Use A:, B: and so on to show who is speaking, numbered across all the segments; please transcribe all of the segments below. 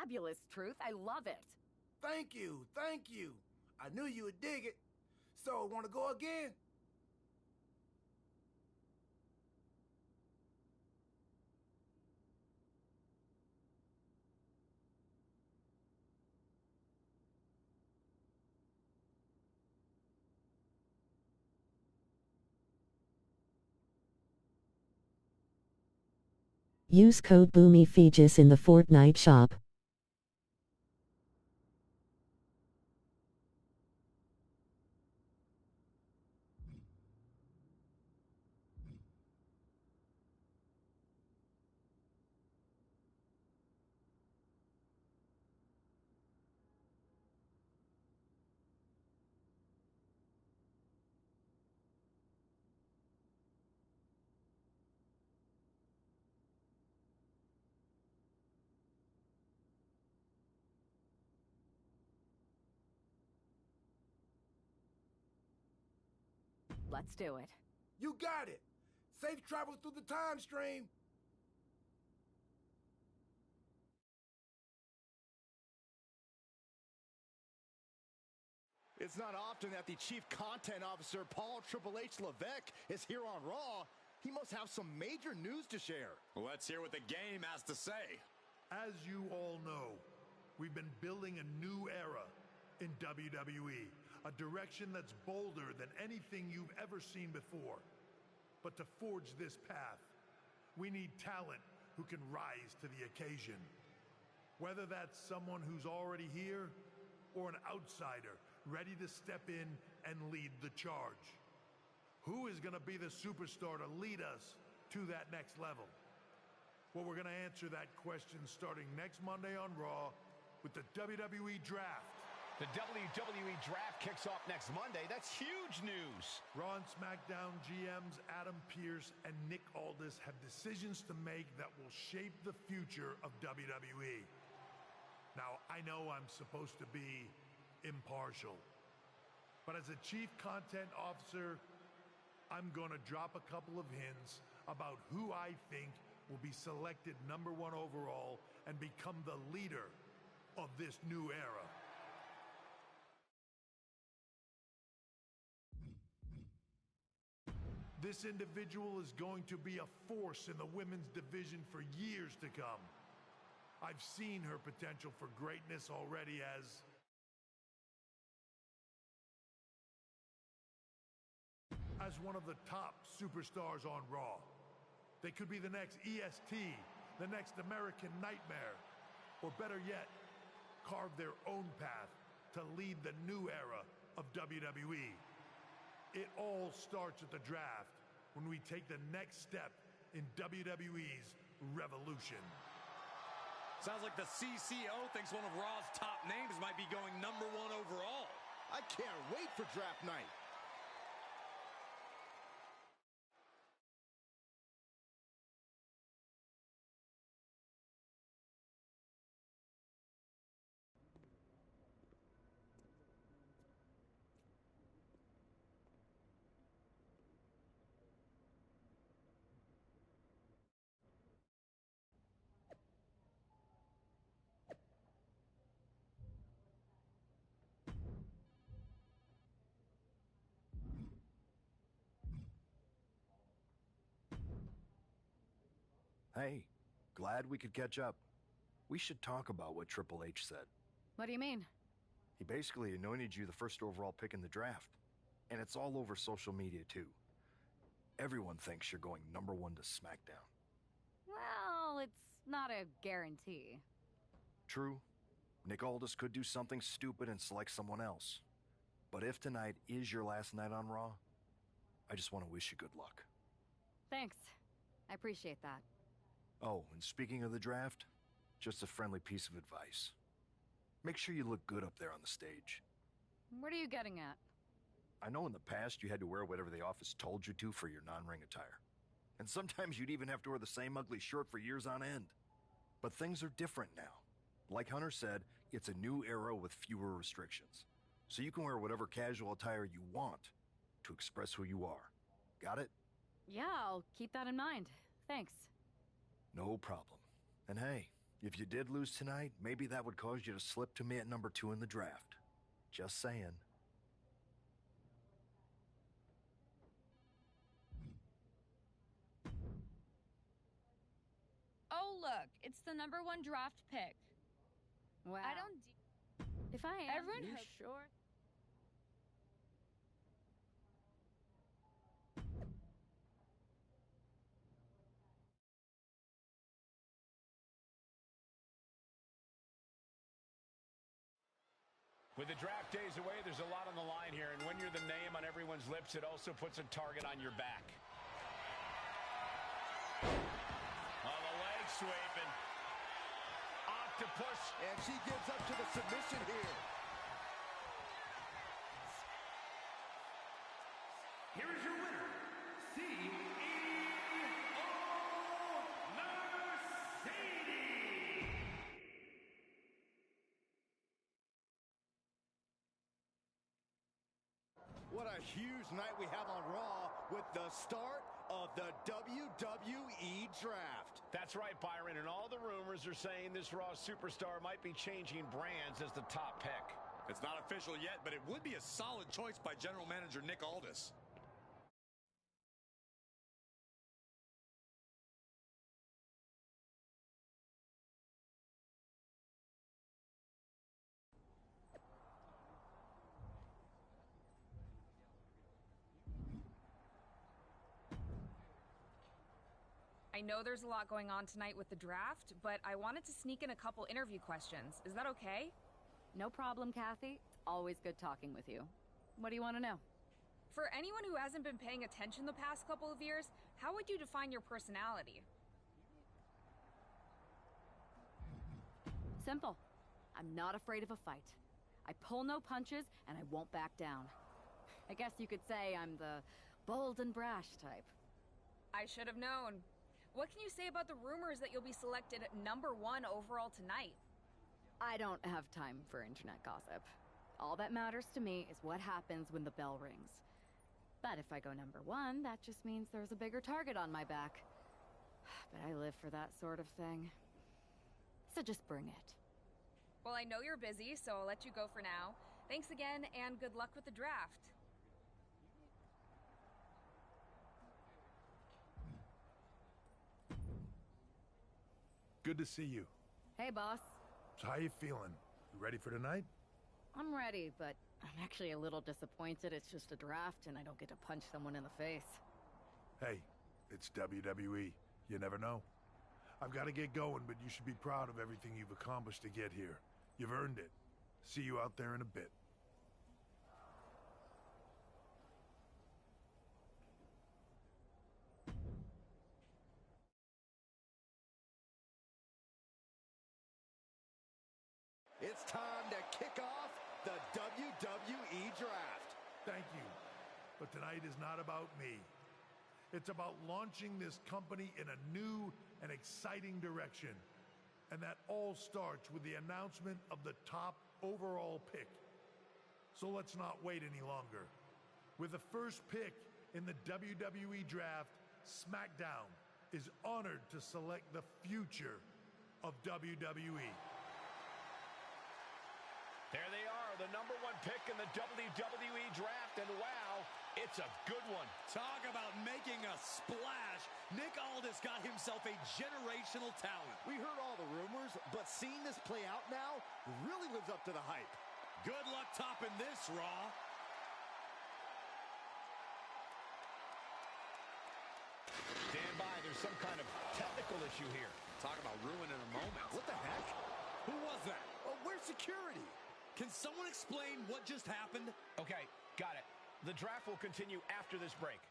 A: fabulous, Truth. I love it.
B: Thank you, thank you. I knew you would dig it. So, wanna go again?
C: Use code BUMMYFEEGIS in the Fortnite shop.
A: Let's do it.
B: You got it. Safe travels through the time stream.
D: It's not often that the Chief Content Officer, Paul Triple H Levesque, is here on Raw. He must have some major news to share.
E: Let's hear what the game has to say.
F: As you all know, we've been building a new era in WWE. A direction that's bolder than anything you've ever seen before. But to forge this path, we need talent who can rise to the occasion. Whether that's someone who's already here or an outsider ready to step in and lead the charge. Who is going to be the superstar to lead us to that next level? Well, we're going to answer that question starting next Monday on Raw with the WWE Draft.
D: The WWE Draft kicks off next Monday. That's huge news.
F: Raw and SmackDown GMs Adam Pearce and Nick Aldis have decisions to make that will shape the future of WWE. Now, I know I'm supposed to be impartial, but as a Chief Content Officer, I'm going to drop a couple of hints about who I think will be selected #1 overall and become the leader of this new era. This individual is going to be a force in the women's division for years to come. I've seen her potential for greatness already as one of the top superstars on Raw. They could be the next EST, the next American Nightmare, or better yet, carve their own path to lead the new era of WWE. It all starts at the draft when we take the next step in WWE's revolution.
E: Sounds like the CCO thinks one of Raw's top names might be going #1 overall.
D: I can't wait for draft night.
G: Hey, glad we could catch up. We should talk about what Triple H said.
A: What do you mean?
G: He basically anointed you the first overall pick in the draft. And it's all over social media, too. Everyone thinks you're going #1 to SmackDown.
A: Well, it's not a guarantee.
G: True. Nick Aldis could do something stupid and select someone else. But if tonight is your last night on Raw, I just want to wish you good luck.
A: Thanks. I appreciate that.
G: Oh, and speaking of the draft, just a friendly piece of advice. Make sure you look good up there on the stage.
A: What are you getting at?
G: I know in the past you had to wear whatever the office told you to for your non-ring attire. And sometimes you'd even have to wear the same ugly shirt for years on end. But things are different now. Like Hunter said, it's a new era with fewer restrictions. So you can wear whatever casual attire you want to express who you are. Got it?
A: Yeah, I'll keep that in mind. Thanks.
G: No problem. And hey, If you did lose tonight, maybe that would cause you to slip to me at number 2 in the draft. Just saying.
H: Oh, look, it's the number 1 draft pick.
A: Wow.
H: I don't.
A: If I am,
H: Everyone
A: you
H: hope-
A: sure?
E: With the draft days away, there's a lot on the line here, and when you're the name on everyone's lips, it also puts a target on your back. Oh, the leg sweeping. Octopus.
D: And she gives up to the submission here.
B: Here is your winner, CEO Mercedes.
D: What a huge night we have on Raw with the start of the WWE Draft.
E: That's right, Byron, and all the rumors are saying this Raw superstar might be changing brands as the top pick.
I: It's not official yet, but it would be a solid choice by General Manager Nick Aldis.
H: I know there's a lot going on tonight with the draft, but I wanted to sneak in a couple interview questions. Is that okay?
A: No problem, Kathy. It's always good talking with you. What do you want to know?
H: For anyone who hasn't been paying attention the past couple of years, how would you define your personality?
A: Simple. I'm not afraid of a fight. I pull no punches, and I won't back down. I guess you could say I'm the bold and brash type.
H: I should have known. What can you say about the rumors that you'll be selected number 1 overall tonight?
A: I don't have time for internet gossip. All that matters to me is what happens when the bell rings. But if I go number 1, that just means there's a bigger target on my back. But I live for that sort of thing. So just bring it.
H: Well, I know you're busy, so I'll let you go for now. Thanks again, and good luck with the draft.
F: Good to see you.
A: Hey, boss.
F: So how you feeling? You ready for tonight?
A: I'm ready, but I'm actually a little disappointed it's just a draft and I don't get to punch someone in the face.
F: Hey, it's WWE. You never know. I've got to get going, but you should be proud of everything you've accomplished to get here. You've earned it. See you out there in a bit.
D: It's time to kick off the WWE Draft.
F: Thank you. But tonight is not about me. It's about launching this company in a new and exciting direction. And that all starts with the announcement of the top overall pick. So let's not wait any longer. With the first pick in the WWE Draft, SmackDown is honored to select the future of WWE.
E: There they are, the number 1 pick in the WWE Draft, and wow, it's a good one.
I: Talk about making a splash. Nick Aldis got himself a generational talent.
D: We heard all the rumors, but seeing this play out now really lives up to the hype.
I: Good luck topping this, Raw.
E: Stand by, there's some kind of technical issue here.
I: Talk about ruining a moment.
D: What the heck?
I: Who was that?
D: Where's security?
I: Can someone explain what just happened?
E: Okay, got it. The draft will continue after this break.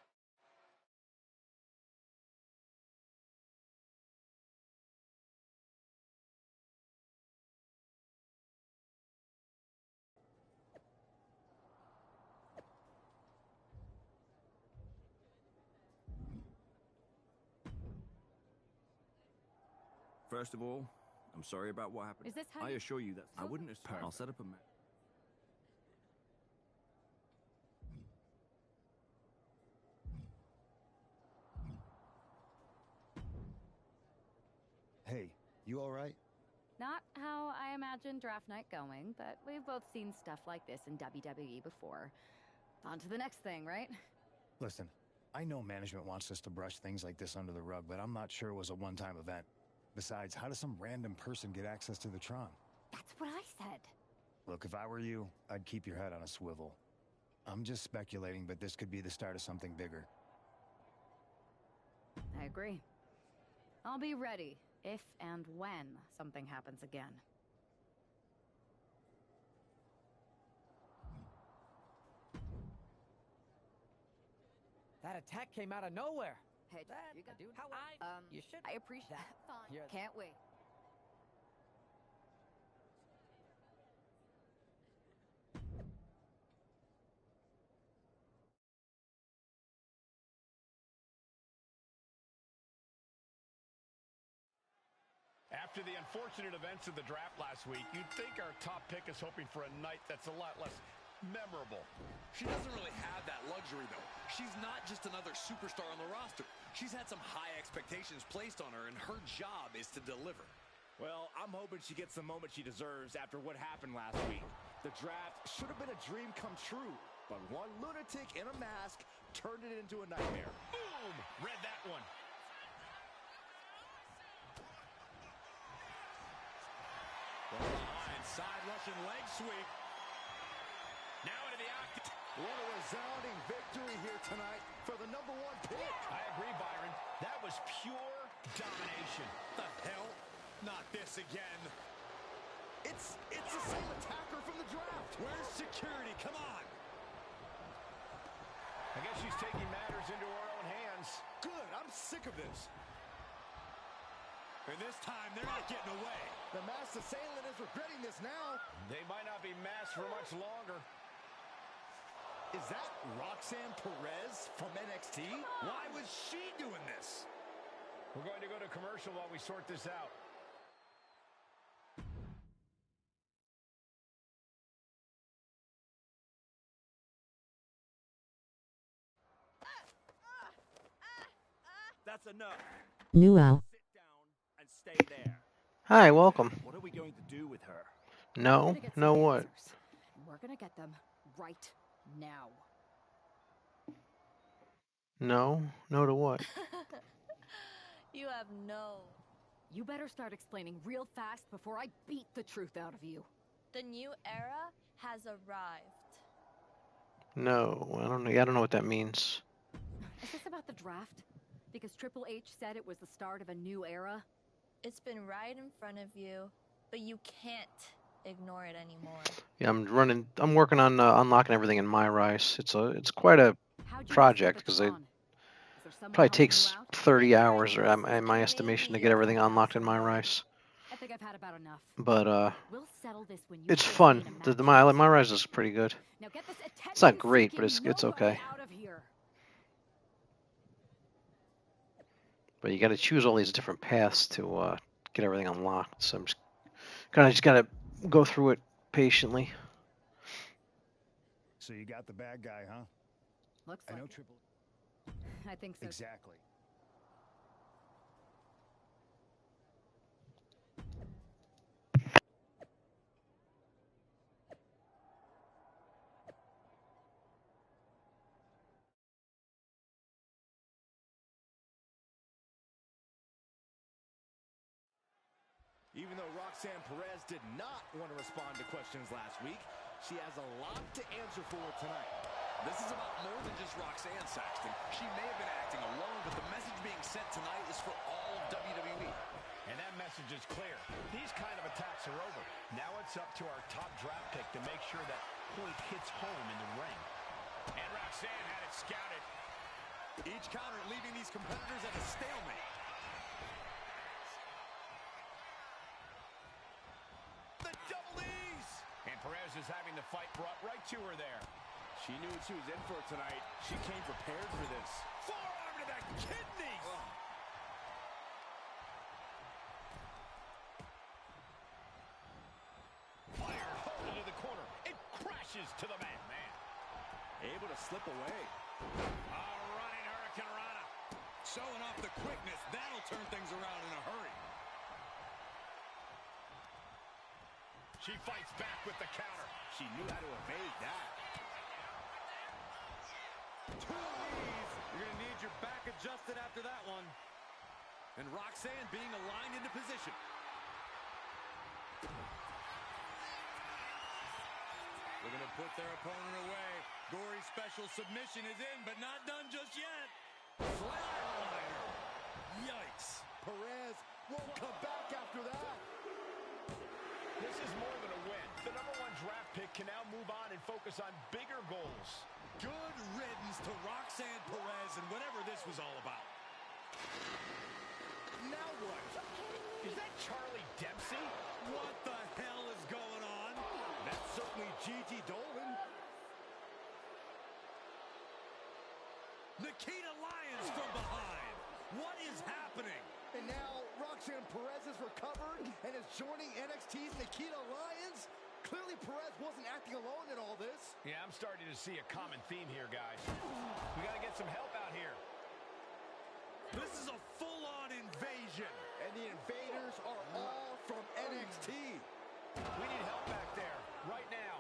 J: First of all, I'm sorry about what happened.
A: Is this how
J: I
A: you-
J: assure you that I wouldn't have...
F: Perfect.
J: I'll set up a...
K: Hey, you all right?
A: Not how I imagine draft night going, but we've both seen stuff like this in WWE before. On to the next thing, right?
G: Listen, I know management wants us to brush things like this under the rug, but I'm not sure it was a one-time event. Besides, how does some random person get access to the Tron?
A: That's what I said.
G: Look, if I were you, I'd keep your head on a swivel. I'm just speculating, but this could be the start of something bigger.
A: I agree. I'll be ready if and when something happens again.
K: That attack came out of nowhere.
A: Hey, you got
K: dude.
A: how
K: You should.
A: I appreciate that. Fine. Can't wait.
E: After the unfortunate events of the draft last week, you'd think our top pick is hoping for a night that's a lot less memorable.
I: She doesn't really have that luxury, though. She's not just another superstar on the roster. She's had some high expectations placed on her, and her job is to deliver.
E: Well, I'm hoping she gets the moment she deserves after what happened last week.
D: The draft should have been a dream come true, but one lunatic in a mask turned it into a nightmare.
E: Boom! Read that one.
I: Behind, side Russian leg sweep.
E: Now into the octagon.
D: What a resounding victory here tonight for the #1 pick.
E: I agree, Byron. That was pure domination.
I: The hell? Not this again.
D: It's the same attacker from the draft.
I: Where's security? Come on.
E: I guess she's taking matters into her own hands.
D: Good, I'm sick of this.
I: And this time, they're not getting away.
D: The masked assailant is regretting this now.
E: They might not be masked for much longer.
D: Is that Roxanne Perez from NXT?
I: Why was she doing this?
E: We're going to go to commercial while we sort this out.
J: That's enough.
C: New out.
J: Sit down and stay there.
L: Hi, welcome.
J: What are we going to do with her?
L: No, no what?
A: Answers. We're gonna get them right now.
L: No, no to what?
M: You have no.
A: You better start explaining real fast before I beat the truth out of you.
M: The new era has arrived.
L: No, I don't know what that means.
A: Is this about the draft? Because Triple H said it was the start of a new era?
M: It's been right in front of you, but you can't ignore it anymore.
L: Yeah, I'm working on unlocking everything in MyRice. It's quite a project because it probably takes 30 hours, or in my estimation, to get everything unlocked in MyRice.
A: I think I've had about enough.
L: But
A: We'll settle this when you
L: it's fun. The MyRice is pretty good.
A: Now get this
L: It's not great, but it's okay.
A: out of here.
L: But you got to choose all these different paths to get everything unlocked. So I'm just gotta go through it patiently.
G: So you got the bad guy, huh?
A: Looks
G: I
A: like
G: know
A: it.
G: Triple.
A: I think so.
G: Exactly.
D: Even though Roxanne Perez did not want to respond to questions last week, she has a lot to answer for tonight.
I: This is about more than just Roxanne Saxton. She may have been acting alone, but the message being sent tonight is for all of WWE.
E: And that message is clear. These kind of attacks are over. Now it's up to our top draft pick to make sure that point hits home in the ring. And Roxanne had it scouted.
I: Each counter leaving these competitors at a stalemate.
E: The double knees! And Perez is having the fight brought right to her there.
D: She knew what she was in for tonight. She came prepared for this.
E: Forearm to the kidneys! Fired hard into the corner. It crashes to the mat.
D: Able to slip away.
E: A running Hurricane Rana.
I: Showing off the quickness. That'll turn things around in a hurry.
E: She fights back with the counter.
D: She knew how to evade that. 2 knees. You're going to need your back adjusted after that one. And Roxanne being aligned into position. They're going to put their opponent away. Gory's special submission is in, but not done just yet. Flatliner. Yikes. Perez won't come back after that.
E: This is more than a win. The #1 draft pick can now move on and focus on bigger goals.
D: Good riddance to Roxanne Perez and whatever this was all about.
E: Now what? Is that Charlie Dempsey?
D: What the hell is going on? That's certainly Gigi Dolan. Nikita Lyons from behind. What is happening?
I: And now Roxanne Perez has recovered and is joining NXT's Nikita Lyons. Clearly Perez wasn't acting alone in all this.
E: Yeah, I'm starting to see a common theme here, guys. We got to get some help out here.
D: This is a full-on invasion.
I: And the invaders are all from NXT.
E: We need help back there, right now.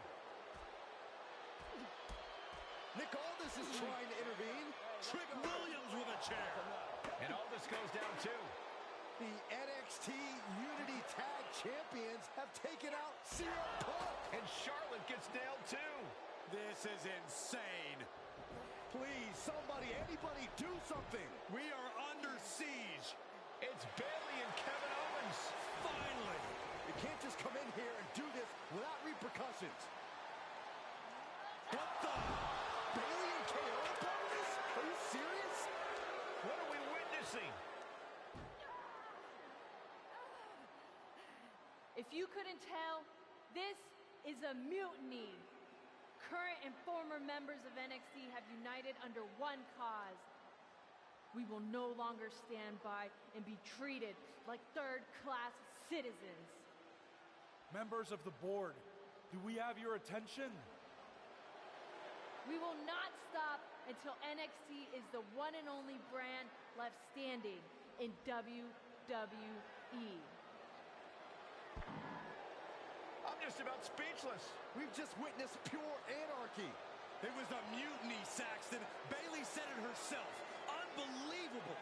I: Nick Aldis is trying to intervene.
D: Trick Williams with a chair.
E: And Aldis goes down too.
I: The NXT Unity Tag Champions have taken out CM Punk.
E: And Charlotte gets nailed too.
D: This is insane.
I: Please, somebody, anybody, do something.
D: We are under siege.
E: It's Bayley and Kevin Owens.
D: Finally.
I: You can't just come in here and do this without repercussions.
D: What the?
I: Bayley and KO are part of this? Are you serious?
E: What are we witnessing?
N: If you couldn't tell, this is a mutiny. Current and former members of NXT have united under one cause. We will no longer stand by and be treated like third-class citizens.
O: Members of the board, do we have your attention?
N: We will not stop until NXT is the one and only brand left standing in WWE.
E: I'm just about speechless.
I: We've just witnessed pure anarchy.
D: It was a mutiny, Saxton. Bayley said it herself. Unbelievable.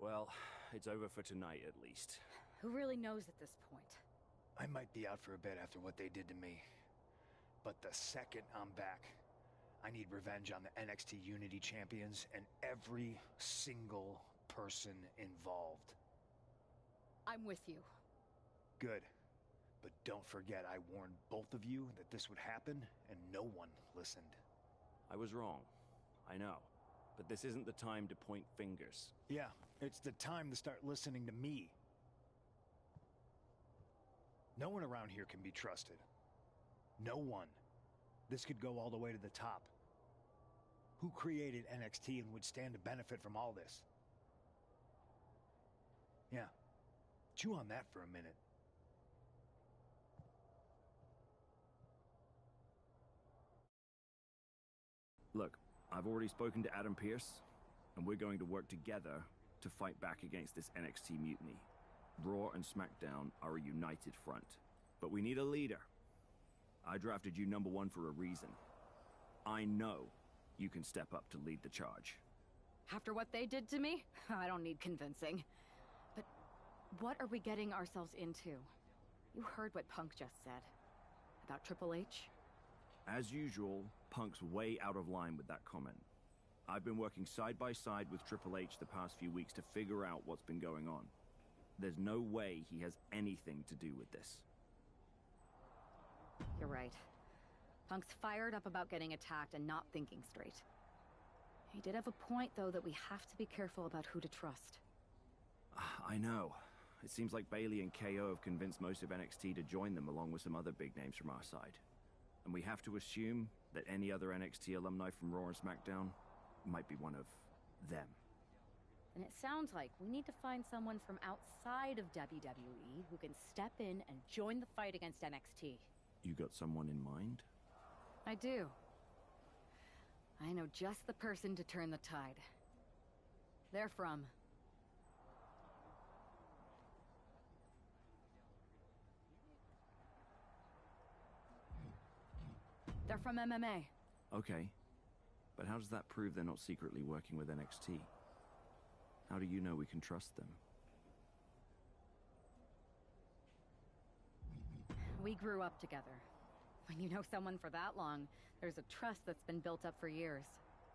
J: Well, it's over for tonight at least.
A: Who really knows at this point?
P: I might be out for a bit after what they did to me. But the second I'm back, I need revenge on the NXT Unity Champions and every single person involved.
A: I'm with you.
P: Good. But don't forget, I warned both of you that this would happen, and no one listened.
J: I was wrong. I know. But this isn't the time to point fingers.
P: Yeah, it's the time to start listening to me. No one around here can be trusted. No one. This could go all the way to the top. Who created NXT and would stand to benefit from all this? Yeah. Chew on that for a minute.
J: Look, I've already spoken to Adam Pearce, and we're going to work together to fight back against this NXT mutiny. Raw and SmackDown are a united front. But we need a leader. I drafted you #1 for a reason. I know you can step up to lead the charge.
A: After what they did to me, I don't need convincing. But what are we getting ourselves into? You heard what Punk just said. About Triple H?
J: As usual, Punk's way out of line with that comment. I've been working side by side with Triple H the past few weeks to figure out what's been going on. There's no way he has anything to do with this.
A: You're right. Punk's fired up about getting attacked and not thinking straight. He did have a point, though, that we have to be careful about who to trust.
J: I know. It seems like Bayley and KO have convinced most of NXT to join them, along with some other big names from our side. And we have to assume that any other NXT alumni from Raw and SmackDown might be one of them.
A: And it sounds like we need to find someone from outside of WWE who can step in and join the fight against NXT.
J: You got someone in mind?
A: I do. I know just the person to turn the tide. They're from... They're from MMA.
J: Okay. But how does that prove they're not secretly working with NXT? How do you know we can trust them?
A: We grew up together. When you know someone for that long, there's a trust that's been built up for years.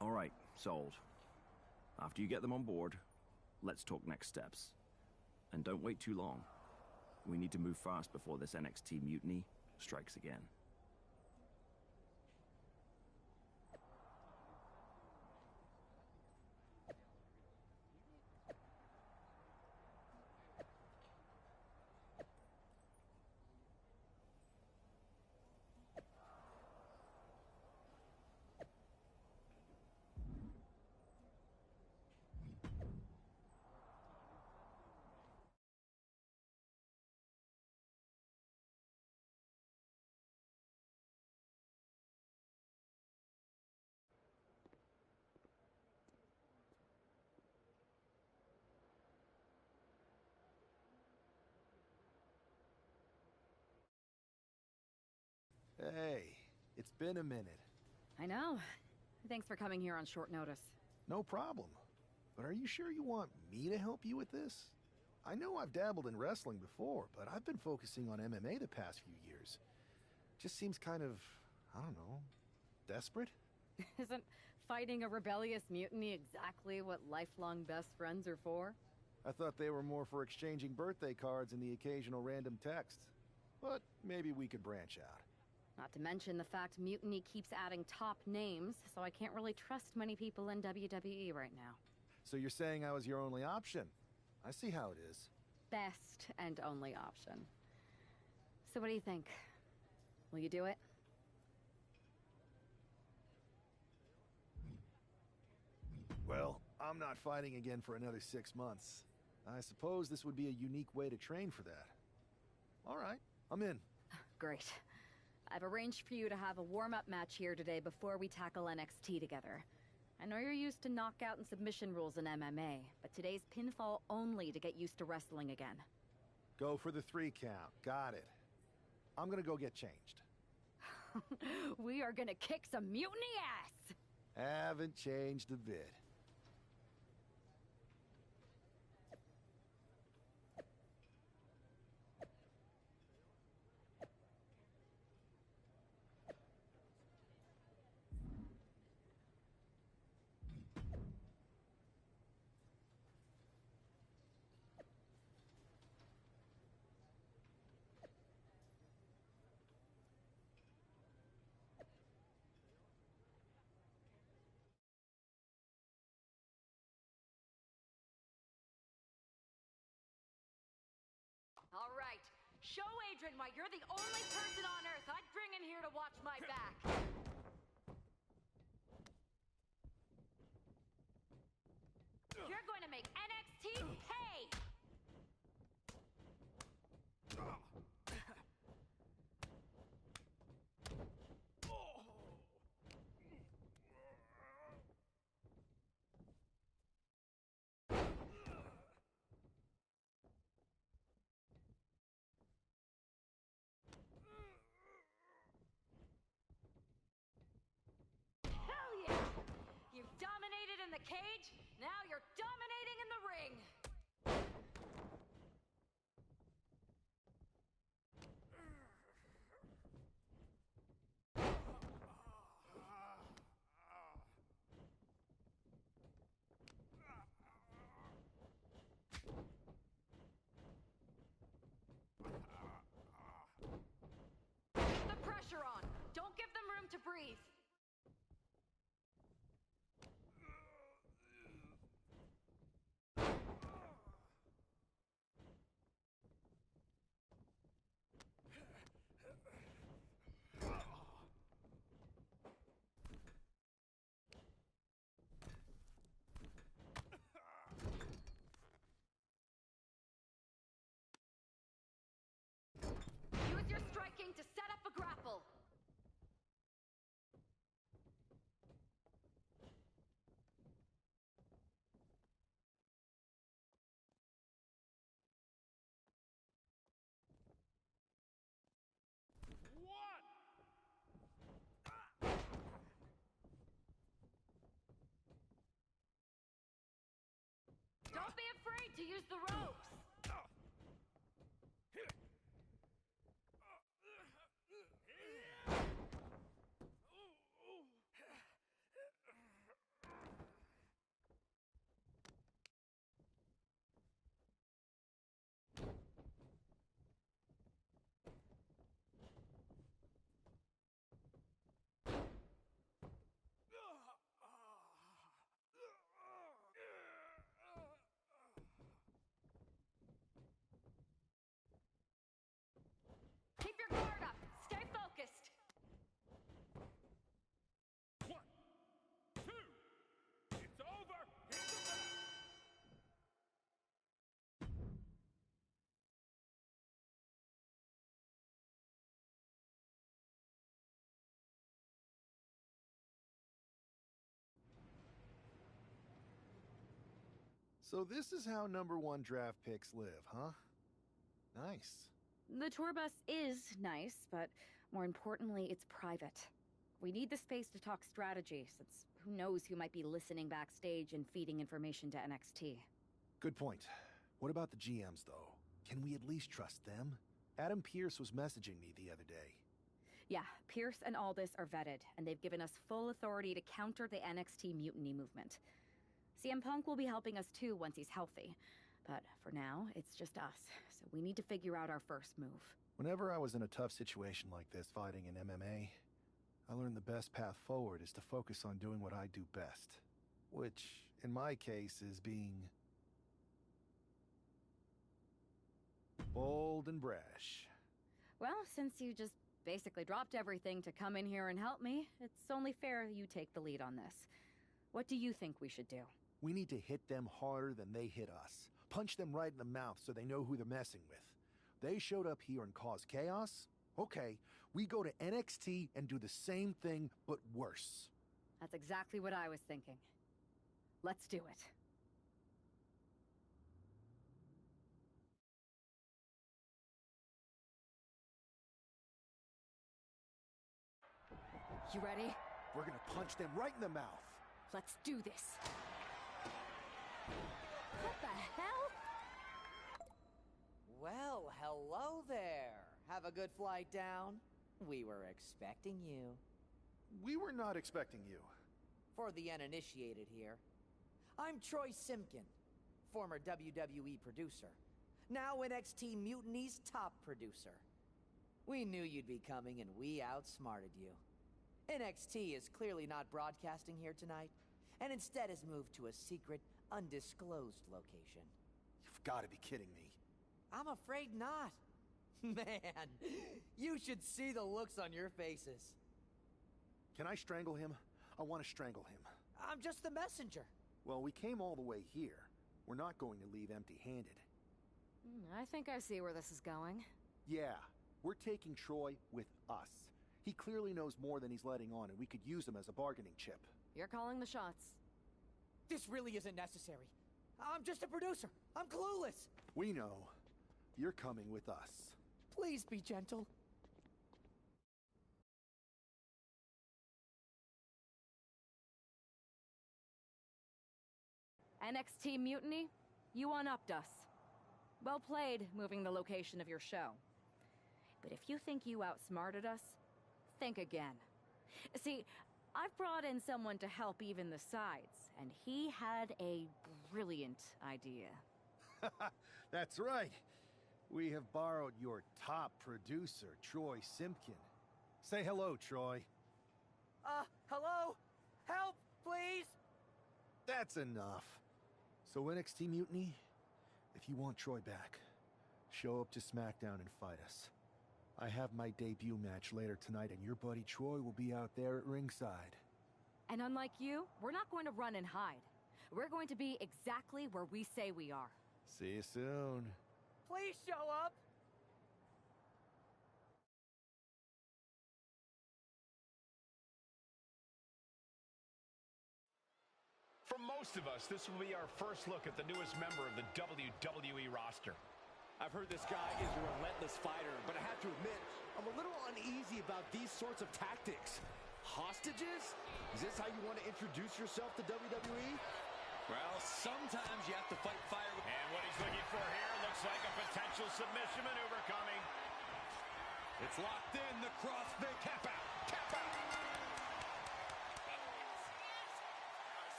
J: All right, sold. After you get them on board, let's talk next steps. And don't wait too long. We need to move fast before this NXT mutiny strikes again.
Q: Hey, it's been a minute.
A: I know. Thanks for coming here on short notice.
Q: No problem. But are you sure you want me to help you with this? I know I've dabbled in wrestling before, but I've been focusing on MMA the past few years. Just seems kind of, I don't know, desperate?
A: Isn't fighting a rebellious mutiny exactly what lifelong best friends are for?
Q: I thought they were more for exchanging birthday cards and the occasional random text. But maybe we could branch out.
A: Not to mention the fact Mutiny keeps adding top names, so I can't really trust many people in WWE right now.
Q: So you're saying I was your only option? I see how it is.
A: Best and only option. So what do you think? Will you do it?
Q: Well, I'm not fighting again for another 6 months. I suppose this would be a unique way to train for that. All right, I'm in.
A: Great. I've arranged for you to have a warm-up match here today before we tackle NXT together. I know you're used to knockout and submission rules in MMA, but today's pinfall only to get used to wrestling again.
Q: Go for the 3 count. Got it. I'm gonna go get changed.
A: We are gonna kick some mutiny ass!
Q: Haven't changed a bit.
A: All right, show Adrian why you're the only person on Earth I'd bring in here to watch my back. You're going to make NXT pay! Hell yeah! You've dominated in the cage, now you're dominating in the ring! Keep the pressure on! Don't give them room to breathe! Use your striking to set up a grapple! use the ropes. Keep your guard up. Stay focused.
D: 1, 2, it's over. Hit the bell.
Q: So this is how #1 draft picks live, huh? Nice.
A: The tour bus is nice, but more importantly, it's private. We need the space to talk strategy, since who knows who might be listening backstage and feeding information to NXT.
Q: Good point. What about the GMs, though? Can we at least trust them? Adam Pearce was messaging me the other day.
A: Yeah, Pierce and Aldis are vetted, and they've given us full authority to counter the NXT mutiny movement. CM Punk will be helping us too once he's healthy. But for now, it's just us, so we need to figure out our first move.
Q: Whenever I was in a tough situation like this fighting in MMA, I learned the best path forward is to focus on doing what I do best. Which, in my case, is being bold and brash.
A: Well, since you just basically dropped everything to come in here and help me, it's only fair you take the lead on this. What do you think we should do?
Q: We need to hit them harder than they hit us. Punch them right in the mouth so they know who they're messing with. They showed up here and caused chaos? Okay, we go to NXT and do the same thing, but worse.
A: That's exactly what I was thinking. Let's do it. You ready?
Q: We're gonna punch them right in the mouth.
A: Let's do this. What the hell?
K: Well, hello there. Have a good flight down. We were expecting you.
Q: We were not expecting you.
K: For the uninitiated here, I'm Troy Simkin, former WWE producer, now NXT Mutiny's top producer. We knew you'd be coming and we outsmarted you. NXT is clearly not broadcasting here tonight, and instead has moved to a secret, undisclosed location.
Q: You've got to be kidding me.
K: I'm afraid not. Man, you should see the looks on your faces.
Q: Can I strangle him? I want to strangle him.
K: I'm just the messenger.
Q: Well, we came all the way here. We're not going to leave empty-handed.
A: I think I see where this is going.
Q: Yeah, we're taking Troy with us. He clearly knows more than he's letting on, and we could use him as a bargaining chip.
A: You're calling the shots.
K: This really isn't necessary. I'm just a producer. I'm clueless.
Q: We know. You're coming with us.
K: Please be gentle.
A: NXT Mutiny, you one-upped us. Well played, moving the location of your show. But if you think you outsmarted us, think again. See, I've brought in someone to help even the sides, and he had a brilliant idea.
Q: That's right. We have borrowed your top producer, Troy Simpkin. Say hello, Troy.
K: Hello? Help, please?
Q: That's enough. So NXT Mutiny, if you want Troy back, show up to SmackDown and fight us. I have my debut match later tonight, and your buddy Troy will be out there at ringside.
A: And unlike you, we're not going to run and hide. We're going to be exactly where we say we are.
Q: See you soon.
K: Please show up!
E: For most of us, this will be our first look at the newest member of the WWE roster.
I: I've heard this guy is a relentless fighter, but I have to admit, I'm a little uneasy about these sorts of tactics. Hostages? Is this how you want to introduce yourself to WWE? Well, sometimes you have to fight fire.
E: And what he's looking for here looks like a potential submission maneuver coming.
I: It's locked in, the crossfit.
E: Tap out. Tap out.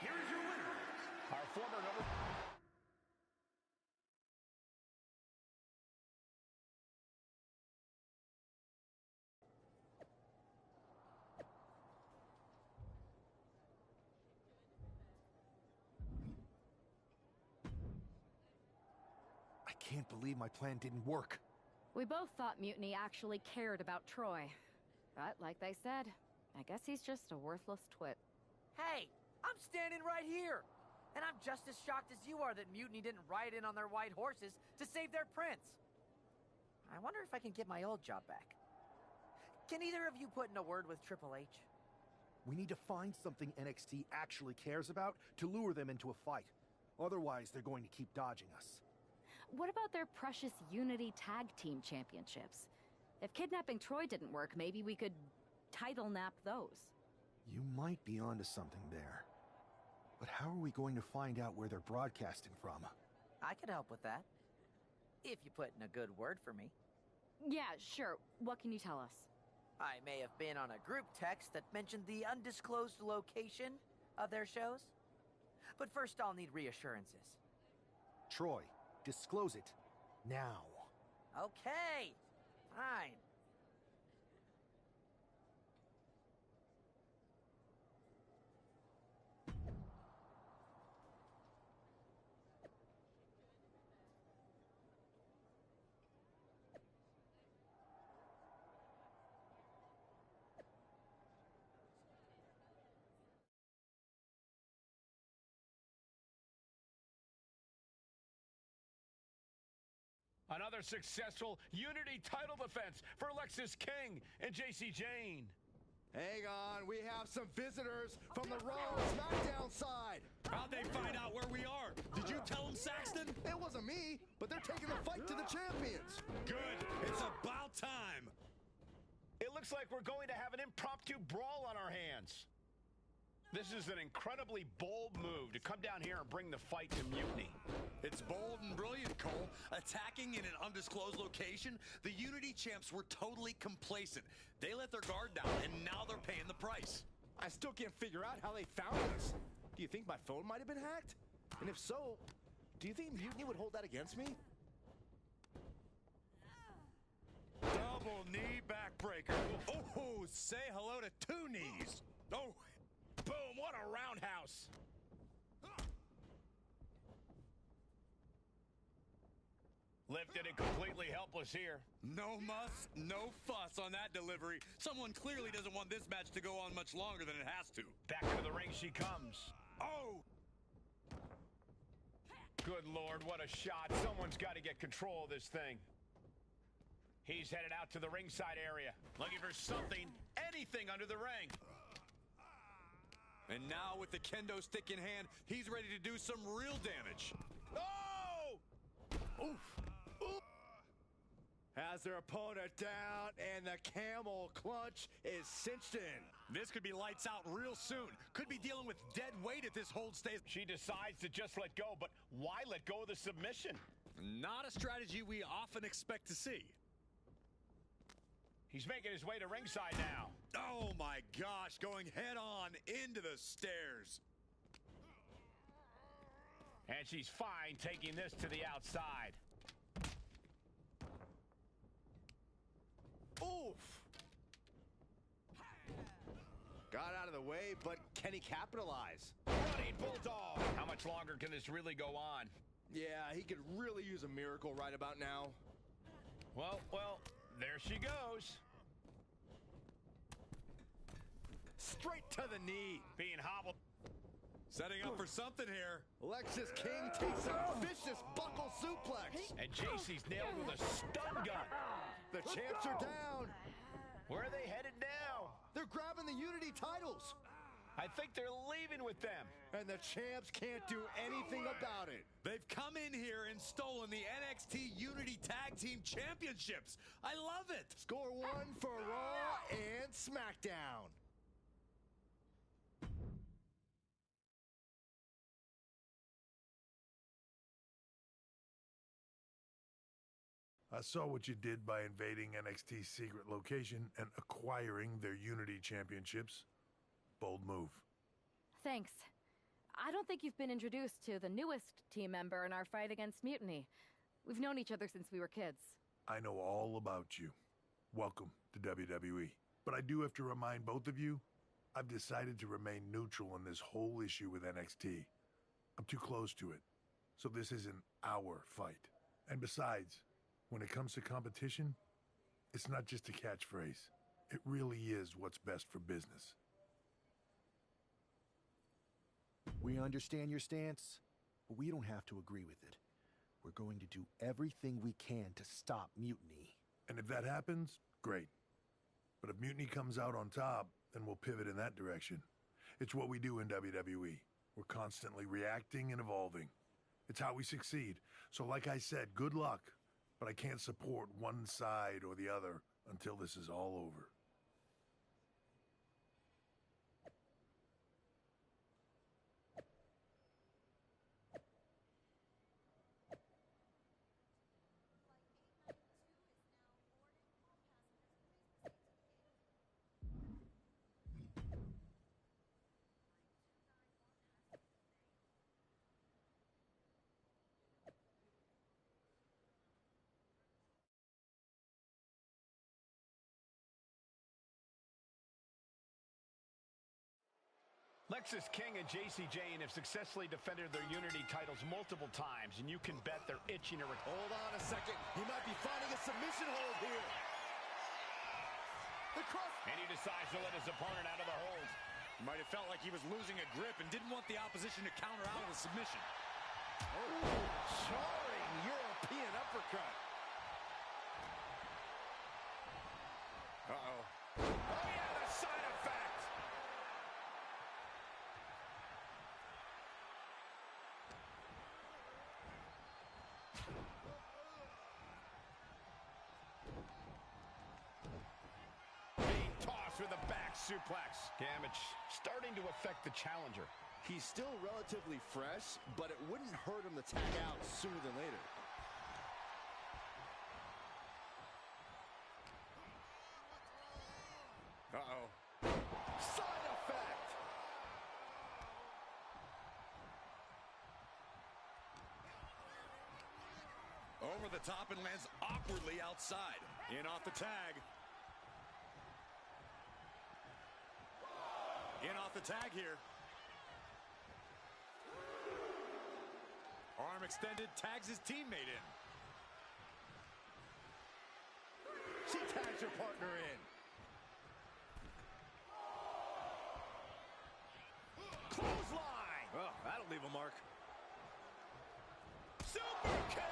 F: Here is your winner.
E: Our former number...
Q: I can't believe my plan didn't work.
A: We both thought Mutiny actually cared about Troy. But like they said, I guess he's just a worthless twit.
K: Hey, I'm standing right here. And I'm just as shocked as you are that Mutiny didn't ride in on their white horses to save their prince. I wonder if I can get my old job back. Can either of you put in a word with Triple H?
Q: We need to find something NXT actually cares about to lure them into a fight. Otherwise, they're going to keep dodging us.
A: What about their precious Unity Tag Team Championships? If kidnapping Troy didn't work, maybe we could title nap those.
Q: You might be onto something there. But how are we going to find out where they're broadcasting from?
K: I could help with that. If you put in a good word for me.
A: Yeah, sure. What can you tell us?
K: I may have been on a group text that mentioned the undisclosed location of their shows. But first I'll need reassurances.
Q: Troy, disclose it. Now.
K: Okay, fine.
E: Another successful Unity title defense for Alexis King and JC Jane.
G: Hang on, we have some visitors from the Raw SmackDown side.
I: How'd they find out where we are? Did you tell them, Saxton?
G: It wasn't me, but they're taking the fight to the champions.
I: Good. It's about time.
E: It looks like we're going to have an impromptu brawl on our hands. This is an incredibly bold move to come down here and bring the fight to Mutiny.
I: It's bold and brilliant, Cole. Attacking in an undisclosed location, the Unity champs were totally complacent. They let their guard down, and now they're paying the price.
G: I still can't figure out how they found us. Do you think my phone might have been hacked? And if so, do you think Mutiny would hold that against me?
I: Double knee backbreaker. Oh, say hello to two knees. Oh, boom, what a roundhouse.
E: Lifted and completely helpless here.
I: No muss, no fuss on that delivery. Someone clearly doesn't want this match to go on much longer than it has to.
E: Back into the ring she comes.
I: Oh!
E: Good Lord, what a shot. Someone's got to get control of this thing. He's headed out to the ringside area, looking for something, anything under the ring.
I: And now with the kendo stick in hand, he's ready to do some real damage.
E: Oh!
G: Oof. Has their opponent down, and the camel clutch is cinched in.
I: This could be lights out real soon. Could be dealing with dead weight if this hold stays.
E: She decides to just let go, but why let go of the submission?
I: Not a strategy we often expect to see.
E: He's making his way to ringside now.
I: Oh my gosh, going head on into the stairs.
E: And she's fine taking this to the outside.
G: Oof! Got out of the way, but can he capitalize?
E: Running Bulldog! How much longer can this really go on?
G: Yeah, he could really use a miracle right about now.
E: Well, there she goes.
G: Straight to the knee.
E: Being hobbled.
I: Setting up for something here.
G: Alexis King takes a vicious buckle suplex.
E: And JC's nailed with a stun gun.
G: The champs are down.
E: Where are they headed now?
G: They're grabbing the Unity titles.
E: I think they're leaving with them.
G: And the champs can't do anything about it.
I: They've come in here and stolen the NXT Unity Tag Team Championships. I love it.
G: Score one for Raw and SmackDown.
F: I saw what you did by invading NXT's secret location and acquiring their Unity championships. Bold move.
A: Thanks. I don't think you've been introduced to the newest team member in our fight against Mutiny. We've known each other since we were kids.
F: I know all about you. Welcome to WWE. But I do have to remind both of you, I've decided to remain neutral in this whole issue with NXT. I'm too close to it, so this isn't our fight. And besides, when it comes to competition, it's not just a catchphrase. It really is what's best for business.
Q: We understand your stance, but we don't have to agree with it. We're going to do everything we can to stop Mutiny.
F: And if that happens, great. But if Mutiny comes out on top, then we'll pivot in that direction. It's what we do in WWE. We're constantly reacting and evolving. It's how we succeed. So like I said, good luck. But I can't support one side or the other until this is all over.
E: Lexis King and JC Jane have successfully defended their Unity titles multiple times, and you can bet they're itching to
I: Hold on a second. He might be finding a submission hold here.
E: And he decides to let his opponent out of the hold.
I: He might have felt like he was losing a grip and didn't want the opposition to counter out with a submission.
E: Oh, jarring European uppercut.
I: Uh-oh.
E: Oh, yeah, the side effect. Being tossed with a back suplex. Damage starting to affect the challenger.
I: He's still relatively fresh, but it wouldn't hurt him to tag out sooner than later. Uh-oh.
E: Side effect.
I: Over the top and lands awkwardly outside. In off the tag. In off the tag here. Arm extended, tags his teammate in.
E: She tags her partner in. Clothesline.
I: Oh, that'll leave a mark.
E: Super kick.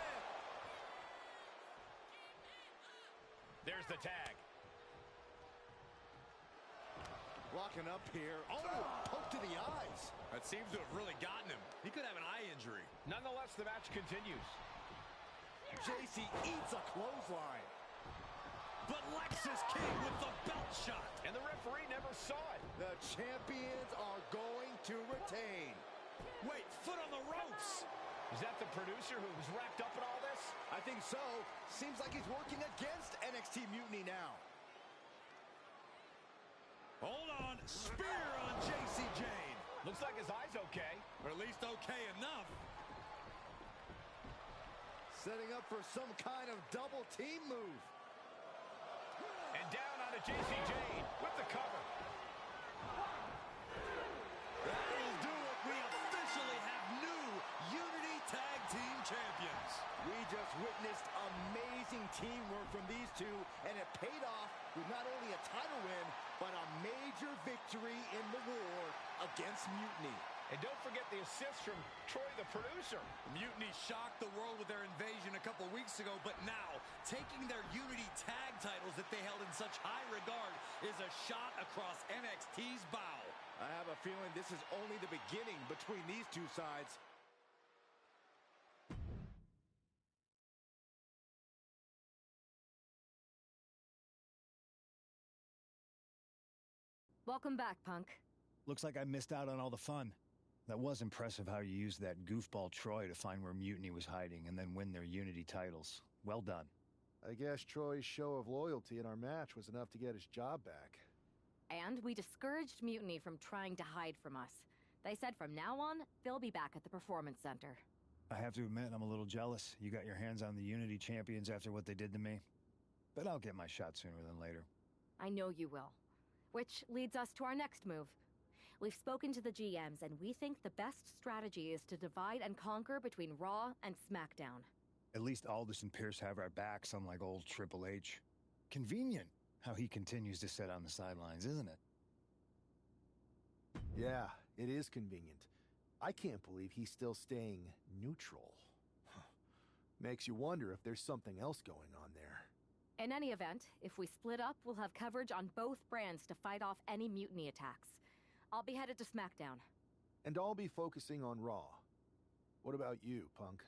E: There's the tag.
I: Locking up here. Oh, poke to the eyes. That seems to have really gotten him. He could have an eye injury.
E: Nonetheless, the match continues.
I: JC eats a clothesline. But Lexis King with the belt shot.
E: And the referee never saw it.
I: The champions are going to retain. Wait, foot on the ropes.
E: Is that the producer who was wrapped up in all this?
I: I think so. Seems like he's working against NXT Mutiny now. Hold on. Spear on JC Jane.
E: Looks like his eye's okay.
I: Or at least okay enough. Setting up for some kind of double team move.
E: And down onto JC Jane with the cover.
I: That'll do it. We officially have new Unity Tag Team Champions. We just witnessed amazing teamwork from these two, and it paid off with not only a title win, but a major victory in the war against Mutiny.
E: And don't forget the assist from Troy, the producer.
I: Mutiny shocked the world with their invasion a couple weeks ago, but now, taking their Unity tag titles that they held in such high regard is a shot across NXT's bow. I have a feeling this is only the beginning between these two sides.
A: Welcome back, Punk.
P: Looks like I missed out on all the fun. That was impressive how you used that goofball Troy to find where Mutiny was hiding and then win their Unity titles. Well done.
Q: I guess Troy's show of loyalty in our match was enough to get his job back.
A: And we discouraged Mutiny from trying to hide from us. They said from now on, they'll be back at the Performance Center.
P: I have to admit, I'm a little jealous. You got your hands on the Unity champions after what they did to me. But I'll get my shot sooner than later.
A: I know you will. Which leads us to our next move. We've spoken to the GMs, and we think the best strategy is to divide and conquer between Raw and SmackDown.
P: At least Aldous and Pierce have our backs, unlike old Triple H. Convenient how he continues to sit on the sidelines, isn't it?
Q: Yeah, it is convenient. I can't believe he's still staying neutral. Makes you wonder if there's something else going on there.
A: In any event, if we split up, we'll have coverage on both brands to fight off any Mutiny attacks. I'll be headed to SmackDown.
Q: And I'll be focusing on Raw. What about you, Punk?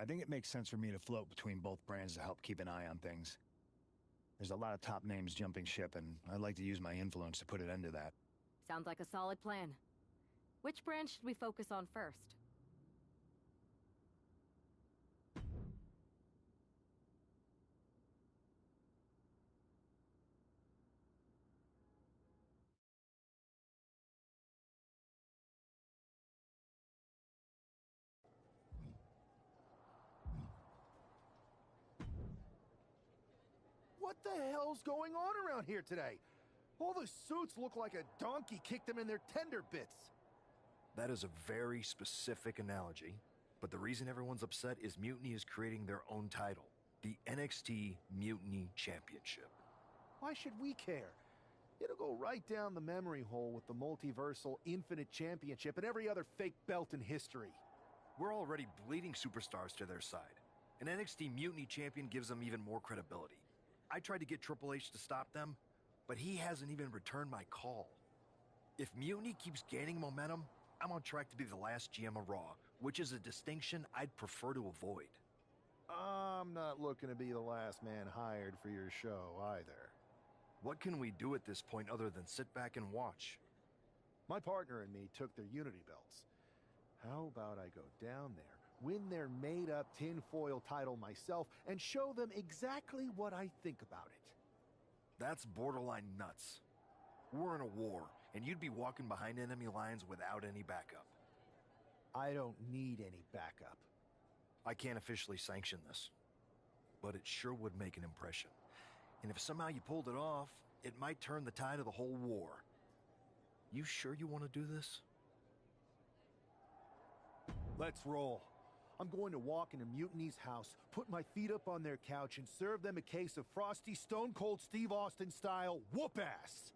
P: I think it makes sense for me to float between both brands to help keep an eye on things. There's a lot of top names jumping ship, and I'd like to use my influence to put an end to that.
A: Sounds like a solid plan. Which brand should we focus on first?
Q: What the hell's going on around here today? All the suits look like a donkey kicked them in their tender bits.
G: That is a very specific analogy, but the reason everyone's upset is Mutiny is creating their own title, the NXT Mutiny Championship.
Q: Why should we care? It'll go right down the memory hole with the Multiversal Infinite Championship and every other fake belt in history.
G: We're already bleeding superstars to their side. An NXT Mutiny champion gives them even more credibility. I tried to get Triple H to stop them, but he hasn't even returned my call. If Mutiny keeps gaining momentum, I'm on track to be the last GM of Raw, which is a distinction I'd prefer to avoid.
Q: I'm not looking to be the last man hired for your show either.
G: What can we do at this point other than sit back and watch?
Q: My partner and me took their Unity belts. How about I go down there, win their made-up tinfoil title myself, and show them exactly what I think about it?
G: That's borderline nuts. We're in a war, and you'd be walking behind enemy lines without any backup.
Q: I don't need any backup.
G: I can't officially sanction this, but it sure would make an impression. And if somehow you pulled it off, it might turn the tide of the whole war. You sure you want to do this?
Q: Let's roll. I'm going to walk into Mutiny's house, put my feet up on their couch, and serve them a case of frosty Stone Cold Steve Austin style whoop-ass.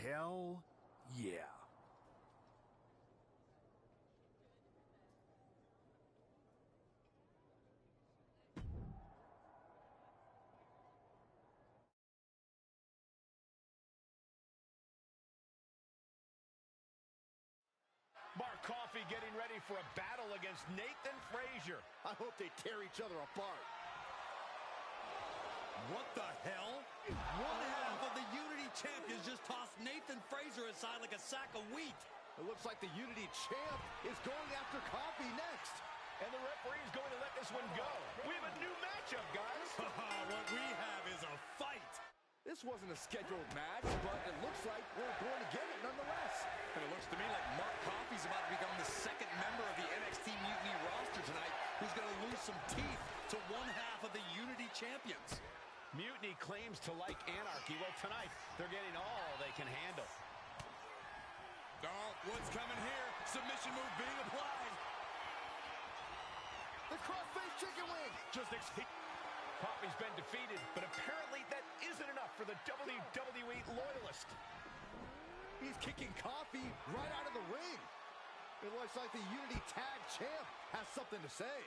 G: Hell yeah.
E: Mark Coffey getting ready for a battle against Nathan Frazier.
I: I hope they tear each other apart.
D: What the hell? One half of the Unity champions just tossed Nathan Frazier aside like a sack of wheat.
I: It looks like the Unity champ is going after Coffey next.
E: And the referee is going to let this one go. We have a new matchup, guys.
D: What we have is a fight.
I: This wasn't a scheduled match, but it looks like we're going to get it nonetheless.
D: And it looks to me like Mark Coffey's about to become the second member of the NXT Mutiny roster tonight who's going to lose some teeth to one half of the Unity champions.
E: Mutiny claims to like anarchy. Well, tonight, they're getting all they can handle.
D: Oh, what's coming here? Submission move being applied.
I: The crossface chicken wing.
E: Coffey's been defeated, but apparently that isn't enough for the WWE loyalist.
I: He's kicking Coffey right out of the ring. It looks like the Unity Tag Champ has something to say.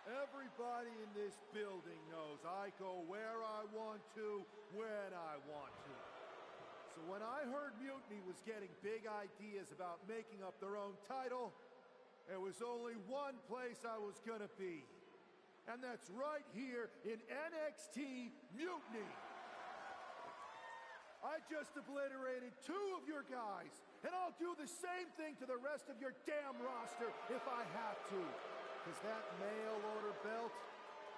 F: Everybody in this building knows I go where I want to, when I want to. So when I heard Mutiny was getting big ideas about making up their own title, there was only one place I was gonna be. And that's right here in NXT Mutiny. I just obliterated 2 of your guys, and I'll do the same thing to the rest of your damn roster if I have to. Because that mail order belt,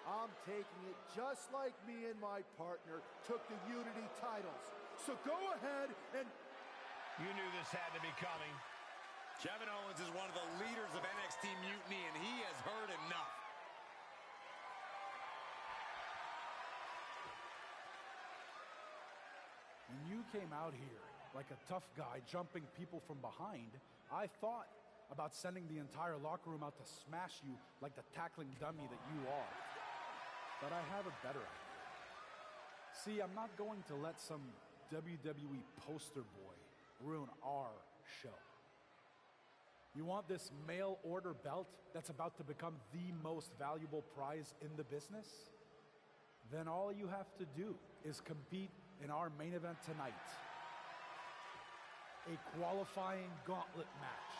R: I'm taking it just like me and my partner took the Unity titles. So go ahead and...
E: You knew this had to be coming.
D: Kevin Owens is one of the leaders of NXT Mutiny, and he has heard enough.
O: When you came out here like a tough guy jumping people from behind, I thought about sending the entire locker room out to smash you like the tackling dummy that you are. But I have a better idea. See, I'm not going to let some WWE poster boy ruin our show. You want this mail order belt that's about to become the most valuable prize in the business? Then all you have to do is compete in our main event tonight. A qualifying gauntlet match.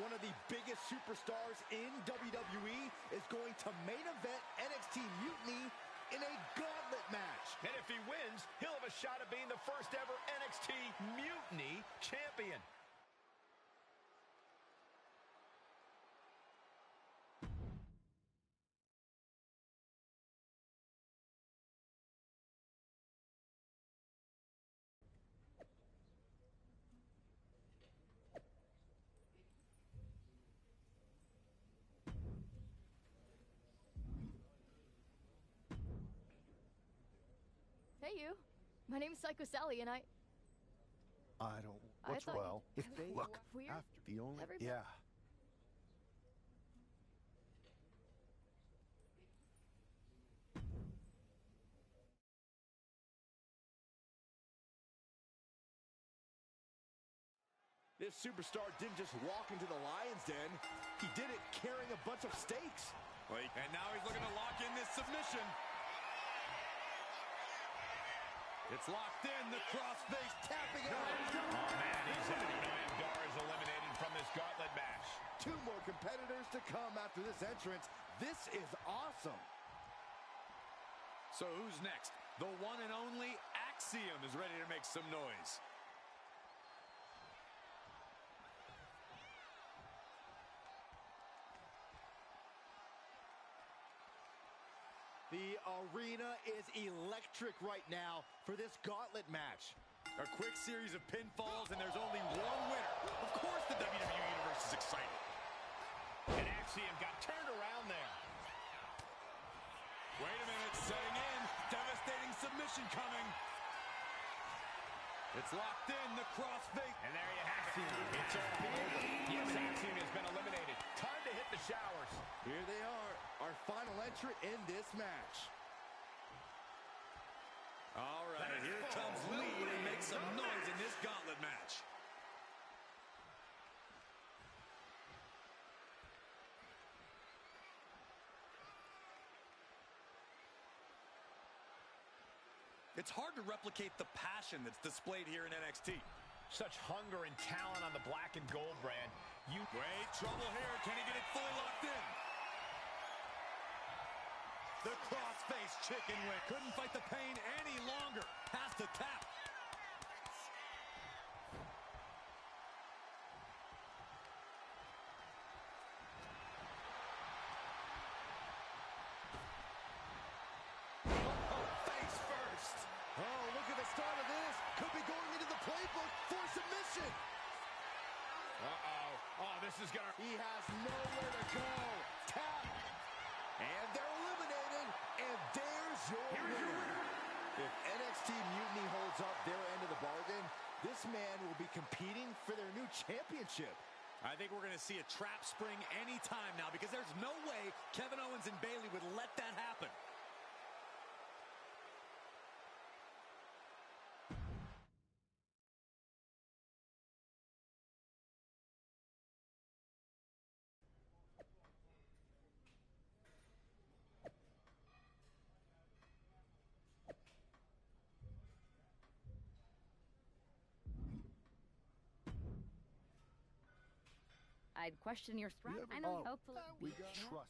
I: One of the biggest superstars in WWE is going to main event NXT Mutiny in a gauntlet match.
E: And if he wins, he'll have a shot at being the first ever NXT Mutiny champion.
S: Hey, you. My name's Psycho Sally, and I
Q: don't. What's
S: thought
Q: well?
S: you-
Q: If they
S: Weird.
Q: after the only.
S: Everybody-
Q: Yeah.
I: This superstar didn't just walk into the Lion's Den. He did it carrying a bunch of stakes.
D: And now he's looking to lock in this submission. It's locked in, the crossface tapping out.
E: Oh, man, he's out. Noam Dar is eliminated from this gauntlet match.
I: 2 more competitors to come after this entrance. This is awesome.
D: So who's next? The one and only Axiom is ready to make some noise.
I: The arena is electric right now for this gauntlet match.
D: A quick series of pinfalls, and there's only one winner. Of course the WWE Universe is excited.
E: And Axiom got turned around there.
D: Wait a minute, setting in. Devastating submission coming. It's locked in, the crossface.
E: And there you have it. It's over. Yes, Axiom has been eliminated. Time to hit the showers.
I: Here they are, our final entrant in this match.
D: All right, here comes Lee to make some noise in this gauntlet match. It's hard to replicate the passion that's displayed here in NXT.
E: Such hunger and talent on the black and gold brand.
D: Wait, trouble here. Can he get it fully locked in? The crossface chicken wing. Couldn't fight the pain any longer. Has to tap.
I: Face first. Oh, look at the start of this. Could be going into the playbook for submission.
E: Uh-oh. Oh, this is gonna...
I: He has nowhere to go. Tap. And they're eliminated. And there's your winner. If NXT Mutiny holds up their end of the bargain, this man will be competing for their new championship.
D: I think we're going to see a trap spring any time now, because there's no way Kevin Owens and Bayley would let that happen.
A: I'd question your strength. I know. Hopefully,
Q: We trust.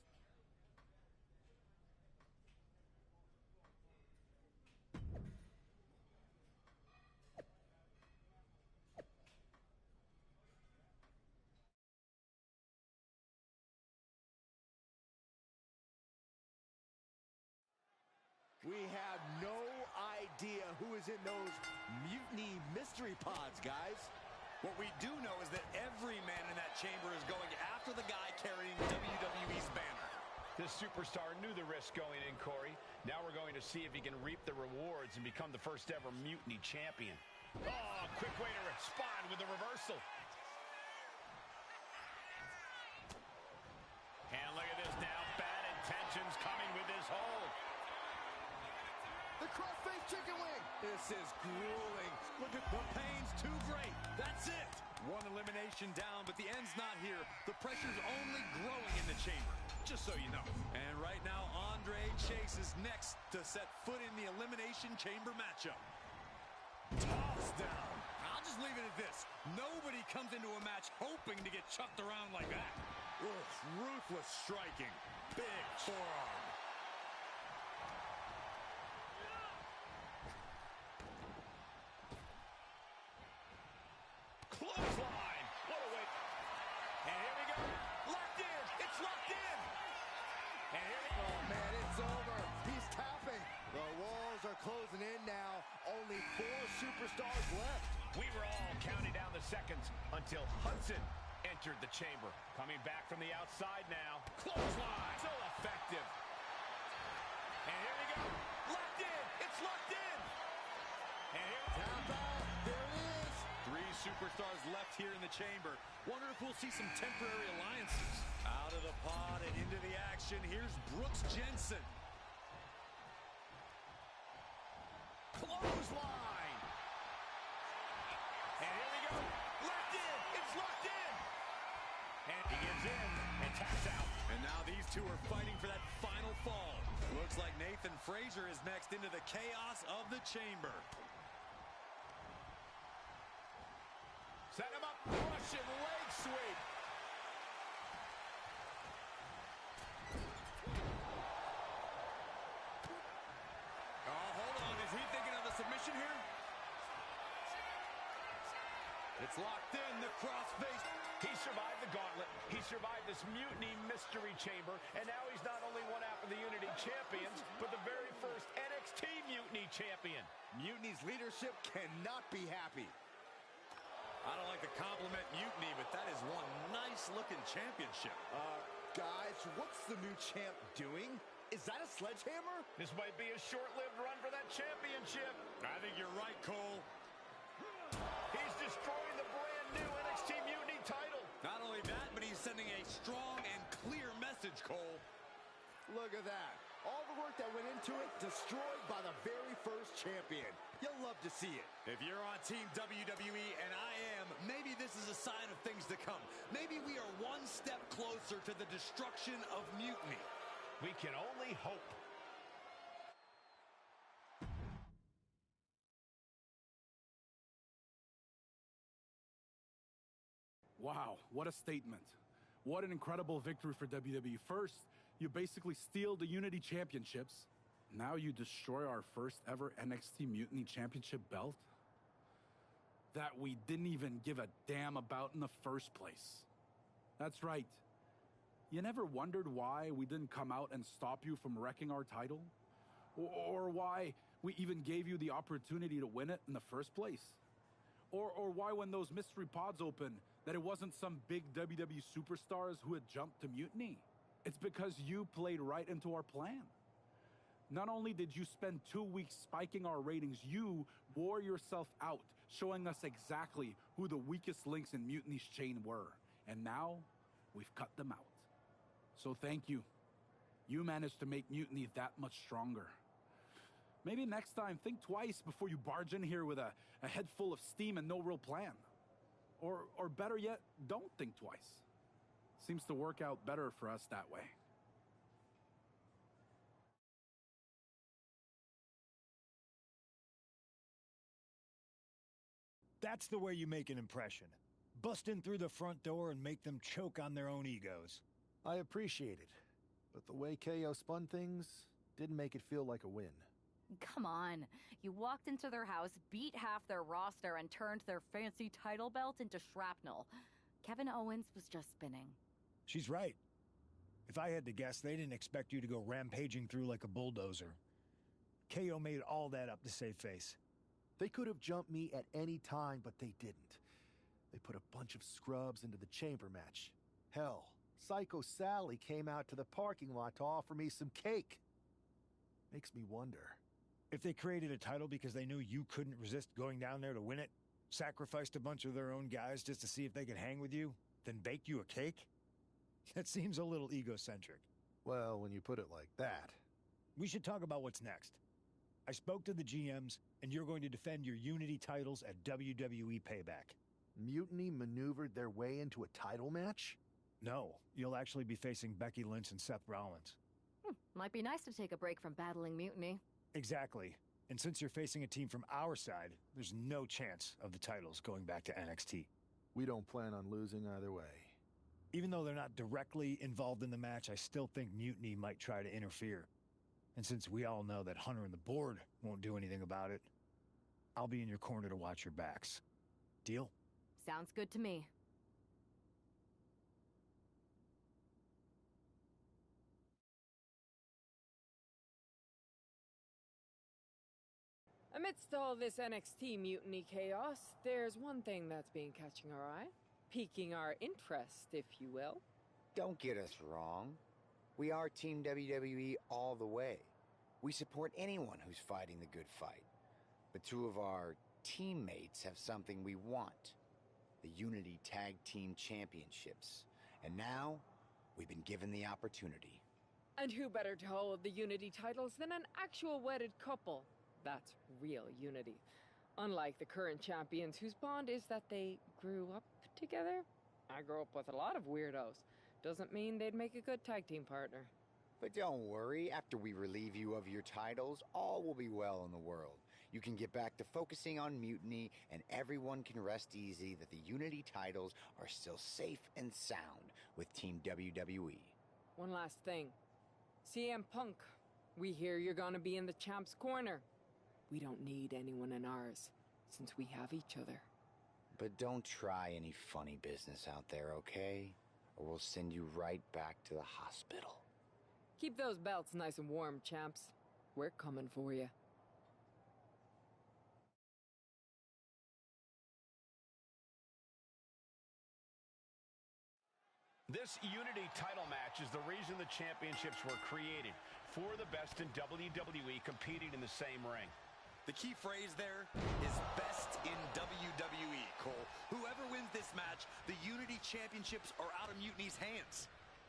I: idea who is in those mutiny mystery pods, guys.
D: What we do know is that every man in that chamber is going after the guy carrying WWE's banner.
E: This superstar knew the risk going in, Corey. Now we're going to see if he can reap the rewards and become the first ever Mutiny champion. Oh, quick way to respond with a reversal. And look at this now. Bad intentions coming with this hold.
I: The crossface chicken wing.
D: This is grueling. Look at the pain's too great. That's it. One elimination down, but the end's not here. The pressure's only growing in the chamber, just so you know. And right now, Andre Chase is next to set foot in the Elimination Chamber matchup. Toss down. I'll just leave it at this. Nobody comes into a match hoping to get chucked around like that. Ugh, ruthless striking. Big forearm.
E: Clothesline. What a way.
D: And here we go. Locked in. It's locked in.
I: And here we go. Oh, man, it's over. He's tapping. The walls are closing in now. Only 4 superstars left.
E: We were all counting down the seconds until Hudson entered the chamber. Coming back from the outside now. Clothesline. So effective.
D: And here we go. Locked in. It's locked in.
E: And here.
I: Tap out. There it is.
D: 3 superstars left here in the chamber. Wonder if we'll see some temporary alliances. Out of the pod and into the action. Here's Brooks Jensen. Clothesline.
E: And here we go.
D: Locked in. It's locked in.
E: And he gives in and taps out.
D: And now these two are fighting for that final fall. Looks like Nathan Frazier is next into the chaos of the chamber.
E: Set him up. Russian leg sweep.
D: Oh, hold on. Is he thinking of a submission here? It's locked in. The crossface.
E: He survived the gauntlet. He survived this Mutiny Mystery Chamber. And now he's not only one half of the Unity Champions, but the very first NXT Mutiny Champion.
I: Mutiny's leadership cannot be happy.
D: I don't like to compliment Mutiny, but that is one nice-looking championship.
I: Guys, what's the new champ doing? Is that a sledgehammer?
E: This might be a short-lived run for that championship.
D: I think you're right, Cole.
E: He's destroying the brand-new NXT Mutiny title.
D: Not only that, but he's sending a strong and clear message, Cole.
I: Look at that. All the work that went into it, destroyed by the very first champion. You'll love to see it.
D: If you're on Team WWE, and I am, maybe this is a sign of things to come. Maybe we are one step closer to the destruction of Mutiny.
E: We can only hope.
O: Wow, what a statement. What an incredible victory for WWE. First, you basically steal the Unity Championships. Now you destroy our first ever NXT Mutiny Championship belt that we didn't even give a damn about in the first place. That's right. You never wondered why we didn't come out and stop you from wrecking our title? Or why we even gave you the opportunity to win it in the first place? Or why when those mystery pods opened, that it wasn't some big WWE superstars who had jumped to Mutiny? It's because you played right into our plan. Not only did you spend 2 weeks spiking our ratings, you wore yourself out, showing us exactly who the weakest links in Mutiny's chain were. And now, we've cut them out. So thank you. You managed to make Mutiny that much stronger. Maybe next time, think twice before you barge in here with a head full of steam and no real plan. Or better yet, don't think twice. Seems to work out better for us that way.
P: That's the way you make an impression. Bust in through the front door and make them choke on their own egos.
Q: I appreciate it, but the way KO spun things didn't make it feel like a win.
A: Come on. You walked into their house, beat half their roster, and turned their fancy title belt into shrapnel. Kevin Owens was just spinning.
P: She's right. If I had to guess, they didn't expect you to go rampaging through like a bulldozer.
E: KO made all that up to save face.
Q: They could have jumped me at any time, but they didn't. They put a bunch of scrubs into the chamber match. Hell, Psycho Sally came out to the parking lot to offer me some cake. Makes me wonder.
E: If they created a title because they knew you couldn't resist going down there to win it, sacrificed a bunch of their own guys just to see if they could hang with you, then bake you a cake? That seems a little egocentric.
Q: Well, when you put it like that.
E: We should talk about what's next. I spoke to the GMs, and you're going to defend your Unity titles at WWE Payback.
Q: Mutiny maneuvered their way into a title match?
E: No, you'll actually be facing Becky Lynch and Seth Rollins.
A: Might be nice to take a break from battling Mutiny.
E: Exactly. And since you're facing a team from our side, there's no chance of the titles going back to NXT.
Q: We don't plan on losing either way.
E: Even though they're not directly involved in the match, I still think Mutiny might try to interfere. And since we all know that Hunter and the board won't do anything about it, I'll be in your corner to watch your backs. Deal?
A: Sounds good to me.
T: Amidst all this NXT mutiny chaos, there's one thing that's been catching our eye, piquing our interest, if you will.
U: Don't get us wrong. We are Team WWE all the way. We support anyone who's fighting the good fight. But two of our teammates have something we want. The Unity Tag Team Championships. And now, we've been given the opportunity.
T: And who better to hold the Unity titles than an actual wedded couple? That's real unity. Unlike the current champions whose bond is that they grew up together. I grew up with a lot of weirdos. Doesn't mean they'd make a good tag team partner.
U: But don't worry, after we relieve you of your titles, all will be well in the world. You can get back to focusing on Mutiny, and everyone can rest easy that the Unity titles are still safe and sound with Team WWE.
T: One last thing. CM Punk, we hear you're gonna be in the champ's corner. We don't need anyone in ours, since we have each other.
U: But don't try any funny business out there, okay? Or we'll send you right back to the hospital.
T: Keep those belts nice and warm, champs. We're coming for you.
E: This Unity title match is the reason the championships were created. For the best in WWE competing in the same ring.
D: The key phrase there is best in WWE, Cole. Whoever wins this match, the Unity Championships are out of Mutiny's hands.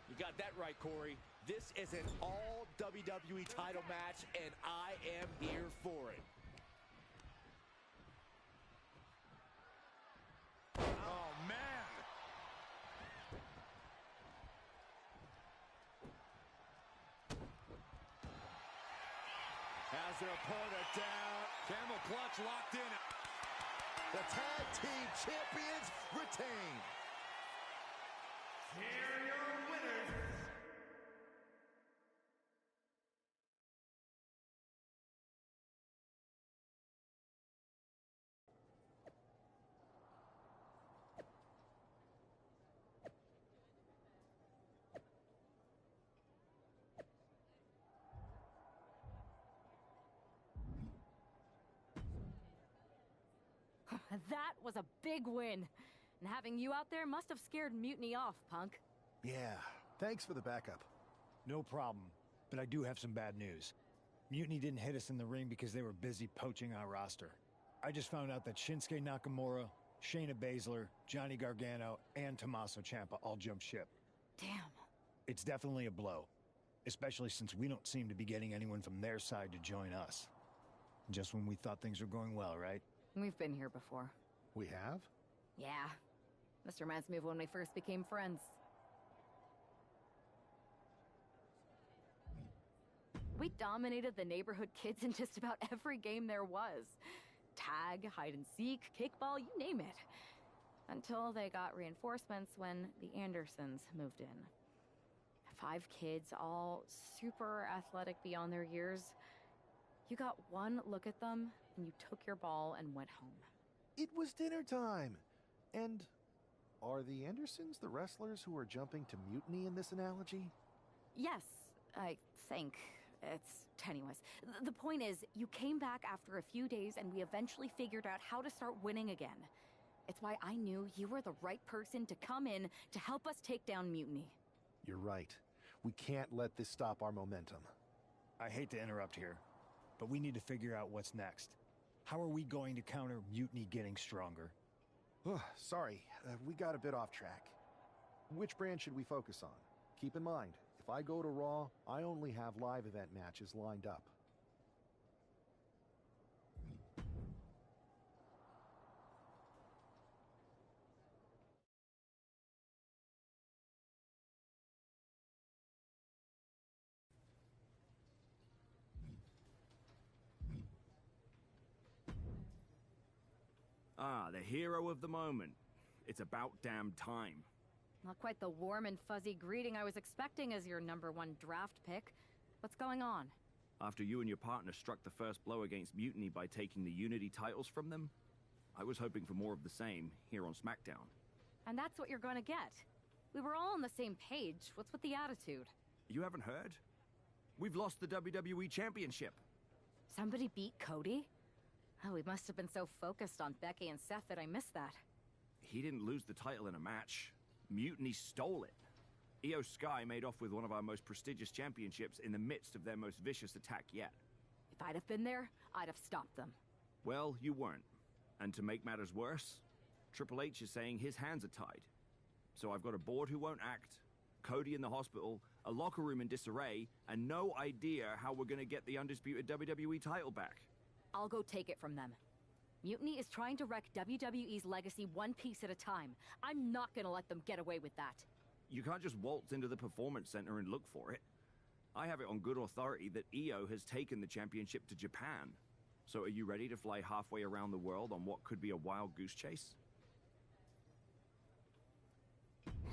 I: You got that right, Corey. This is an all WWE title match, and I am here for it.
D: Oh, man.
I: Has their opponent down.
D: Camel clutch locked in.
I: The tag team champions retain.
D: Here are your winners.
A: That was a big win. And having you out there must have scared Mutiny off, Punk.
Q: Yeah, thanks for the backup.
E: No problem, but I do have some bad news. Mutiny didn't hit us in the ring because they were busy poaching our roster. I just found out that Shinsuke Nakamura, Shayna Baszler, Johnny Gargano, and Tommaso Ciampa all jumped ship.
A: Damn.
E: It's definitely a blow, especially since we don't seem to be getting anyone from their side to join us. Just when we thought things were going well, right?
A: We've been here before.
Q: We have?
A: Yeah. This reminds me of when we first became friends. We dominated the neighborhood kids in just about every game there was. Tag, hide and seek, kickball, you name it. Until they got reinforcements when the Andersons moved in. 5 kids, all super athletic beyond their years. You got one look at them, and you took your ball and went home.
Q: It was dinner time. And are the Andersons the wrestlers who are jumping to Mutiny in this analogy?
A: Yes, I think. It's tenuous. The point is, you came back after a few days and we eventually figured out how to start winning again. It's why I knew you were the right person to come in to help us take down Mutiny.
Q: You're right. We can't let this stop our momentum.
E: I hate to interrupt here, but we need to figure out what's next. How are we going to counter Mutiny getting stronger?
Q: Sorry, we got a bit off track. Which brand should we focus on? Keep in mind, if I go to Raw, I only have live event matches lined up.
J: Ah, the hero of the moment. It's about damn time.
A: Not quite the warm and fuzzy greeting I was expecting as your #1 draft pick. What's going on?
J: After you and your partner struck the first blow against Mutiny by taking the Unity titles from them, I was hoping for more of the same here on SmackDown.
A: And that's what you're gonna get. We were all on the same page. What's with the attitude?
J: You haven't heard? We've lost the WWE Championship.
A: Somebody beat Cody? Oh, we must have been so focused on Becky and Seth that I missed that.
J: He didn't lose the title in a match. Mutiny stole it. Io Sky made off with one of our most prestigious championships in the midst of their most vicious attack yet.
A: If I'd have been there, I'd have stopped them.
J: Well, you weren't. And to make matters worse, Triple H is saying his hands are tied. So I've got a board who won't act, Cody in the hospital, a locker room in disarray, and no idea how we're gonna get the undisputed WWE title back.
A: I'll go take it from them. Mutiny is trying to wreck WWE's legacy one piece at a time. I'm not gonna let them get away with that.
J: You can't just waltz into the Performance Center and look for it. I have it on good authority that Io has taken the championship to Japan. So are you ready to fly halfway around the world on what could be a wild goose chase?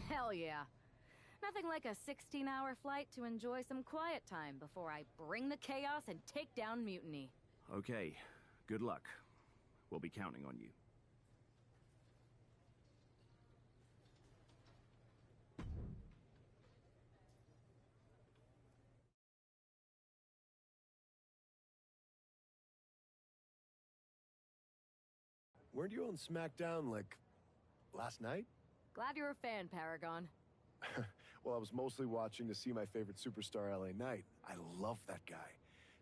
A: Hell yeah. Nothing like a 16-hour flight to enjoy some quiet time before I bring the chaos and take down Mutiny.
J: Okay, good luck. We'll be counting on you.
B: Weren't you on SmackDown, like, last night?
A: Glad you're a fan, Paragon.
B: Well, I was mostly watching to see my favorite superstar, LA Knight. I love that guy.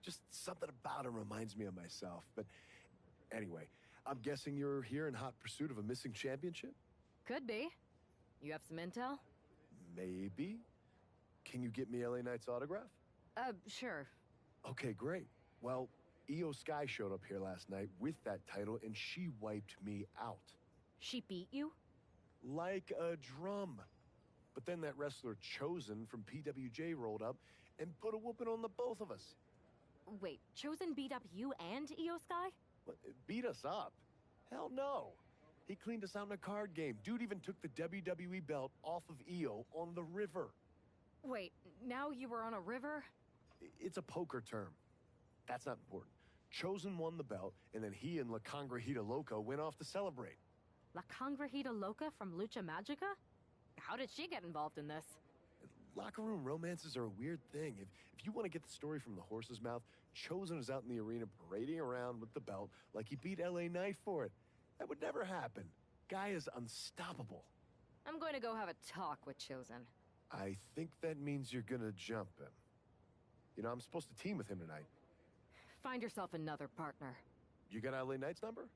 B: Just something about him reminds me of myself. But anyway, I'm guessing you're here in hot pursuit of a missing championship?
A: Could be. You have some intel?
B: Maybe. Can you get me LA Knight's autograph?
A: Sure.
B: Okay, great. Well, Io Sky showed up here last night with that title, and she wiped me out.
A: She beat you?
B: Like a drum. But then that wrestler Chosen from PWJ rolled up and put a whooping on the both of us.
A: Wait, Chosen beat up you and Io Sky?
B: What, beat us up? Hell no. He cleaned us out in a card game. Dude even took the WWE belt off of Io on the river.
A: Wait, now you were on a river?
B: It's a poker term. That's not important. Chosen won the belt, and then he and La Congrejita Loca went off to celebrate.
A: La Congrejita Loca from Lucha Magica? How did she get involved in this?
B: Locker room romances are a weird thing. If you want to get the story from the horse's mouth, Chosen is out in the arena parading around with the belt like he beat LA Knight for it. That would never happen. Guy is unstoppable.
A: I'm going to go have a talk with Chosen.
B: I think that means you're gonna jump him. You know, I'm supposed to team with him tonight.
A: Find yourself another partner.
B: You got LA Knight's number?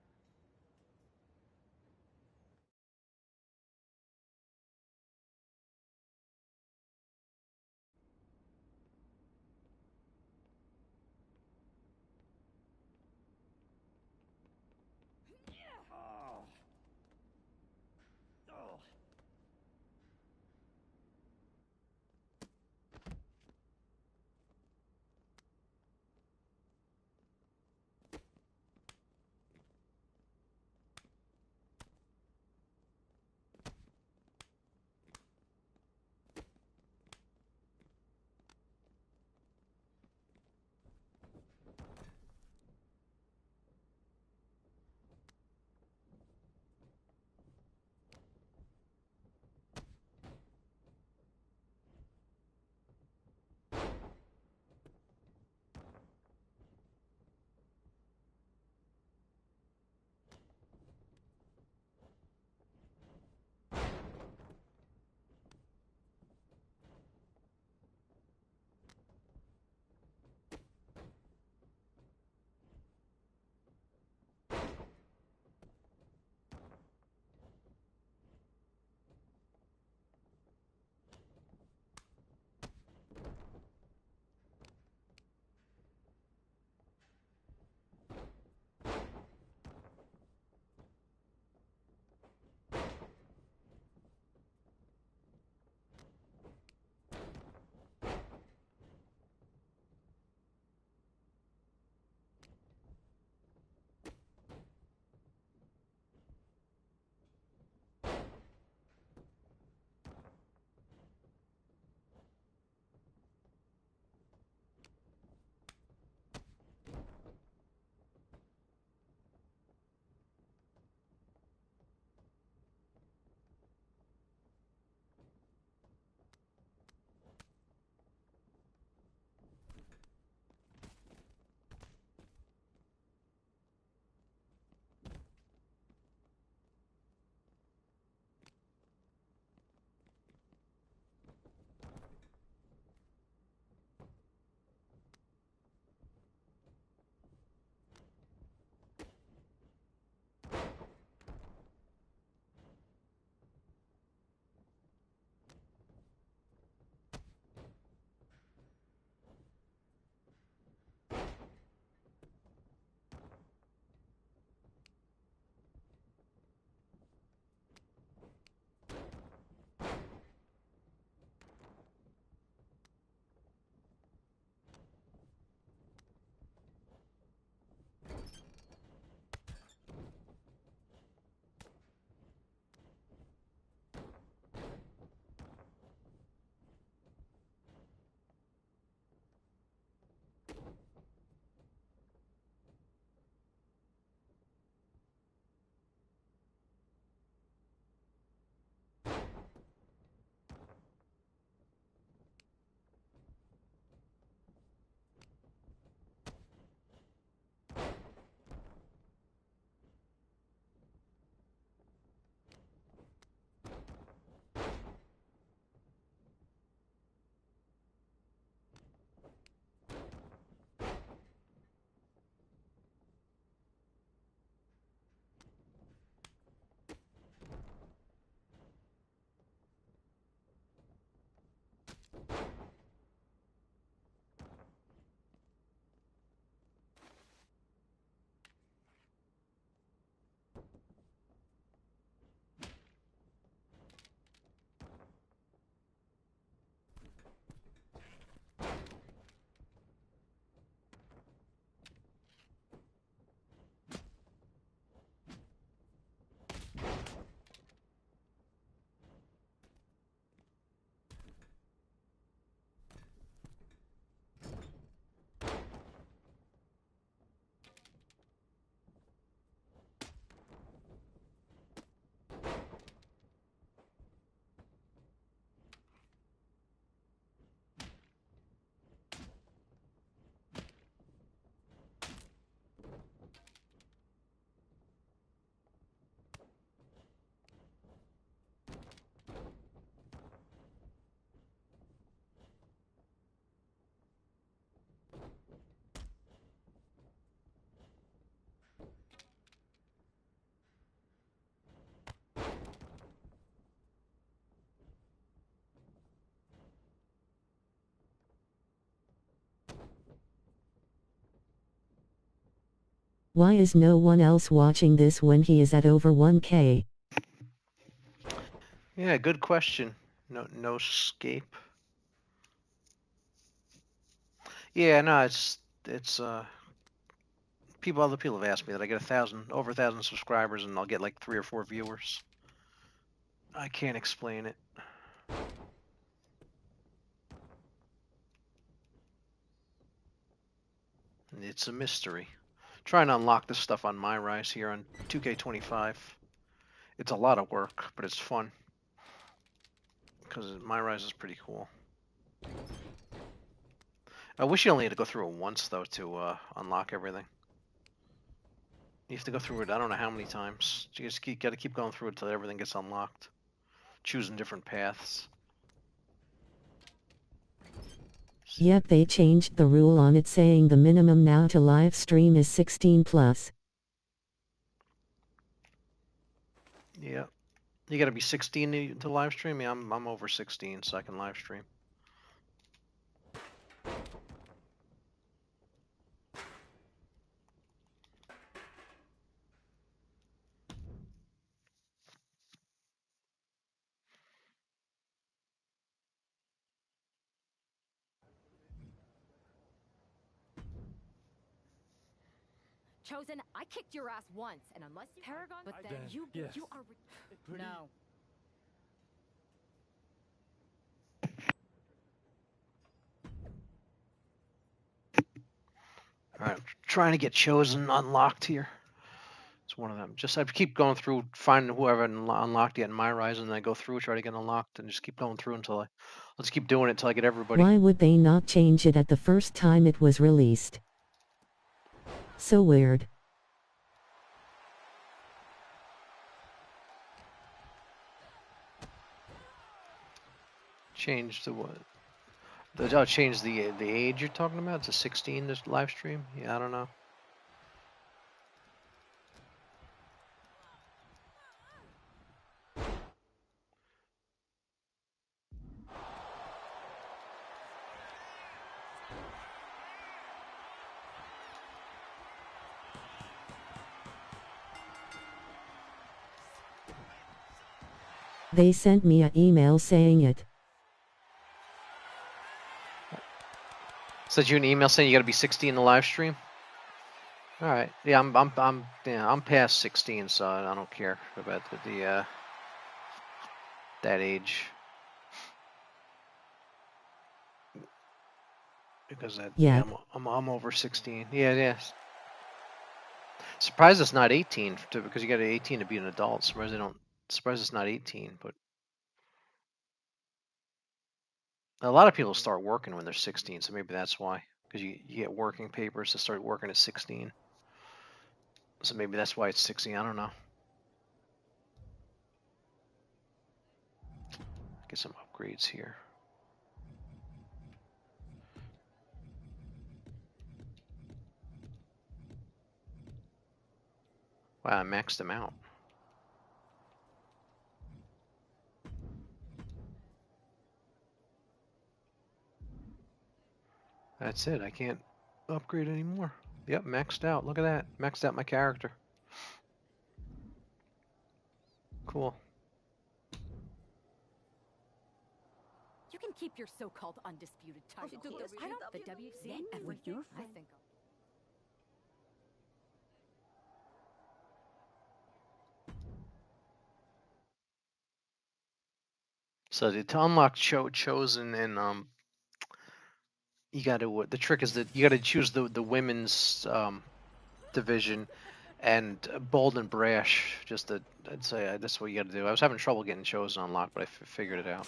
C: Why is no one else watching this when he is at over 1K?
L: Yeah, good question. No escape. Yeah, no, it's other people have asked me that I get over 1,000 subscribers and I'll get like 3 or 4 viewers. I can't explain it. It's a mystery. Trying to unlock this stuff on My Rise here on 2K25. It's a lot of work, but it's fun. Because My Rise is pretty cool. I wish you only had to go through it once, though, to unlock everything. You have to go through it I don't know how many times. You just got to keep going through it until everything gets unlocked. Choosing different paths.
C: Yep, they changed the rule on it, saying the minimum now to live stream is 16 plus.
L: Yeah. You got to be 16 to live stream? Yeah, I'm over 16, so I can live stream.
A: Chosen, I kicked your ass once, and unless Paragon, but then you are no.
L: Alright, I'm trying to get Chosen unlocked here. It's one of them. I keep going through, finding whoever unlocked yet in My Rise, and then I go through, try to get unlocked, and just keep going through until I'll just keep doing it until I get everybody.
C: Why would they not change it at the first time it was released? So weird.
L: Change the what? Change the age you're talking about? To 16 this live stream? Yeah, I don't know.
C: They sent me an email saying it.
L: Sent you an email saying you got to be 16 in the live stream? All right. Yeah, I'm past 16, so I don't care about the that age. Because I'm over 16. Yeah. Surprised it's not 18 because you got to 18 to be an adult. Surprised it's not 18, but a lot of people start working when they're 16, so maybe that's why. Because you get working papers to start working at 16. So maybe that's why it's 16. I don't know. Get some upgrades here. Wow, I maxed them out. That's it. I can't upgrade anymore. Yep, maxed out. Look at that. Maxed out my character. Cool.
A: You can keep your so-called undisputed title. I don't. The WC. I think.
L: So to unlock Chosen and you got to the trick is that you got to choose the women's division and bold and brash. I'd say that's what you got to do. I was having trouble getting Chosen unlocked, but I figured it out.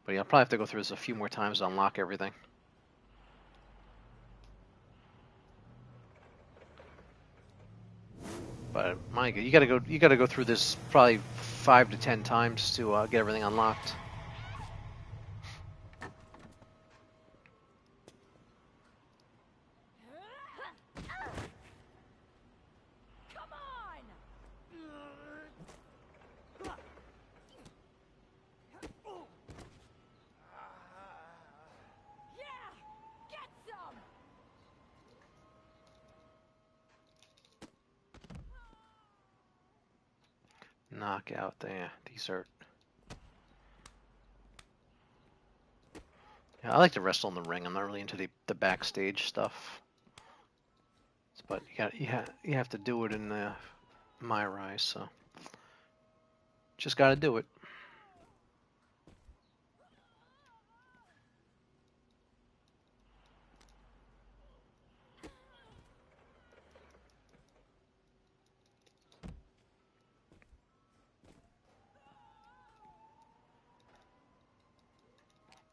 L: But yeah, I'll probably have to go through this a few more times to unlock everything. But my God, you gotta go through this probably 5 to 10 times to get everything unlocked. Knockout there. These are... Yeah, I like to wrestle in the ring. I'm not really into the backstage stuff. But you have to do it in my rise, so just got to do it.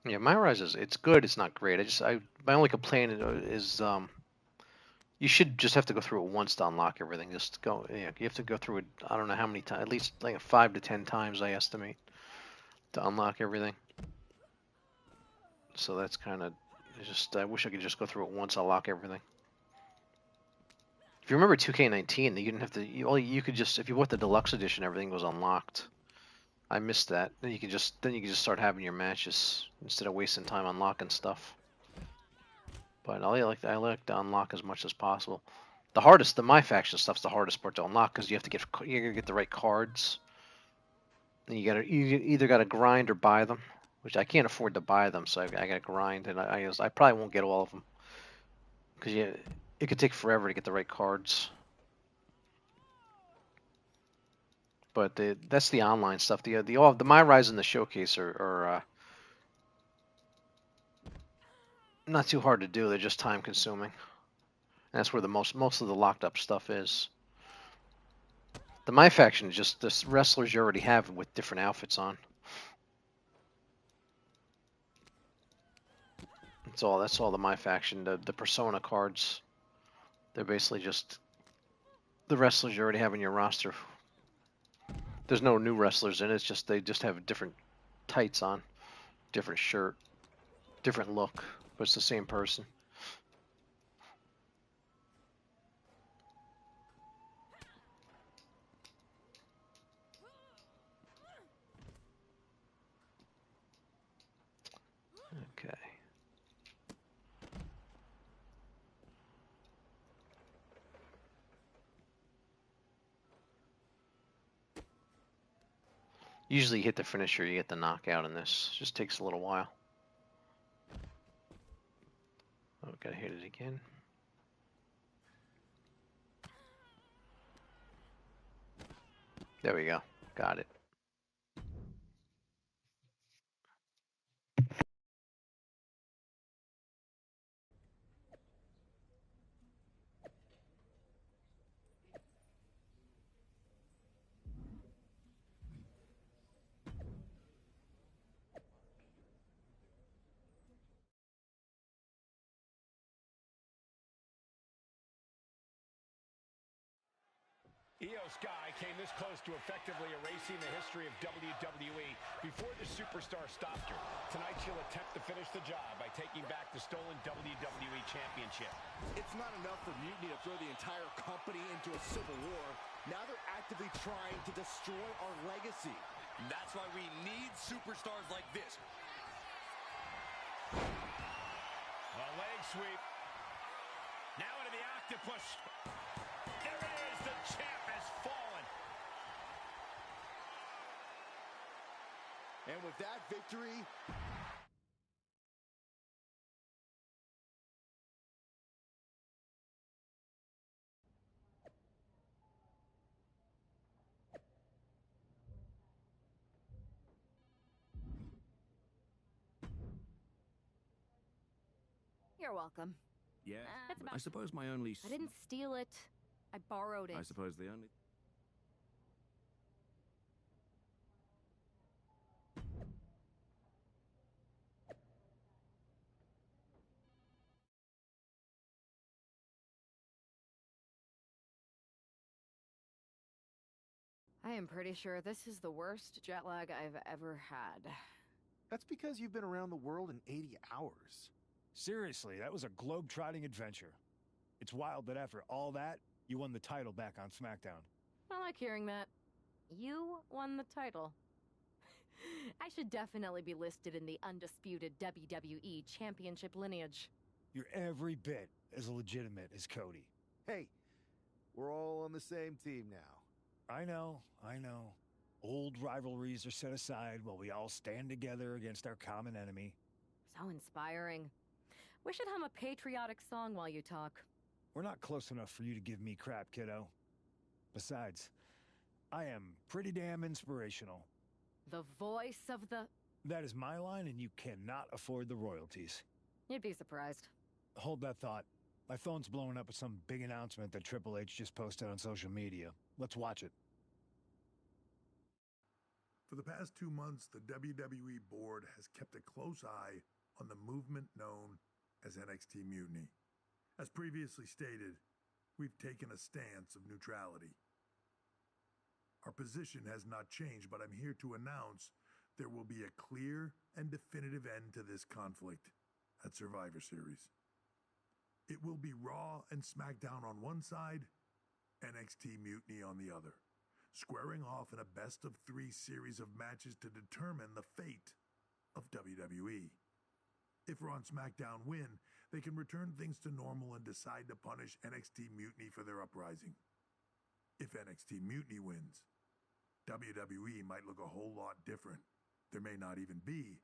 L: Yeah, my rise it's good. It's not great. My only complaint is you should just have to go through it once to unlock everything. Just go. Yeah, you have to go through it. I don't know how many times. At least like 5 to 10 times, I estimate, to unlock everything. So that's kind of just. I wish I could just go through it once, unlock everything. If you remember 2K19, you didn't have to. You could just, if you bought the deluxe edition, everything was unlocked. I missed that. Then you could just start having your matches instead of wasting time unlocking stuff. But I like to unlock as much as possible. The My Faction stuff's the hardest part to unlock because you gotta get the right cards. And you either gotta grind or buy them, which I can't afford to buy them, so I gotta grind, and I probably won't get all of them because it could take forever to get the right cards. But that's the online stuff. The My Rise and the Showcase are not too hard to do. They're just time consuming. And that's where the most of the locked up stuff is. The My Faction is just the wrestlers you already have with different outfits on. That's all the My Faction. The Persona cards, they're basically just the wrestlers you already have in your roster. There's no new wrestlers in it. It's just they just have different tights on, different shirt, different look, but it's the same person. Okay. Usually you hit the finisher, you get the knockout in this. It just takes a little while. Oh, gotta hit it again. There we go. Got it.
D: Io Sky came this close to effectively erasing the history of WWE before the superstar stopped her. Tonight she'll attempt to finish the job by taking back the stolen WWE Championship.
I: It's not enough for Mutiny to throw the entire company into a civil war. Now they're actively trying to destroy our legacy.
D: That's why we need superstars like this. A leg sweep. Now into the octopus. There it is. The champ has fallen.
I: And with that victory...
A: You're welcome.
J: Yeah, I suppose my only...
A: I didn't steal it. I borrowed it.
J: I suppose the only...
A: I am pretty sure this is the worst jet lag I've ever had.
Q: That's because you've been around the world in 80 hours.
E: Seriously, that was a globe-trotting adventure. It's wild that after all that, you won the title back on SmackDown.
A: I like hearing that. You won the title. I should definitely be listed in the undisputed WWE Championship lineage.
E: You're every bit as legitimate as Cody.
Q: Hey, we're all on the same team now.
E: I know. Old rivalries are set aside while we all stand together against our common enemy.
A: So inspiring. We should hum a patriotic song while you talk.
E: We're not close enough for you to give me crap, kiddo. Besides, I am pretty damn inspirational.
A: The voice of the...
E: That is my line, and you cannot afford the royalties.
A: You'd be surprised.
E: Hold that thought. My phone's blowing up with some big announcement that Triple H just posted on social media. Let's watch it.
F: For the past 2 months, the WWE board has kept a close eye on the movement known as NXT Mutiny. As previously stated, we've taken a stance of neutrality. Our position has not changed, but I'm here to announce there will be a clear and definitive end to this conflict at Survivor Series. It will be Raw and SmackDown on one side, NXT Mutiny on the other, squaring off in a best-of-3 series of matches to determine the fate of WWE. If Raw and SmackDown win, they can return things to normal and decide to punish NXT Mutiny for their uprising. If NXT Mutiny wins, WWE might look a whole lot different. There may not even be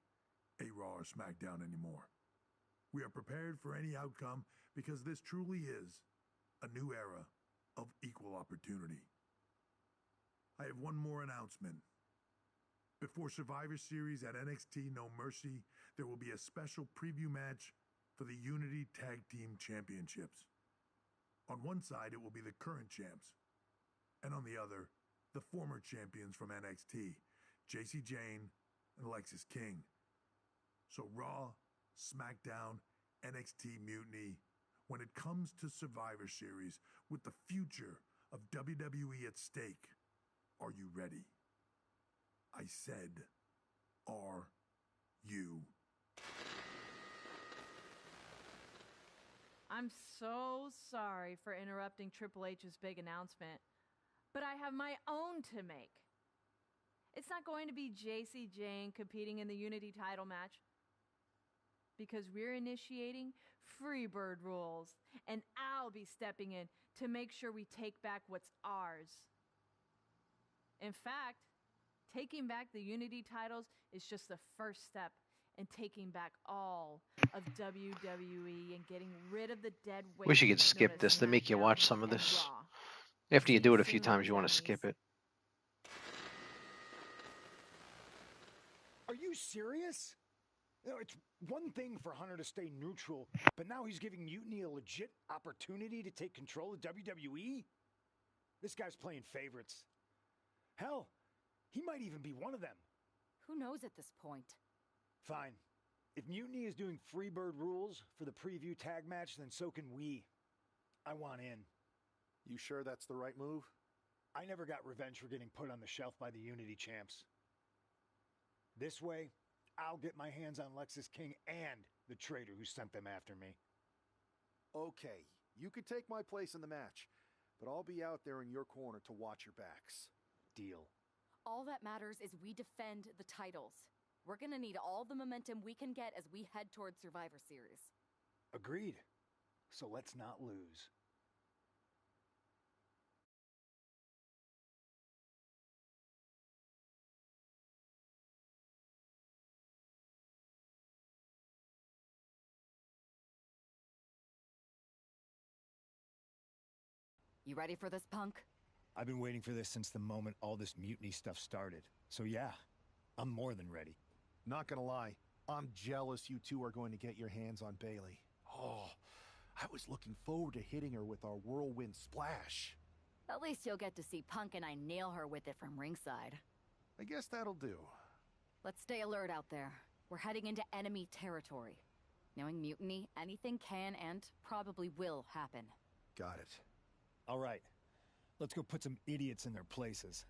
F: a Raw or SmackDown anymore. We are prepared for any outcome because this truly is a new era of equal opportunity. I have one more announcement. Before Survivor Series at NXT No Mercy, there will be a special preview match for the Unity Tag Team Championships. On one side, it will be the current champs, and on the other, the former champions from NXT, Jacy Jayne and Alexis King. So Raw, SmackDown, NXT Mutiny, when it comes to Survivor Series, with the future of WWE at stake, are you ready? I said, are you?
N: I'm so sorry for interrupting Triple H's big announcement, but I have my own to make. It's not going to be Jacy Jayne competing in the Unity title match, because we're initiating Freebird rules, and I'll be stepping in to make sure we take back what's ours. In fact, taking back the Unity titles is just the first step in taking back all of WWE and getting rid of the dead weight.
L: Wish you could skip this. They make you watch some of this. After you do it a few times, you want to skip it.
E: Are you serious? You know, it's one thing for Hunter to stay neutral, but now he's giving Mutiny a legit opportunity to take control of WWE? This guy's playing favorites. Hell, he might even be one of them.
A: Who knows at this point?
E: Fine. If Mutiny is doing Freebird rules for the preview tag match, then so can we. I want in.
Q: You sure that's the right move?
E: I never got revenge for getting put on the shelf by the Unity champs. This way, I'll get my hands on Alexis King and the traitor who sent them after me.
Q: Okay, you could take my place in the match, but I'll be out there in your corner to watch your backs.
E: Deal.
A: All that matters is we defend the titles. We're gonna need all the momentum we can get as we head towards Survivor Series.
E: Agreed. So let's not lose.
A: You ready for this, punk?
E: I've been waiting for this since the moment all this Mutiny stuff started. So yeah, I'm more than ready.
Q: Not gonna lie, I'm jealous you two are going to get your hands on Bayley. Oh, I was looking forward to hitting her with our whirlwind splash.
A: At least you'll get to see Punk and I nail her with it from ringside.
Q: I guess that'll do.
A: Let's stay alert out there. We're heading into enemy territory. Knowing Mutiny, anything can and probably will happen.
Q: Got it.
E: All right, let's go put some idiots in their places.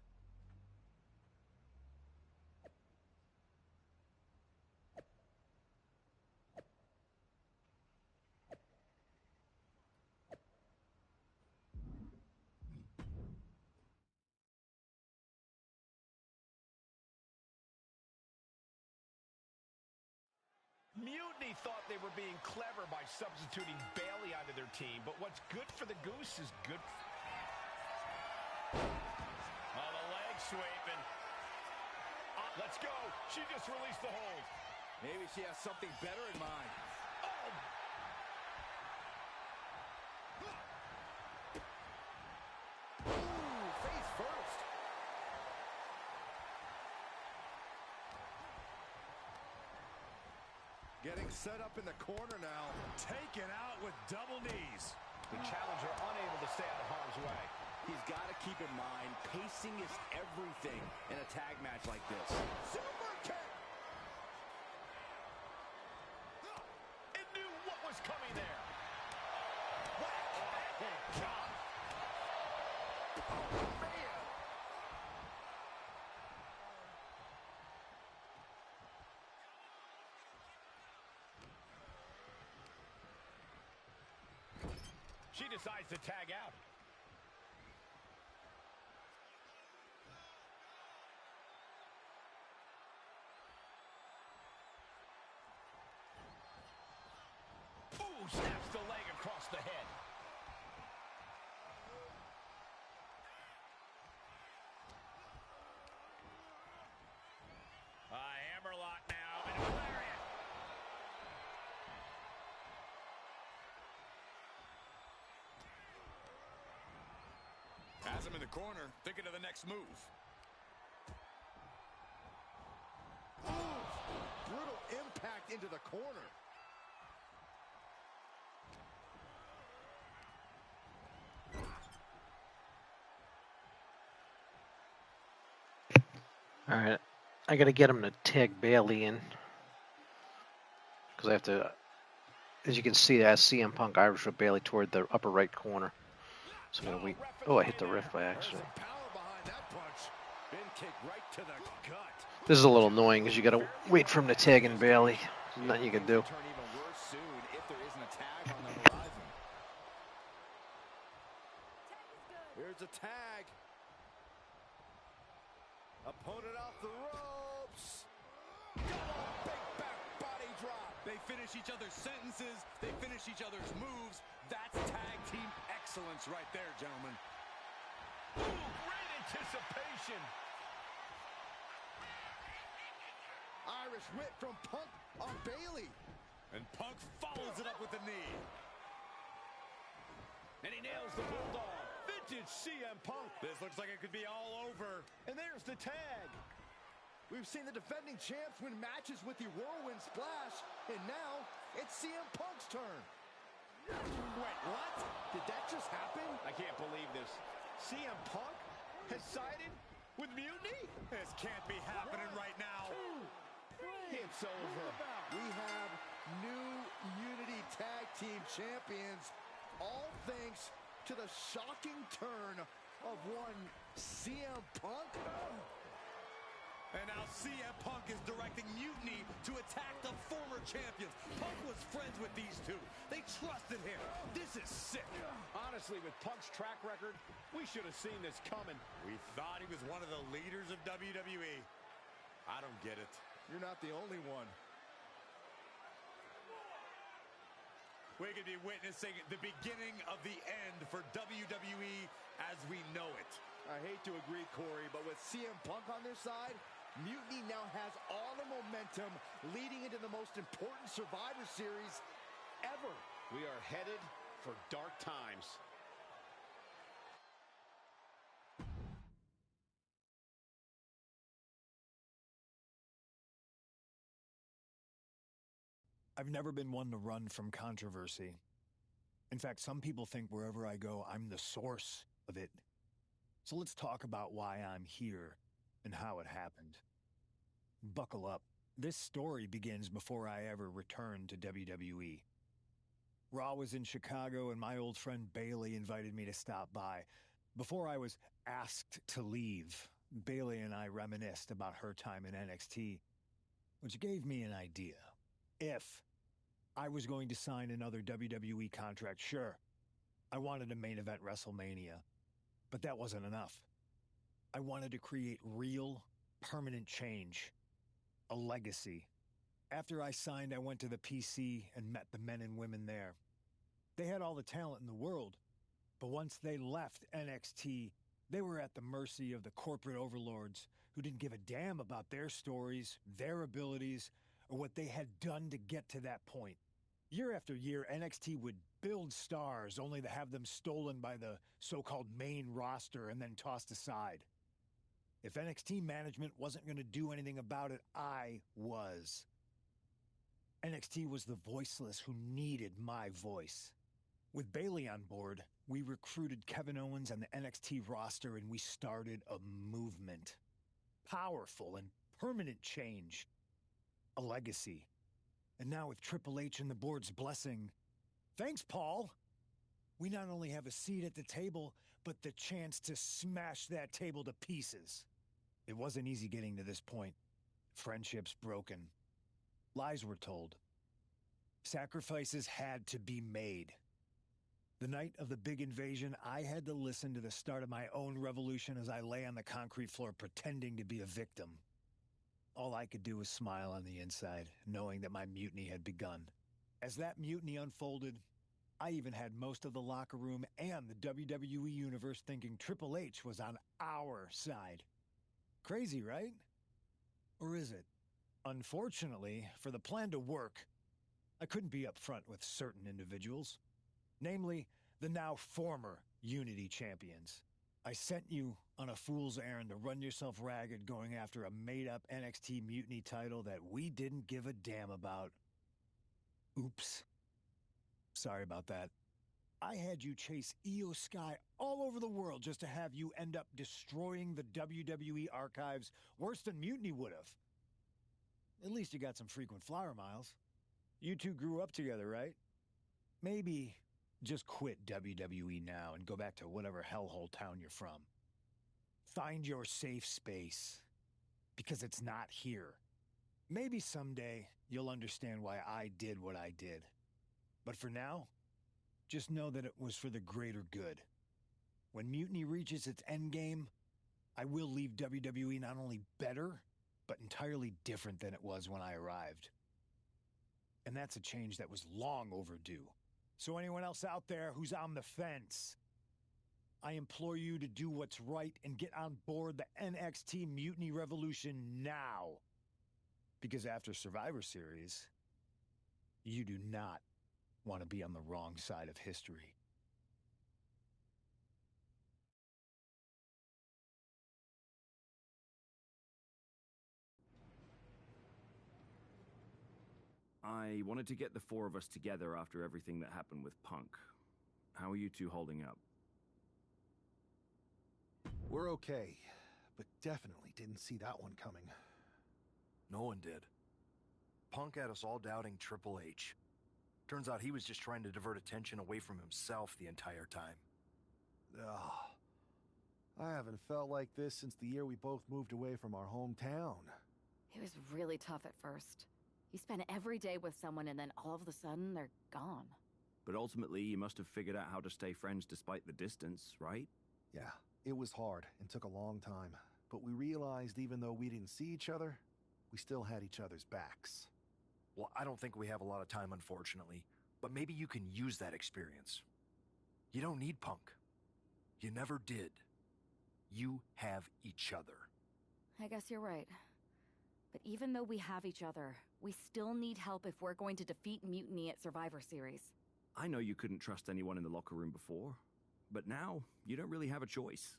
H: Mutiny thought they were being clever by substituting Bayley onto their team, but what's good for the goose is good. Oh, the leg sweeping. Let's go. She just released the hold.
I: Maybe she has something better in mind.
H: Oh!
I: Ooh, face first. Getting set up in the corner now.
D: Taken out with double knees.
H: The challenger unable to stay out of harm's way.
I: He's got to keep in mind, pacing is everything in a tag match like this.
H: Super kick! It knew what was coming there. What? Oh, God. Oh, man. She decides to tag out. Ooh, snaps the leg across the head.
D: Hammerlock now, and a lariat. Has him in the corner, thinking of the next move.
I: Ooh, brutal impact into the corner.
L: All right, I got to get him to tag Bailey in because I have to. As you can see, I see CM Punk Irish with Bailey toward the upper right corner. So I'm gonna wait. Oh, I hit the ref by accident. This is a little annoying because you got to wait for him to tag in Bailey. There's nothing you can do.
I: Here's a tag. Opponent off the ropes. Big back body drop.
D: They finish each other's sentences. They finish each other's moves. That's tag team excellence right there, gentlemen.
H: Ooh, great anticipation.
I: Irish whip from Punk on Bailey.
D: And Punk follows it up with the knee.
H: And he nails the bulldog. Vintage CM Punk.
D: This looks like it could be all over.
H: And there's the tag.
I: We've seen the defending champs win matches with the whirlwind splash, and now it's CM Punk's turn.
H: Wait, what?
I: Did that just happen?
H: I can't believe this. CM Punk has sided with Mutiny?
D: This can't be happening right now.
I: It's over. We have new Unity Tag Team Champions, all thanks to the shocking turn of one CM Punk.
D: And now CM Punk is directing Mutiny to attack the former champions. Punk was friends with these two. They trusted him. This is sick.
H: Honestly, with Punk's track record, we should have seen this coming.
D: We thought he was one of the leaders of WWE. I don't get it.
I: You're not the only one.
D: We could be witnessing the beginning of the end for WWE as we know it.
I: I hate to agree, Corey, but with CM Punk on their side, Mutiny now has all the momentum leading into the most important Survivor Series ever.
H: We are headed for dark times.
E: I've never been one to run from controversy. In fact, some people think wherever I go, I'm the source of it. So let's talk about why I'm here and how it happened. Buckle up. This story begins before I ever returned to WWE. Raw was in Chicago and my old friend Bailey invited me to stop by. Before I was asked to leave, Bailey and I reminisced about her time in NXT, which gave me an idea. If I was going to sign another WWE contract, sure, I wanted to main event WrestleMania, but that wasn't enough. I wanted to create real, permanent change, a legacy. After I signed, I went to the PC and met the men and women there. They had all the talent in the world, but once they left NXT, They were at the mercy of the corporate overlords who didn't give a damn about their stories, their abilities, or what they had done to get to that point. Year after year, NXT would build stars only to have them stolen by the so-called main roster and then tossed aside. If NXT management wasn't going to do anything about it, I was. NXT was the voiceless who needed my voice. With Bayley on board, we recruited Kevin Owens and the NXT roster, and we started a movement. Powerful and permanent change. A legacy. And now with Triple H and the board's blessing, thanks, Paul! We not only have a seat at the table, but the chance to smash that table to pieces. It wasn't easy getting to this point. Friendships broken. Lies were told. Sacrifices had to be made. The night of the big invasion, I had to listen to the start of my own revolution as I lay on the concrete floor pretending to be a victim. All I could do was smile on the inside, knowing that my mutiny had begun. As that mutiny unfolded, I even had most of the locker room and the WWE Universe thinking Triple H was on our side. Crazy, right? Or is it? Unfortunately, for the plan to work, I couldn't be upfront with certain individuals. Namely, the now former Unity champions. I sent you on a fool's errand to run yourself ragged going after a made-up NXT Mutiny title that we didn't give a damn about. Oops. Sorry about that. I had you chase Io Sky all over the world just to have you end up destroying the WWE archives worse than Mutiny would have. At least you got some frequent flyer miles. You two grew up together, right? Maybe just quit WWE now and go back to whatever hellhole town you're from. Find your safe space, because it's not here. Maybe someday you'll understand why I did what I did. But for now, just know that it was for the greater good. When Mutiny reaches its endgame, I will leave WWE not only better, but entirely different than it was when I arrived. And that's a change that was long overdue. So anyone else out there who's on the fence, I implore you to do what's right and get on board the NXT Mutiny Revolution now. Because after Survivor Series, you do not want to be on the wrong side of history.
J: I wanted to get the four of us together after everything that happened with Punk. How are you two holding up?
Q: We're okay, but definitely didn't see that one coming.
G: No one did. Punk had us all doubting Triple H. Turns out he was just trying to divert attention away from himself the entire time.
Q: Ugh. I haven't felt like this since the year we both moved away from our hometown.
A: It was really tough at first. You spend every day with someone and then all of a sudden they're gone.
J: But ultimately, you must have figured out how to stay friends despite the distance, right?
Q: Yeah, it was hard and took a long time. But we realized even though we didn't see each other, we still had each other's backs.
G: Well, I don't think we have a lot of time, unfortunately. But maybe you can use that experience. You don't need Punk. You never did. You have each other.
A: I guess you're right. But even though we have each other, we still need help if we're going to defeat Mutiny at Survivor Series.
J: I know you couldn't trust anyone in the locker room before, but now you don't really have a choice.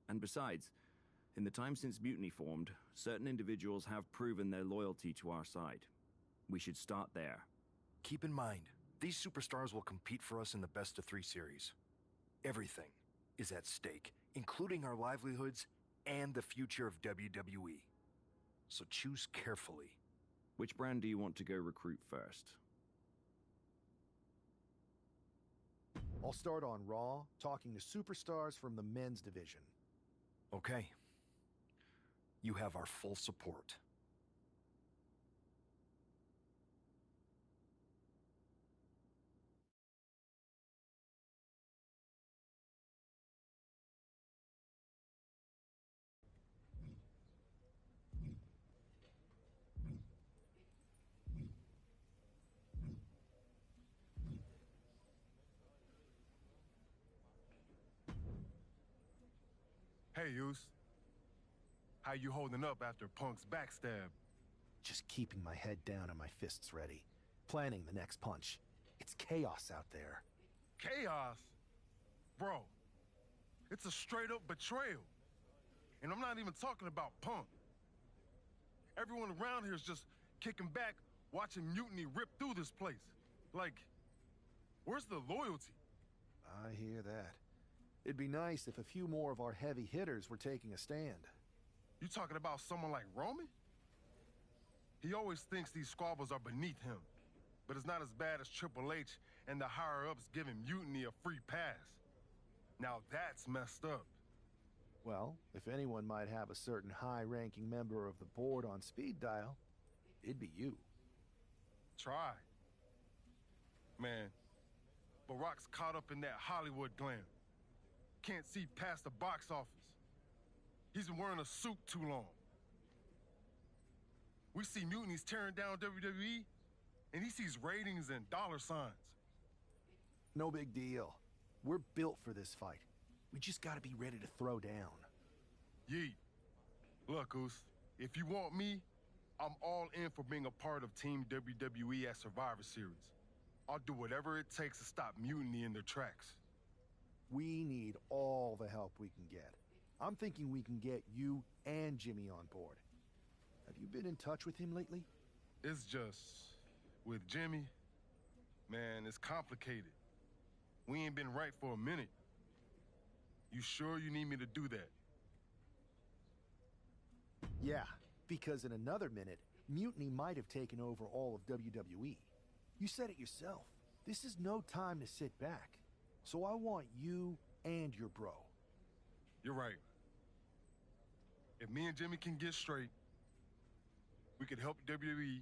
J: And besides, in the time since Mutiny formed, certain individuals have proven their loyalty to our side. We should start there.
G: Keep in mind, these superstars will compete for us in the best-of-3 series. Everything is at stake, including our livelihoods and the future of WWE. So choose carefully.
J: Which brand do you want to go recruit first?
Q: I'll start on Raw, talking to superstars from the men's division.
G: Okay. You have our full support.
M: Hey, Use. How you holding up after Punk's backstab?
Q: Just keeping my head down and my fists ready. Planning the next punch. It's chaos out there.
M: Chaos? Bro, it's a straight-up betrayal. And I'm not even talking about Punk. Everyone around here is just kicking back, watching Mutiny rip through this place. Like, where's the loyalty?
Q: I hear that. It'd be nice if a few more of our heavy hitters were taking a stand.
M: You talking about someone like Roman? He always thinks these squabbles are beneath him. But it's not as bad as Triple H and the higher-ups giving Mutiny a free pass. Now that's messed up.
Q: Well, if anyone might have a certain high-ranking member of the board on speed dial, it'd be you.
M: Try. Man, Barack's caught up in that Hollywood glam. Can't see past the box office. He's been wearing a suit too long. We see Mutinies tearing down WWE, and he sees ratings and dollar signs.
Q: No big deal. We're built for this fight. We just gotta be ready to throw down.
M: Yeet. Look, Oos, if you want me, I'm all in for being a part of Team WWE at Survivor Series. I'll do whatever it takes to stop Mutiny in their tracks.
Q: We need all the help we can get. I'm thinking we can get you and Jimmy on board. Have you been in touch with him lately?
M: It's just, with Jimmy, man, it's complicated. We ain't been right for a minute. You sure you need me to do that?
Q: Yeah, because in another minute, Mutiny might have taken over all of WWE. You said it yourself. This is no time to sit back. So I want you and your bro.
M: You're right. If me and Jimmy can get straight, we could help WWE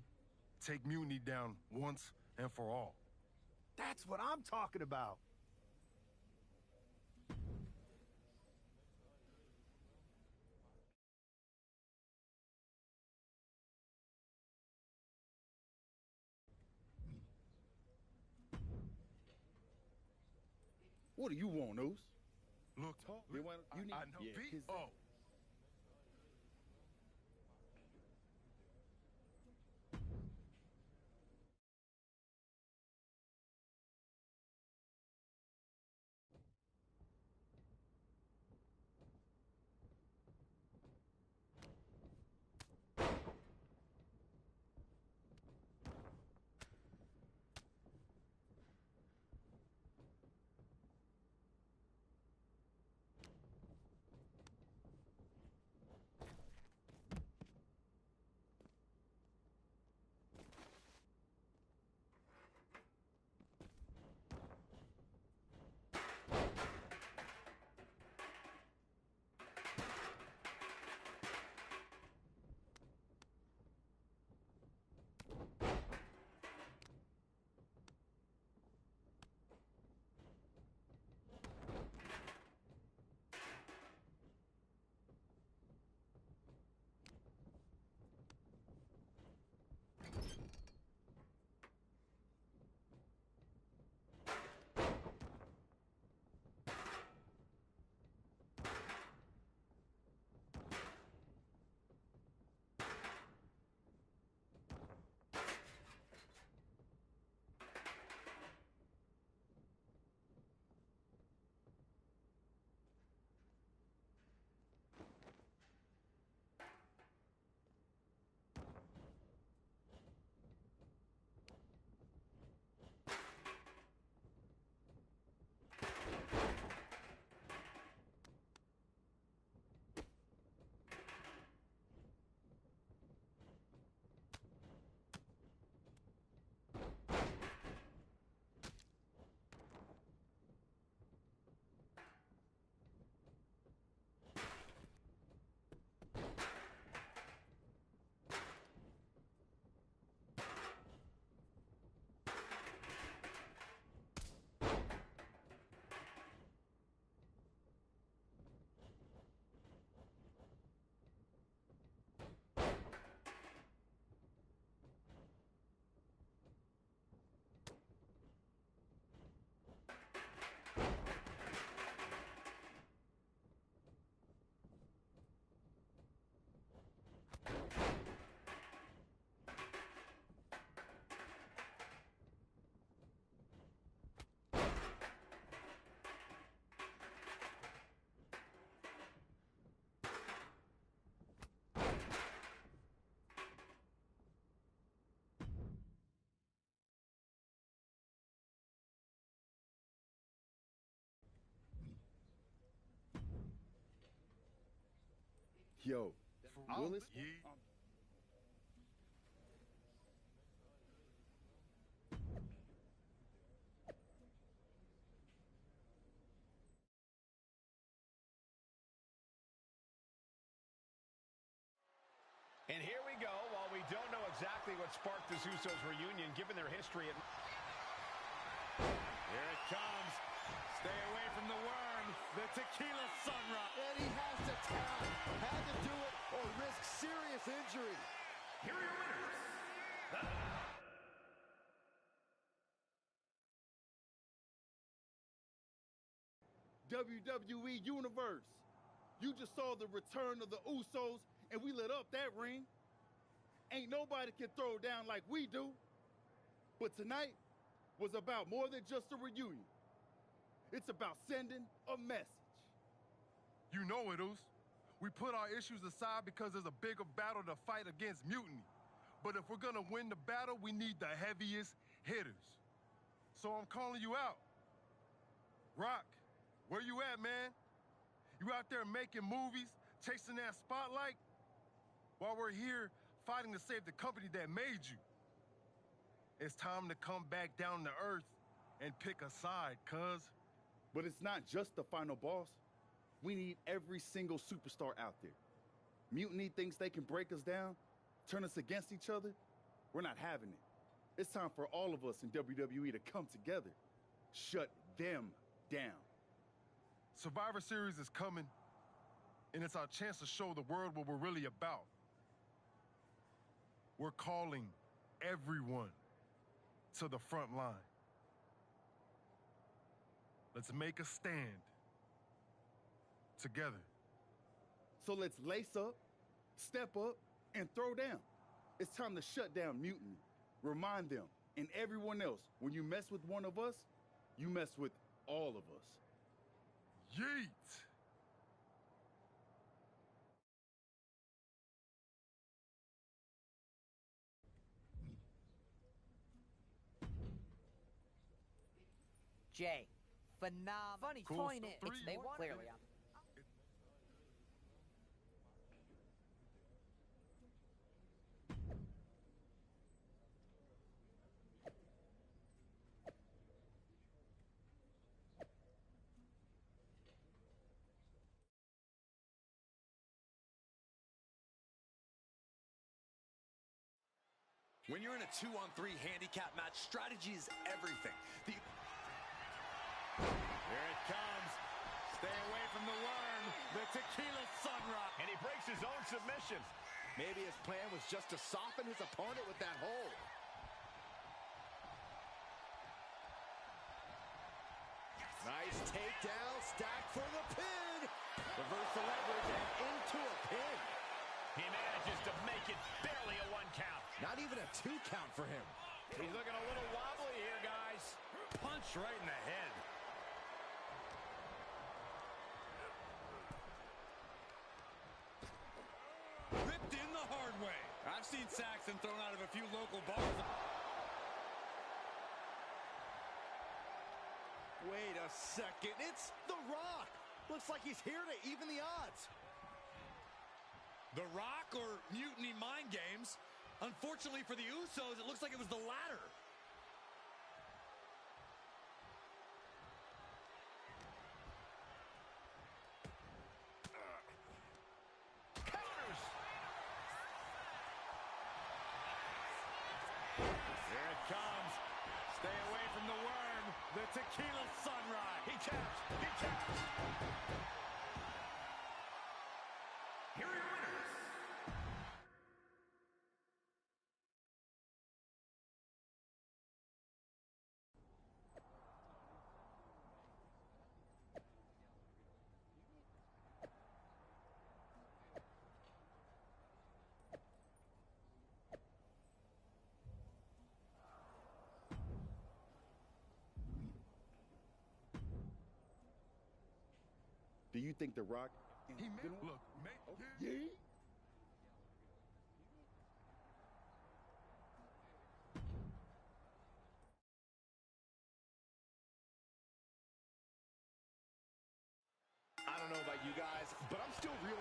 M: take Mutiny down once and for all.
Q: That's what I'm talking about.
M: What do you want, Oos? Look,
V: you need
M: I know.
V: yeah,
M: Oh.
R: Yo, Willis?
H: And here we go. While we don't know exactly what sparked this Usos reunion, given their history at...
D: Here it comes. Stay away from the worm. The tequila sunrise.
I: And he has to tap. Had to do it or risk serious injury.
D: Here are your winners.
K: WWE Universe. You just saw the return of the Usos, and we lit up that ring. Ain't nobody can throw down like we do. But tonight was about more than just a reunion. It's about sending a message.
M: You know it, Us. We put our issues aside because there's a bigger battle to fight against mutiny. But if we're gonna win the battle, we need the heaviest hitters. So I'm calling you out. Rock, where you at, man? You out there making movies, chasing that spotlight? While we're here fighting to save the company that made you. It's time to come back down to earth and pick a side, cuz.
K: But it's not just the final boss. We need every single superstar out there. Mutiny thinks they can break us down, turn us against each other. We're not having it. It's time for all of us in WWE to come together. Shut them down.
M: Survivor Series is coming, and it's our chance to show the world what we're really about. We're calling everyone to the front line. Let's make a stand together.
K: So let's lace up, step up, and throw down. It's time to shut down mutiny. Remind them and everyone else, when you mess with one of us, you mess with all of us.
M: Yeet!
V: Jay, phenomenal. Funny
M: cool.
V: point is, they want clearly on.
W: When you're in a 2-on-3 handicap match, strategy is everything.
D: Here it comes. Stay away from the worm. The tequila sunrise.
H: And he breaks his own submission.
I: Maybe his plan was just to soften his opponent with that hold. Nice takedown, stack for the pin. Reverse the leverage and into a pin.
H: He manages to make it barely a 1 count.
I: Not even a 2 count for him.
H: He's looking a little wobbly here, guys.
D: Punch right in the head. Ripped in the hard way. I've seen Saxton thrown out of a few local bars.
I: Wait a second. It's The Rock. Looks like he's here to even the odds.
D: The Rock or Mutiny Mind Games? Unfortunately for the Usos, it looks like it was the latter.
H: Counters!
D: Here it comes. Stay away from the worm. The tequila sunrise.
H: He taps. He taps.
D: Here are your winners.
K: Do you think The Rock...
M: He may look,
K: Yeah?
I: I don't know about you guys, but I'm still reeling.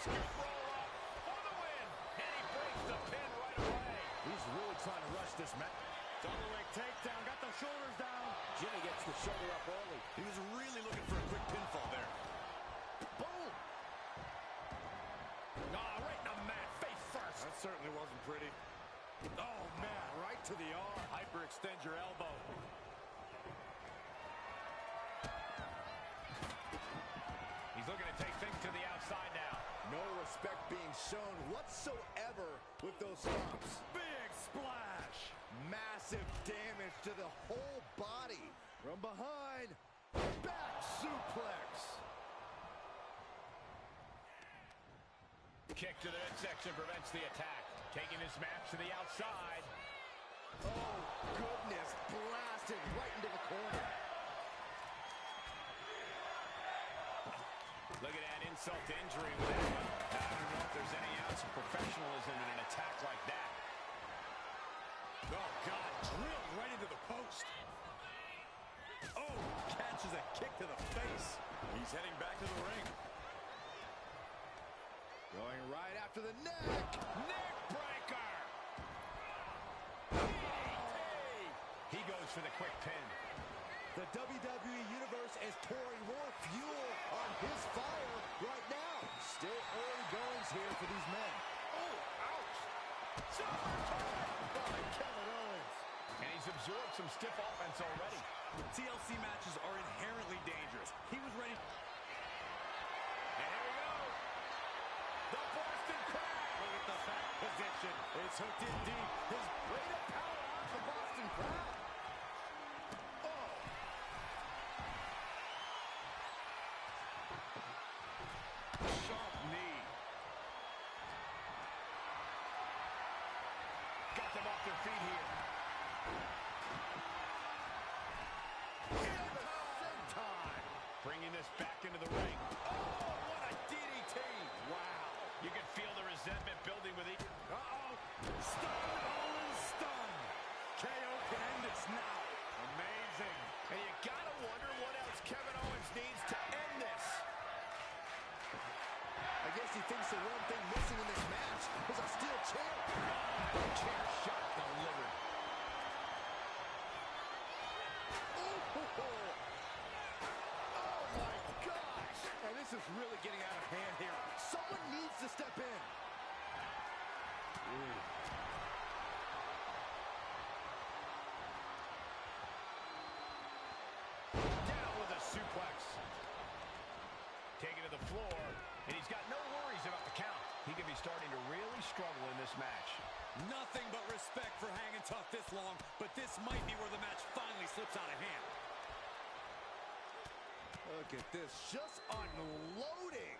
H: Step roll up for the win. And he breaks the pin right away.
I: He's really trying to rush this match.
H: Double leg takedown. Got the shoulders down.
I: Jimmy gets the shoulder up early. He was really looking for a quick pinfall there.
H: Boom. Right in the mat. Face first.
I: That certainly wasn't pretty.
H: Oh, man. Right to the arm. Hyperextend your elbow. He's looking to take things to the outside now.
I: No respect being shown whatsoever with those stomps.
H: Big splash.
I: Massive damage to the whole body. From behind, back suplex.
H: Kick to the midsection prevents the attack. Taking this match to the outside.
I: Oh, goodness. Blasted right into the corner.
H: Look at that insult to injury with that one. I don't know if there's any ounce of professionalism in an attack like that. Oh, God, drilled right into the post. Oh, catches a kick to the face. He's heading back to the ring.
I: Going right after the neck.
H: Neck breaker. DDT. He goes for the quick pin.
I: The WWE Universe is pouring more fuel on his fire right now. Still early goings here for these men.
H: Oh, ouch. Super kick
I: by Kevin Owens.
H: And he's absorbed some stiff offense already.
I: TLC matches are inherently dangerous. He was ready.
H: And here we go. The Boston Crab.
I: Look at the back position. It's hooked in deep. His rate of power off the Boston Crab.
H: Sharp knee. Got them off their feet here.
I: Time.
H: Bringing this back into the ring. Oh, what a DDT. Wow. You can feel the resentment building with each.
I: Uh-oh. Stun. Owens stun. KO can end this now.
H: Amazing. And you gotta wonder what else Kevin Owens needs to end this.
I: I guess he thinks the one thing missing in this match is a steel chair.
H: The chair shot delivered.
I: Oh my gosh! And this is really getting out of hand here. Someone needs to step in.
H: Down with a suplex. Taken to the floor, and he's got no worries about the count. He could be starting to really struggle in this match.
I: Nothing but respect for hanging tough this long, but this might be where the match finally slips out of hand. Look at this, just unloading.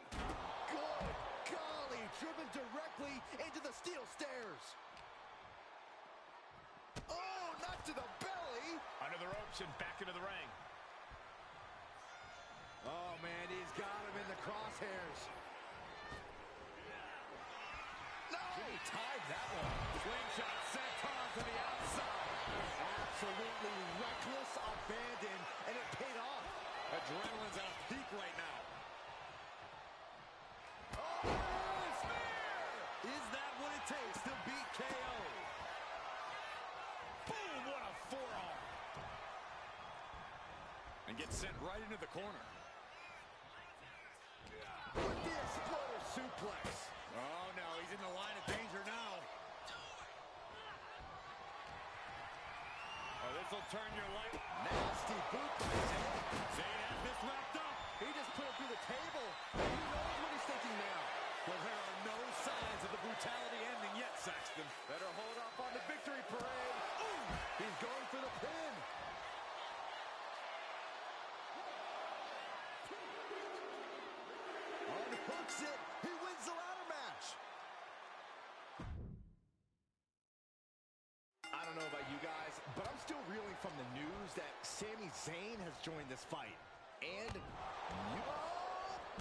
I: Good golly, driven directly into the steel stairs. Oh, not to the belly.
H: Under the ropes and back into the ring.
I: Oh, man, he's got him in the crosshairs. No!
H: Jimmy tied that one.
I: Slingshot senton to the outside. Absolutely reckless abandon, and it paid off.
H: Adrenaline's at a peak right now.
I: Oh, spear! Is that what it takes to beat KO?
H: Boom, what a forearm. And gets sent right into the corner.
I: With the exploder suplex. Oh, no, he's in the line of danger now.
H: Oh, this will turn your light.
I: Nasty boot by Zayn.
H: Zayn has this wrapped up.
I: He just put it through the table. Who knows what he's thinking now? Well, there are no signs of the brutality ending yet, Saxton. Better hold off on the victory parade. Ooh, he's going for the pin. Unhooks it. He wins the ladder match. I don't know about you guys, but I'm still reeling from the news that Sami Zayn has joined this fight. And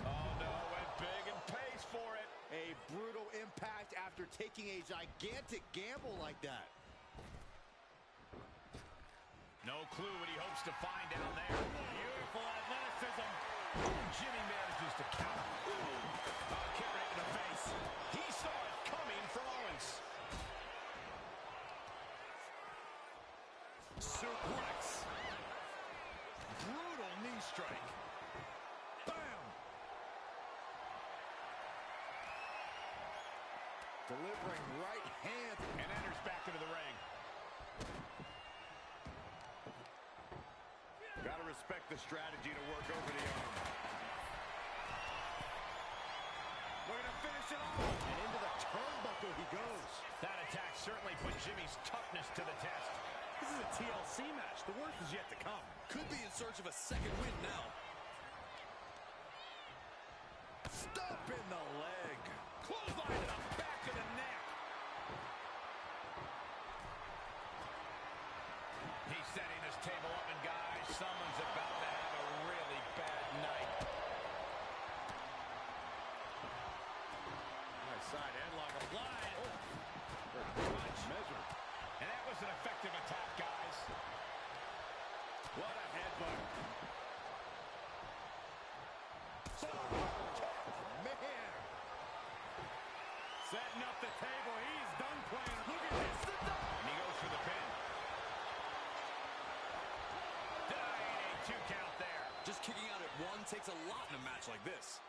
H: oh no, went big and pays for it.
I: A brutal impact after taking a gigantic gamble like that.
H: No clue what he hopes to find down there. Beautiful athleticism. Jimmy manages to counter. Kick right in the face.
D: Delivering right hand and enters back into the ring. Gotta respect the strategy to work over the arm. Looking to finish it off.
I: And into the turnbuckle he goes.
H: That attack certainly put Jimmy's toughness to the test.
D: This is a TLC match. The worst is yet to come.
I: Could be in search of a second win now.
D: Stomp in the leg. Clothesline to the back of the neck. He's setting this table up, and guys, someone's about to have a really bad night. Nice side headlock applied. Punch measured. And that was an effective attack, guys. What a headbutt. Man. Setting up the table. He's done playing. Look at this. And he goes for the pin. Dying a 2 count there.
I: Just kicking out at 1 takes a lot in a match like this.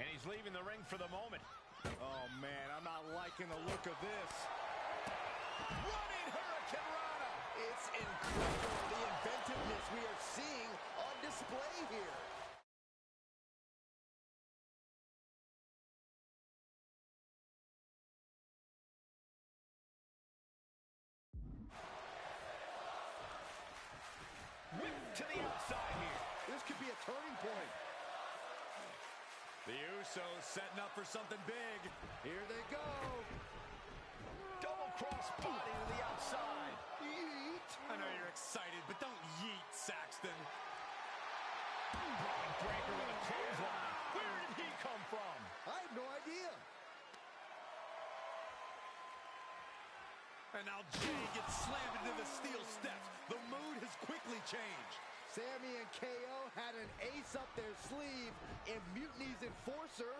H: And he's leaving the ring for the moment.
D: Oh, man, I'm not liking the look of this. Running Hurricane Rana.
I: It's incredible the inventiveness we are seeing on display here.
H: Whip to the outside here.
I: This could be a turning point.
D: The Usos setting up for something big.
I: Here they go.
H: Double cross body to the outside.
I: Yeet.
D: I know you're excited, but don't yeet, Saxton.
H: Braun Breaker with a clothesline. Where did he come from?
I: I have no idea.
D: And now Jay gets slammed into the steel steps. The mood has quickly changed.
I: Sammy and KO had an ace up their sleeve in Mutiny's enforcer,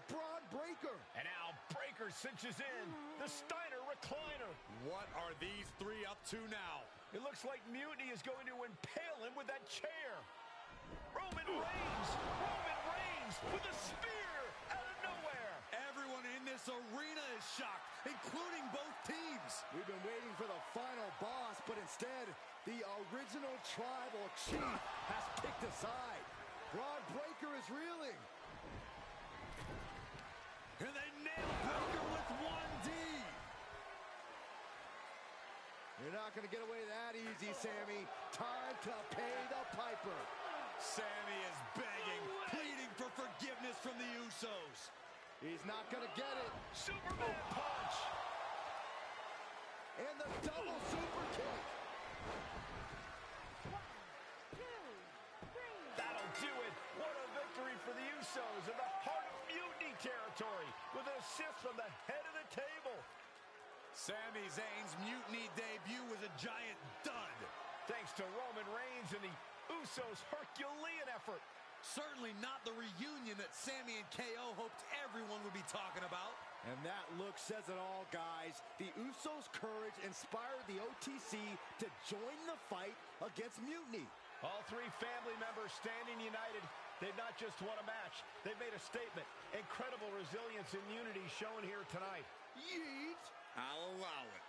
I: Braun Breaker.
H: And now Breaker cinches in. The Steiner recliner.
D: What are these three up to now?
H: It looks like Mutiny is going to impale him with that chair. Roman Reigns with a spear out of nowhere.
D: Everyone in this arena is shocked, including both teams.
I: We've been waiting for the final boss, but instead, the original tribal chief has kicked aside. Braun Breaker is reeling.
D: And they nail Breaker with 1D.
I: You're not going to get away that easy, Sammy. Time to pay the piper.
D: Sammy is begging, pleading for forgiveness from the Usos.
I: He's not going to get it.
H: Superman punch.
I: And the double super kick.
N: 1, 2, 3.
H: That'll do it. What a victory for the Usos in the heart of Mutiny territory with an assist from the head of the table.
D: Sami Zayn's Mutiny debut was a giant dud.
H: Thanks to Roman Reigns and the Usos' Herculean effort.
D: Certainly not the reunion that Sammy and KO hoped everyone would be talking about.
I: And that look says it all, guys. The Usos' courage inspired the OTC to join the fight against Mutiny.
H: All three family members standing united. They've not just won a match, they've made a statement. Incredible resilience and unity shown here tonight.
I: Yeet!
D: I'll allow it.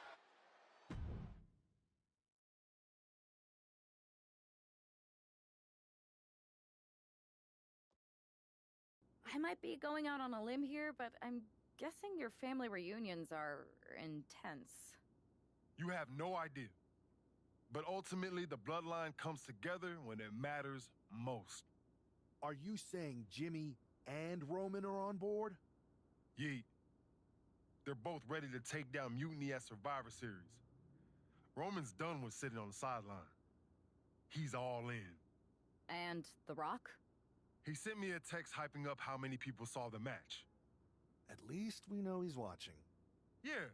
A: I might be going out on a limb here, but I'm guessing your family reunions are intense.
M: You have no idea. But ultimately, the bloodline comes together when it matters most.
R: Are you saying Jimmy and Roman are on board?
M: Yeet. They're both ready to take down Mutiny at Survivor Series. Roman's done with sitting on the sideline. He's all in.
A: And The Rock?
M: He sent me a text hyping up how many people saw the match.
Q: At least we know he's watching.
M: Yeah.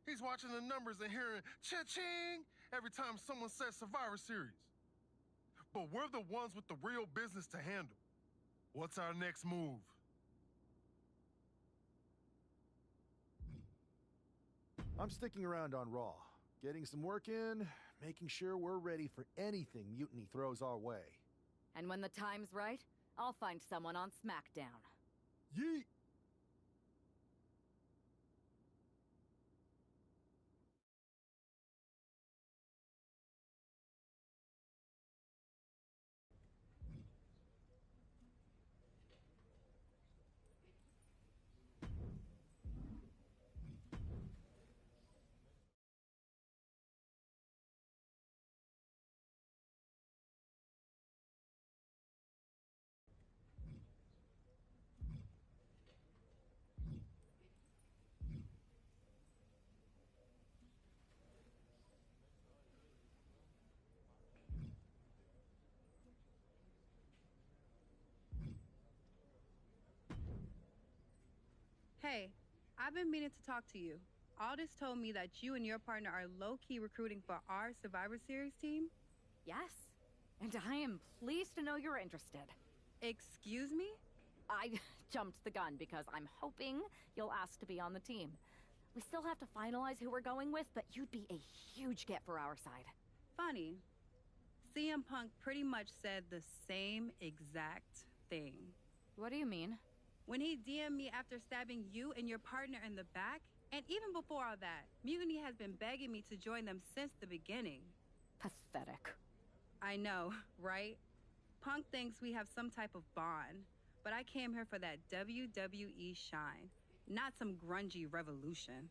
M: He's watching the numbers and hearing cha-ching every time someone says Survivor Series. But we're the ones with the real business to handle. What's our next move?
Q: I'm sticking around on Raw, getting some work in, making sure we're ready for anything Mutiny throws our way.
A: And when the time's right, I'll find someone on SmackDown.
Q: Yeet!
O: Hey, I've been meaning to talk to you. Aldous told me that you and your partner are low-key recruiting for our Survivor Series team.
A: Yes, and I am pleased to know you're interested.
O: Excuse me?
A: I jumped the gun because I'm hoping you'll ask to be on the team. We still have to finalize who we're going with, but you'd be a huge get for our side.
O: Funny. CM Punk pretty much said the same exact thing.
A: What do you mean?
O: When he DM'd me after stabbing you and your partner in the back, and even before all that, Mutiny has been begging me to join them since the beginning.
A: Pathetic.
O: I know, right? Punk thinks we have some type of bond, but I came here for that WWE shine, not some grungy revolution.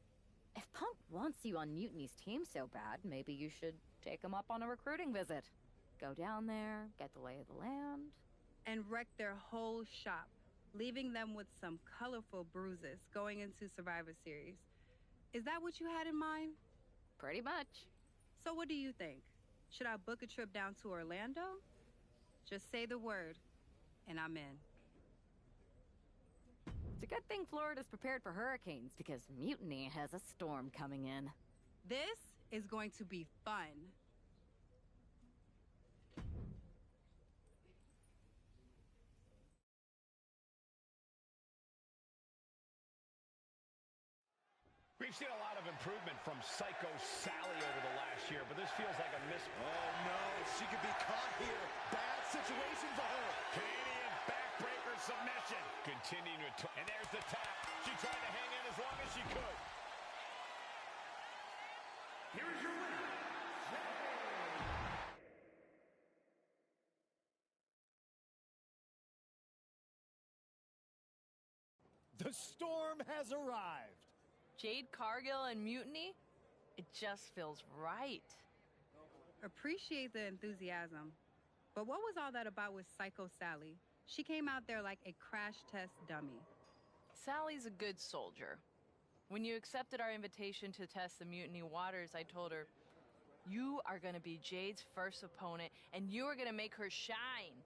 A: If Punk wants you on Mutiny's team so bad, maybe you should take him up on a recruiting visit. Go down there, get the lay of the land.
O: And wreck their whole shop, leaving them with some colorful bruises going into Survivor Series. Is that what you had in mind?
A: Pretty much.
O: So what do you think? Should I book a trip down to Orlando? Just say the word, and I'm in.
A: It's a good thing Florida's prepared for hurricanes, because Mutiny has a storm coming in.
O: This is going to be fun.
H: We've seen a lot of improvement from Psycho Sally over the last year, but this feels like a miss.
I: Oh, no. She could be caught here. Bad situation for her.
H: Canadian backbreaker submission. Continuing to... And there's the tap. She tried to hang in as long as she could. Here is your winner.
E: The storm has arrived.
T: Jade Cargill and Mutiny? It just feels right.
O: Appreciate the enthusiasm. But what was all that about with Psycho Sally? She came out there like a crash test dummy.
T: Sally's a good soldier. When you accepted our invitation to test the Mutiny waters, I told her, you are going to be Jade's first opponent, and you are going to make her shine.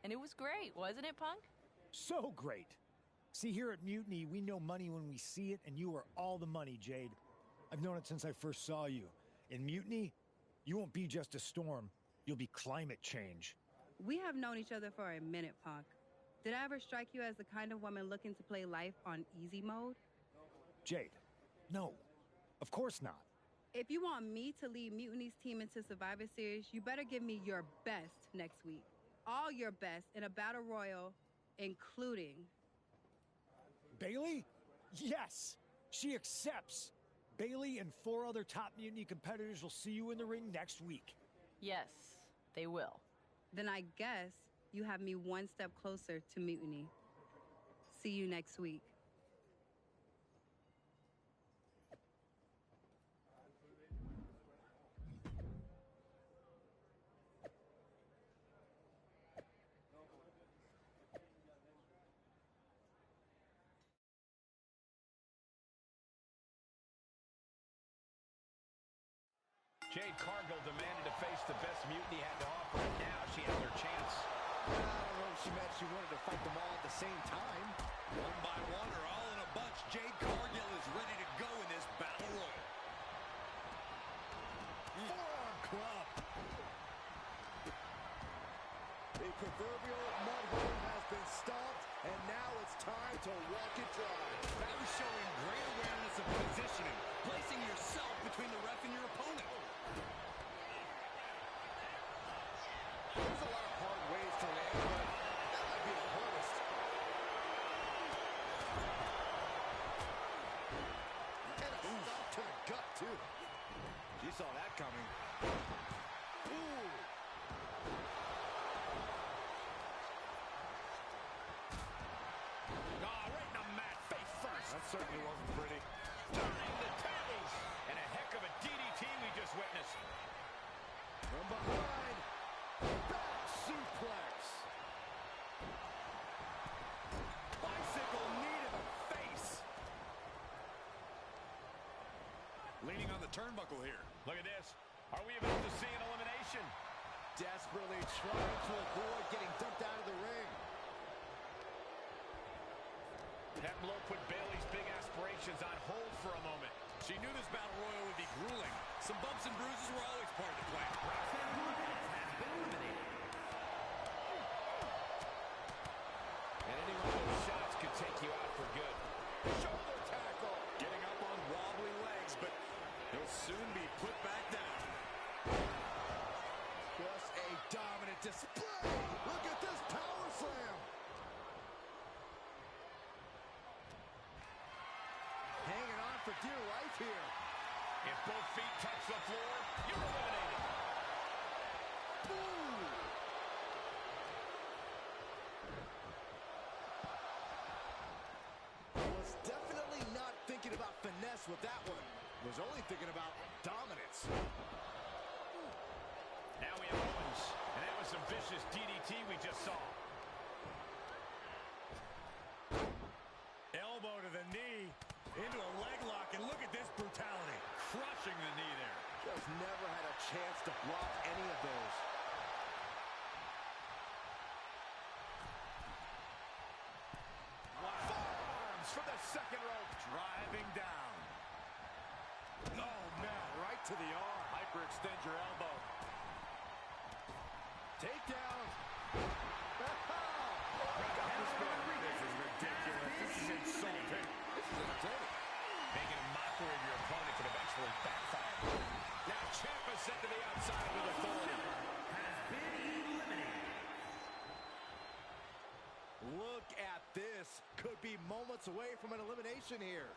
T: And it was great, wasn't it, Punk?
E: So great. See, here at Mutiny, we know money when we see it, and you are all the money, Jade. I've known it since I first saw you. In Mutiny, you won't be just a storm. You'll be climate change.
O: We have known each other for a minute, Punk. Did I ever strike you as the kind of woman looking to play life on easy mode?
E: Jade, no. Of course not.
O: If you want me to lead Mutiny's team into Survivor Series, you better give me your best next week. All your best in a battle royal, including...
E: Bailey? Yes! She accepts! Bailey and 4 other top Mutiny competitors will see you in the ring next week.
T: Yes, they will.
O: Then I guess you have me one step closer to Mutiny. See you next week.
H: Jade Cargill demanded to face the best Mutiny had to offer, and now she has her chance.
I: I don't know if she meant she wanted to fight them all at the same time.
H: One by one or all in a bunch, Jade Cargill is ready to go in this battle royal.
I: Forearm club. The proverbial mud hole has been stomped, and now it's time to walk it dry.
H: That was showing great awareness of positioning, placing yourself between the ref and your opponent.
I: There's a lot of hard ways to land, but that might be the hardest. And a stop to the gut, too. She saw that coming. Ooh.
H: Right in the mat, face first.
I: That certainly wasn't pretty.
H: Turning the tables. And a heck of a DDT we just witnessed.
I: From behind. Back suplex. Bicycle knee to the face.
H: Leaning on the turnbuckle here. Look at this. Are we about to see an elimination?
I: Desperately trying to avoid getting dumped out of the ring.
H: That blow put Bailey's big aspirations on hold for a moment. She knew this battle royal would be grueling. Some bumps and bruises were always part of the plan. And any one of those shots could take you out for good. Shoulder tackle. Getting up on wobbly legs, but he'll soon be put back down.
I: Just a dominant display. Look at this power slam. Hanging on for dear life here.
H: If both feet touch the floor, you're eliminated.
I: Boom. Was definitely not thinking about finesse with that one. Was only thinking about dominance.
H: Now we have Owens, and that was some vicious DDT we just saw. Elbow to the knee, into a leg lock, and look at this brutality. Crushing the knee there.
I: Just never had a chance to block any of those.
H: Wow. Forearms from the second rope. Driving down. Oh, man, right to the arm. Hyperextend your elbow.
I: Takedown.
H: This is ridiculous. This is insulting.
I: This is entertaining.
H: Making a mockery of your opponent could eventually backfire. Now Ciampa sent to the outside with authority.
I: Look at this. Could be moments away from an elimination here.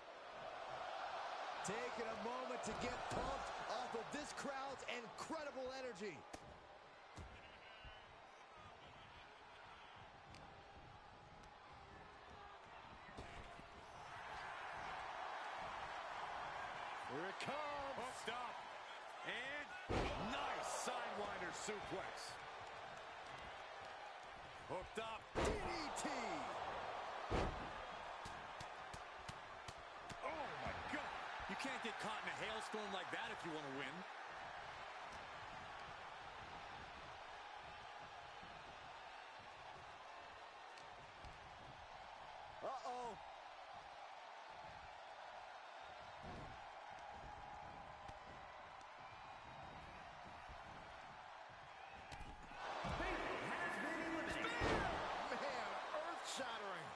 I: Taking a moment to get pumped off of this crowd's incredible energy. Here it comes.
H: Hooked up. And nice sidewinder suplex. Hooked up.
I: DDT.
H: Oh, my God. You can't get caught in a hailstorm like that if you want to win.
I: Uh-oh. Earth-shattering.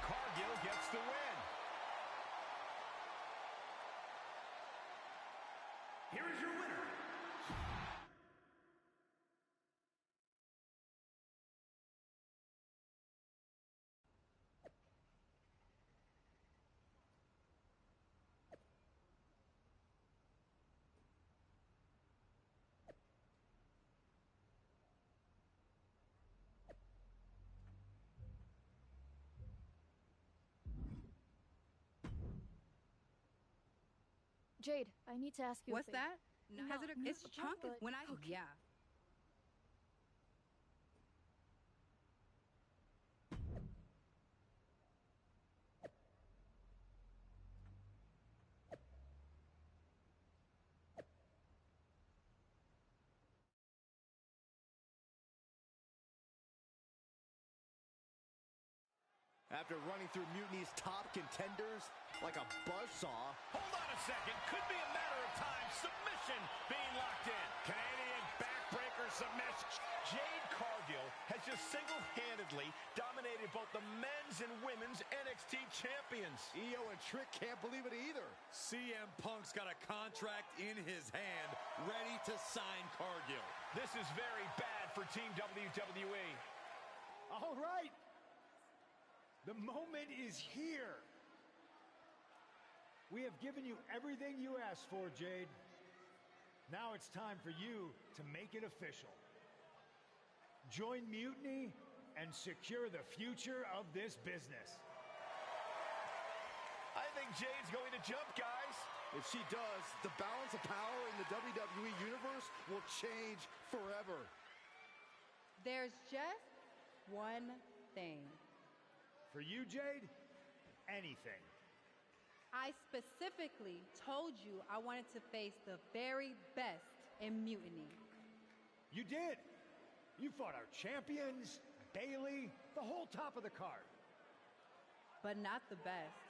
H: Cargill gets the win. Here is your winner.
P: Jade, I need to ask you
O: What's
P: a favor.
O: that?
P: No,
O: It's Punk. When I
P: okay.
O: yeah.
I: After running through Mutiny's top contenders like a buzzsaw.
H: Hold on a second. Could be a matter of time. Submission being locked in. Canadian backbreaker submission. Jade Cargill has just single-handedly dominated both the men's and women's NXT champions.
I: Io and Trick can't believe it either.
H: CM Punk's got a contract in his hand, ready to sign Cargill. This is very bad for Team WWE.
E: All right. The moment is here. We have given you everything you asked for, Jade. Now it's time for you to make it official. Join Mutiny and secure the future of this business.
H: I think Jade's going to jump, guys.
I: If she does, the balance of power in the WWE Universe will change forever.
O: There's just one thing.
E: For you, Jade, anything.
O: I specifically told you I wanted to face the very best in Mutiny.
E: You did. You fought our champions, Bailey, the whole top of the card.
O: But not the best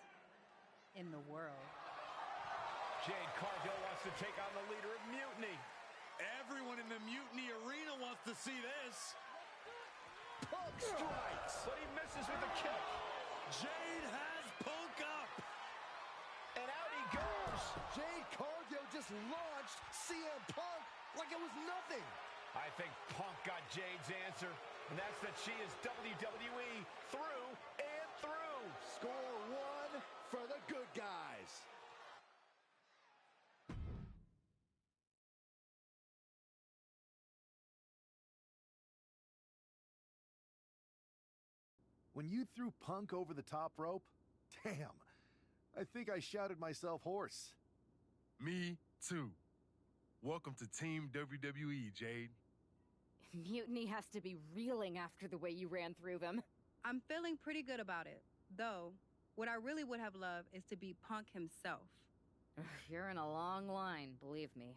O: in the world.
H: Jade Cargill wants to take on the leader of Mutiny.
D: Everyone in the Mutiny arena wants to see this.
I: Punk strikes,
H: but he misses with a kick.
D: Jade has Punk up.
I: And out he goes. Jade Cargill just launched CM Punk like it was nothing.
H: I think Punk got Jade's answer, and that's that she is WWE through and through.
I: Score one for the good guys.
Q: When you threw Punk over the top rope, damn, I think I shouted myself hoarse.
M: Me too. Welcome to Team WWE, Jade.
A: Mutiny has to be reeling after the way you ran through them.
O: I'm feeling pretty good about it. Though, what I really would have loved is to be Punk himself.
A: You're in a long line, believe me.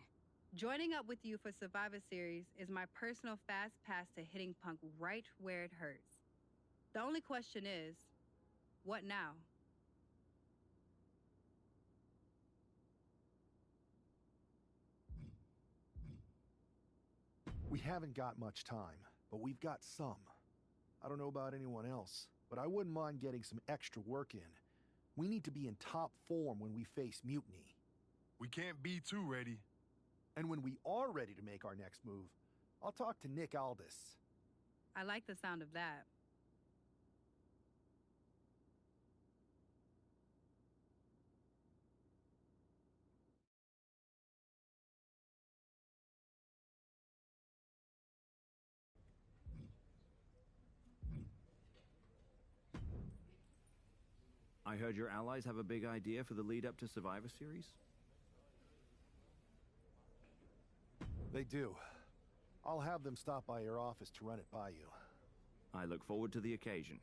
O: Joining up with you for Survivor Series is my personal fast pass to hitting Punk right where it hurts. The only question is, what now?
Q: We haven't got much time, but we've got some. I don't know about anyone else, but I wouldn't mind getting some extra work in. We need to be in top form when we face Mutiny.
M: We can't be too ready.
Q: And when we are ready to make our next move, I'll talk to Nick Aldis.
O: I like the sound of that.
J: I heard your allies have a big idea for the lead up to Survivor Series?
Q: They do. I'll have them stop by your office to run it by you.
J: I look forward to the occasion.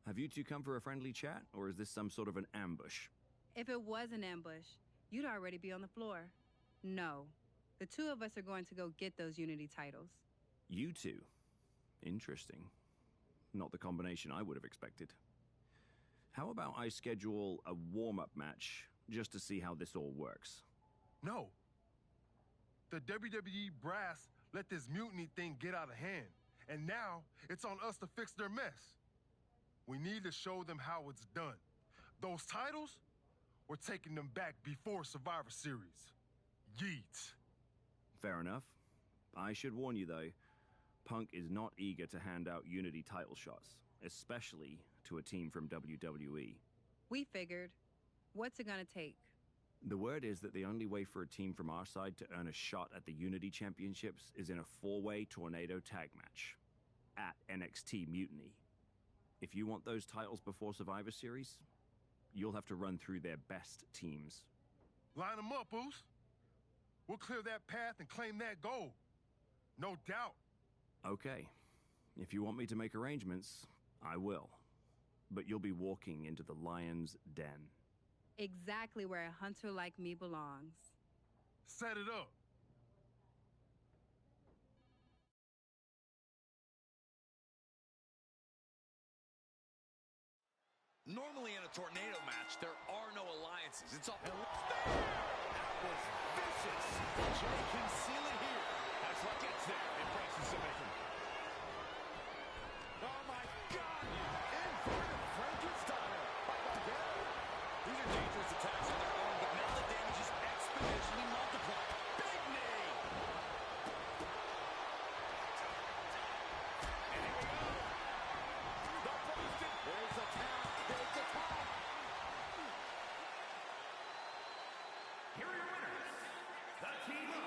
J: Have you two come for a friendly chat, or is this some sort of an ambush?
O: If it was an ambush, you'd already be on the floor. No. The two of us are going to go get those Unity titles.
J: You two? Interesting. Not the combination I would have expected. How about I schedule a warm-up match just to see how this all works?
M: No. The WWE brass let this Mutiny thing get out of hand, and now it's on us to fix their mess. We need to show them how it's done. Those titles, we're taking them back before Survivor Series. Yeet.
J: Fair enough. I should warn you, though, Punk is not eager to hand out Unity title shots, especially to a team from WWE.
O: We figured. What's it gonna take?
J: The word is that the only way for a team from our side to earn a shot at the Unity Championships is in a four-way tornado tag match at NXT Mutiny. If you want those titles before Survivor Series, you'll have to run through their best teams.
M: Line them up, Oos. We'll clear that path and claim that gold. No doubt.
J: Okay. If you want me to make arrangements, I will. But you'll be walking into the lion's den.
O: Exactly where a hunter like me belongs.
M: Set it up.
I: Normally in a tornado match, there are no alliances. It's all... That was vicious. Jay can seal it here.
H: That's what gets there. Impressive submission.
I: Oh, my God. Inverted Frankenstein by Gargano. These are dangerous attacks on their own, but now the damage is exponentially multiplied. Big knee.
H: And here we go. The boosted.
I: There's the tap. There's the tap.
H: Here are your winners. The team of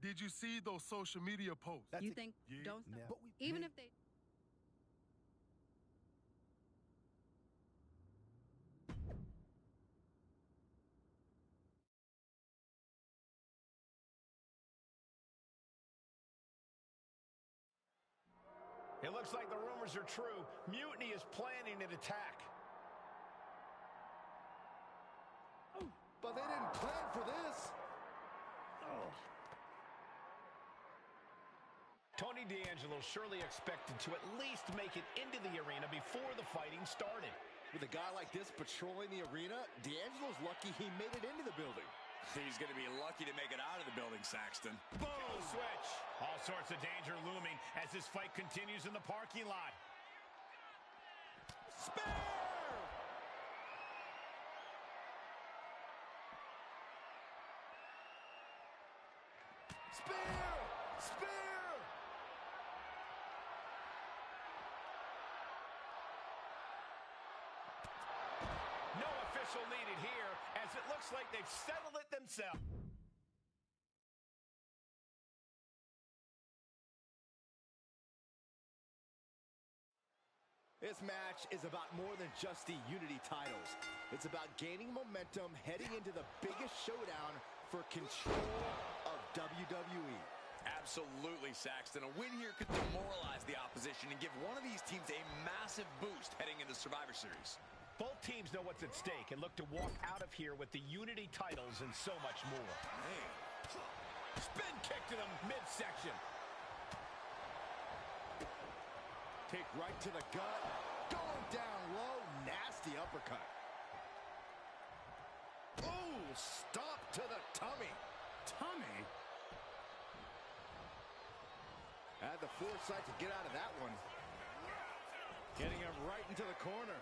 M: Did you see those social media posts?
O: You think don't stop? Even if they...
H: It looks like the rumors are true. Mutiny is planning an attack.
I: But they didn't plan for this.
H: Tony D'Angelo surely expected to at least make it into the arena before the fighting started.
I: With a guy like this patrolling the arena, D'Angelo's lucky he made it into the building.
B: He's going to be lucky to make it out of the building, Saxton.
H: Boom! Switch. All sorts of danger looming as this fight continues in the parking lot.
I: Spear! Spear! Spear!
H: No official needed here, as it looks like they've settled it themselves.
I: This match is about more than just the Unity titles. It's about gaining momentum heading into the biggest showdown for control of WWE.
B: Absolutely, Saxton. A win here could demoralize the opposition and give one of these teams a massive boost heading into Survivor Series.
H: Both teams know what's at stake and look to walk out of here with the Unity titles and so much more.
B: Man.
H: Spin kick to the midsection.
I: Kick right to the gut. Going down low. Nasty uppercut. Ooh, stop to the tummy.
H: Tummy?
I: Had the foresight to get out of that one. Getting him right into the corner.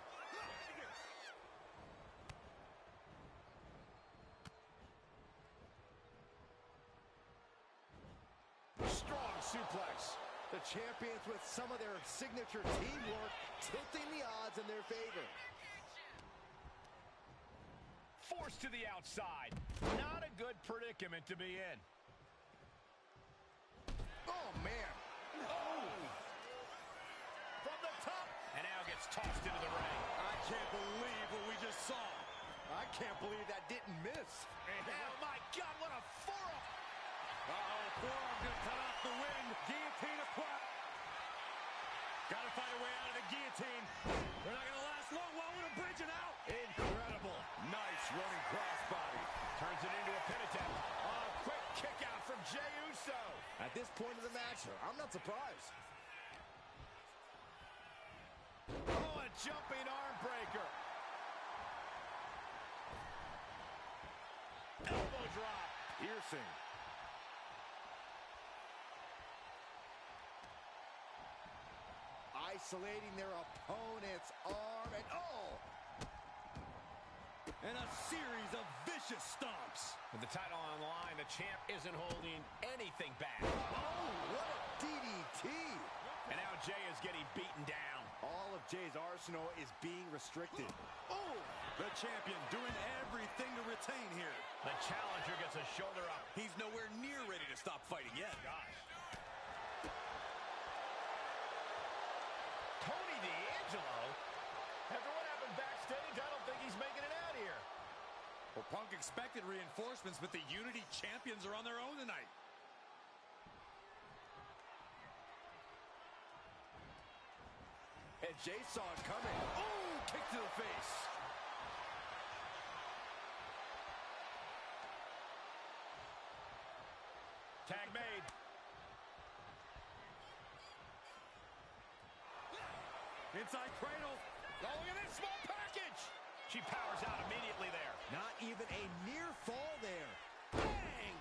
H: Strong suplex.
I: The champions with some of their signature teamwork tilting the odds in their favor.
H: Forced to the outside. Not a good predicament to be in.
I: Oh, man. Oh! From the top.
H: And now gets tossed into the ring.
I: I can't believe what we just saw. I can't believe that didn't miss.
H: Oh, my God, what a forearm.
I: Uh-oh, forearm gonna cut off the wind. Guillotine applied.
H: Gotta find a way out of the guillotine. They're not gonna last long. While we're bridging out.
I: Incredible. Nice running crossbody.
H: Turns it into a pin attempt. Oh, quick kick out from Jey Uso.
I: At this point of the match, I'm not surprised.
H: Oh, a jumping arm breaker. Elbow drop.
I: Piercing. Isolating their opponent's arm and and a series of vicious stomps.
H: With the title on the line, the champ isn't holding anything back.
I: Oh, what a DDT.
H: And now Jey is getting beaten down.
I: All of Jey's arsenal is being restricted.
B: Oh, the champion doing everything to retain here.
H: The challenger gets a shoulder up.
B: He's nowhere near ready to stop fighting yet.
H: Gosh. Tony D'Angelo? After what happened backstage, I don't think he's making it out here.
B: Well, Punk expected reinforcements, but the Unity champions are on their own tonight.
I: And Jey saw it coming. Oh, kick to the face.
H: Tag made.
I: Inside cradle.
H: Oh, look at this small package. She powers out immediately there.
I: Not even a near fall there. Bang!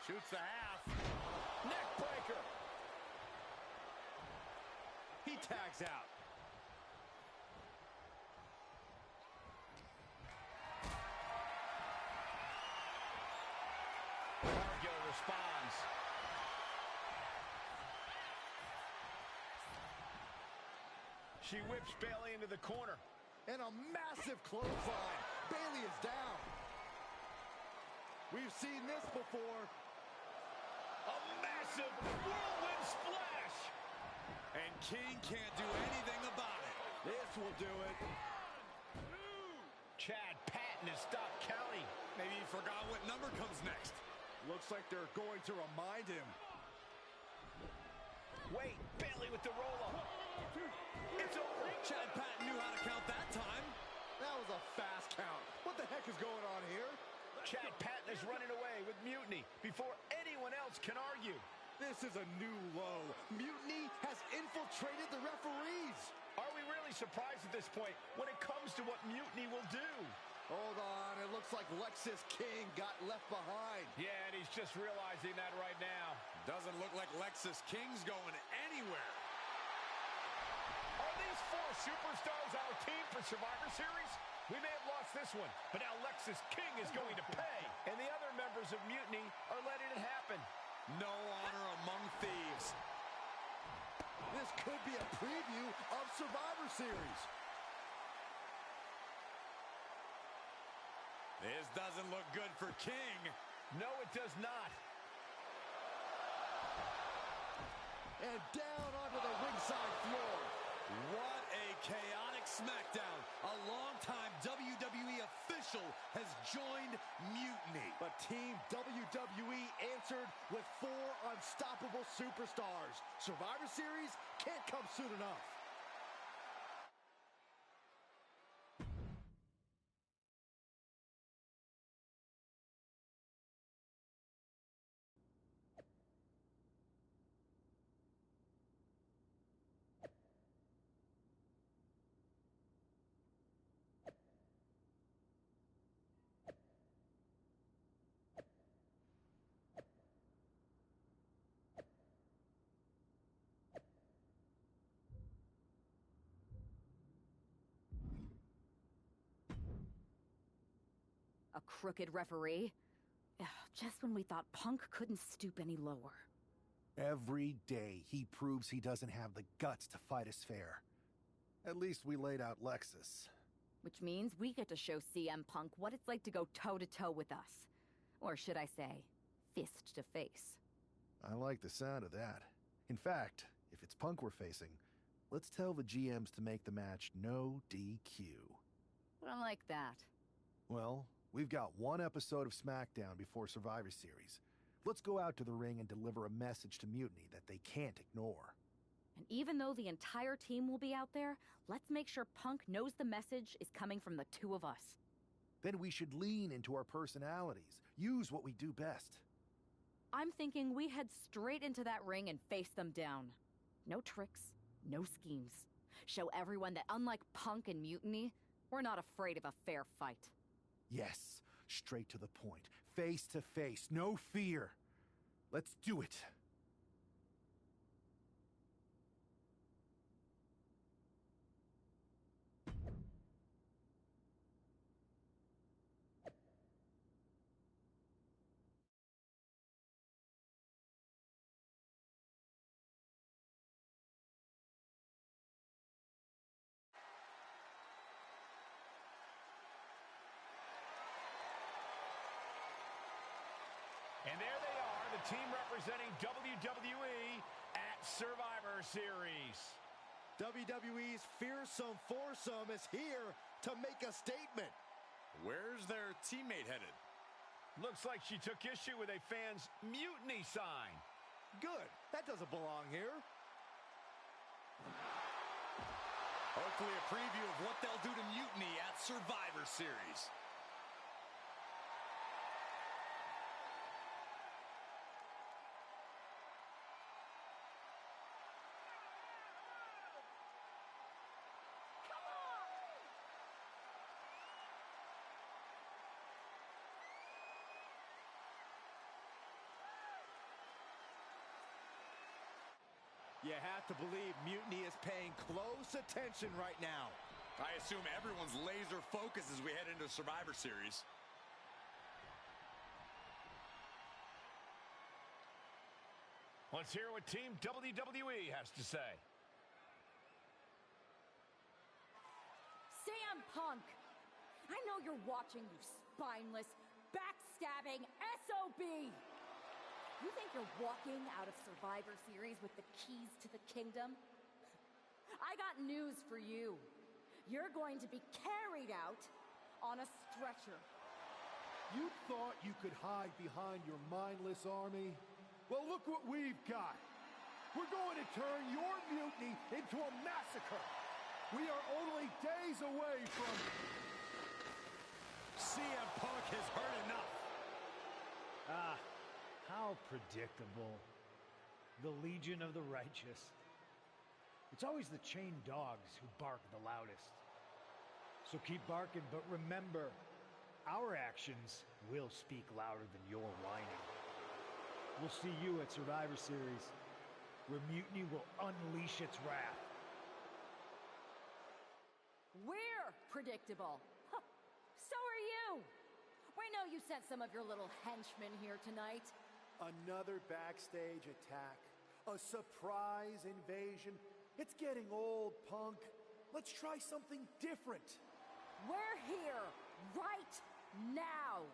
I: Shoots the half.
H: Neck breaker.
I: He tags out.
H: Cargill responds. She whips Bayley into the corner.
I: And a massive clothesline. Bayley is down. We've seen this before.
D: A massive whirlwind splash.
B: And King can't do anything about it.
I: This will do it.
D: Chad Patton has stopped counting.
B: Maybe he forgot what number comes next.
I: Looks like they're going to remind him.
D: Wait, Bayley with the roll-up. It's over.
B: Chad Patton knew how to count that time.
I: That was a fast count. What the heck is going on here?
D: Chad Patton is running away with Mutiny before anyone else can argue.
I: This is a new low. Mutiny has infiltrated the referees.
D: Are we really surprised at this point when it comes to what Mutiny will do?
I: Hold on, it looks like Lexis King got left behind.
D: Yeah, and he's just realizing that right now.
B: Doesn't look like Lexis King's going anywhere.
D: Are these four superstars our team for Survivor Series? We may have lost this one, but now Lexis King is going to pay. And the other members of Mutiny are letting it happen.
B: No honor among thieves.
I: This could be a preview of Survivor Series.
B: This doesn't look good for King.
D: No, it does not.
I: And down onto the ringside floor.
B: What a chaotic SmackDown. A longtime WWE official has joined Mutiny.
I: But Team WWE answered with 4 unstoppable superstars. Survivor Series can't come soon enough.
A: A crooked referee? Ugh, just when we thought Punk couldn't stoop any lower.
Q: Every day he proves he doesn't have the guts to fight us fair. At least we laid out Lexus.
A: Which means we get to show CM Punk what it's like to go toe-to-toe with us. Or should I say, fist to face.
Q: I like the sound of that. In fact, if it's Punk we're facing, let's tell the GMs to make the match no DQ.
A: I don't like that.
Q: Well, we've got one episode of SmackDown before Survivor Series. Let's go out to the ring and deliver a message to Mutiny that they can't ignore.
A: And even though the entire team will be out there, let's make sure Punk knows the message is coming from the two of us.
Q: Then we should lean into our personalities, use what we do best.
A: I'm thinking we head straight into that ring and face them down. No tricks, no schemes. Show everyone that unlike Punk and Mutiny, we're not afraid of a fair fight.
Q: Yes, straight to the point. Face to face, no fear. Let's do it.
D: And there they are, the team representing WWE at Survivor Series.
I: WWE's fearsome foursome is here to make a statement.
B: Where's their teammate headed?
D: Looks like she took issue with a fan's mutiny sign.
I: Good. That doesn't belong here.
B: Hopefully a preview of what they'll do to Mutiny at Survivor Series.
I: You have to believe Mutiny is paying close attention right now.
B: I assume everyone's laser focused as we head into Survivor Series.
D: Let's hear what Team WWE has to say.
A: CM
C: CM Punk! I know you're watching, you spineless, backstabbing SOB! You think you're walking out of Survivor Series with the keys to the kingdom? I got news for you. You're going to be carried out on a stretcher.
R: You thought you could hide behind your mindless army? Well, look what we've got. We're going to turn your mutiny into a massacre. We are only days away from...
D: CM Punk has heard enough.
E: Ah, how predictable. The Legion of the Righteous. It's always the chained dogs who bark the loudest. So keep barking, but remember, our actions will speak louder than your whining. We'll see you at Survivor Series, where Mutiny will unleash its wrath.
C: We're predictable. Huh. So are you. We know you sent some of your little henchmen here tonight.
R: Another backstage attack. A surprise invasion. It's getting old, Punk. Let's try something different.
C: We're here right now.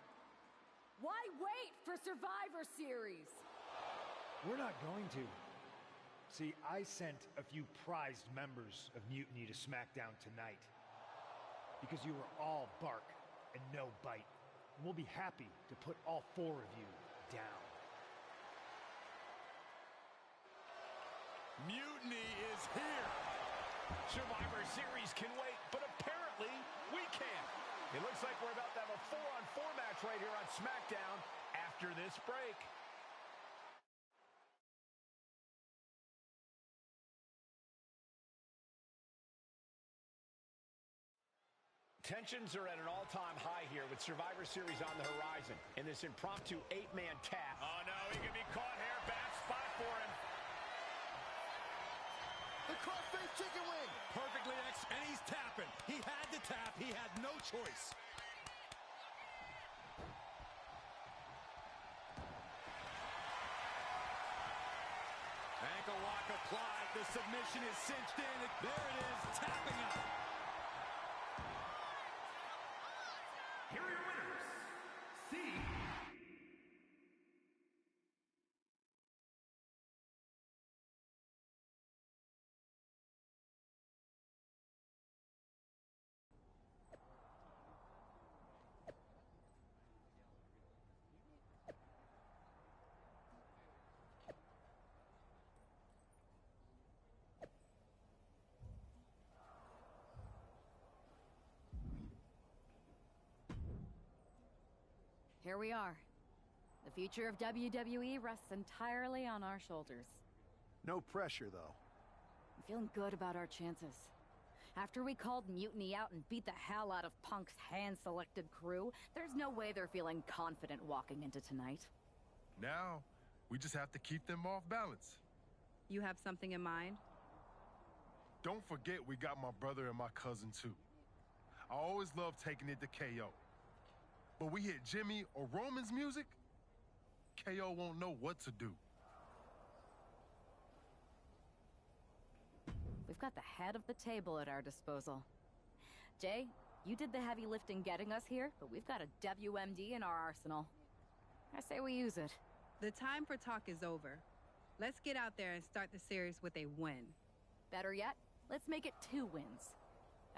C: Why wait for Survivor Series?
E: We're not going to. See, I sent a few prized members of Mutiny to SmackDown tonight. Because you were all bark and no bite. And we'll be happy to put all 4 of you down.
H: Mutiny is here. Survivor Series can wait, but apparently we can't. It looks like we're about to have a 4-on-4 match right here on SmackDown after this break. Tensions are at an all-time high here with Survivor Series on the horizon in this impromptu 8-man tag. Oh no, he can be caught here. Bad spot for him.
I: The crossface chicken wing.
D: Perfectly and he's tapping. He had to tap. He had no choice. Ankle lock applied. The submission is cinched in. There it is, tapping out.
S: Here are your winners. C.
A: Here we are. The future of WWE rests entirely on our shoulders.
Q: No pressure, though.
A: I'm feeling good about our chances. After we called Mutiny out and beat the hell out of Punk's hand-selected crew, there's no way they're feeling confident walking into tonight.
M: Now, we just have to keep them off balance.
O: You have something in mind?
M: Don't forget we got my brother and my cousin, too. I always love taking it to KO. But we hit Jimmy or Roman's music, KO won't know what to do.
A: We've got the head of the table at our disposal. Jay, you did the heavy lifting getting us here, but we've got a WMD in our arsenal. I say we use it.
O: The time for talk is over. Let's get out there and start the series with a win.
A: Better yet, let's make it 2 wins.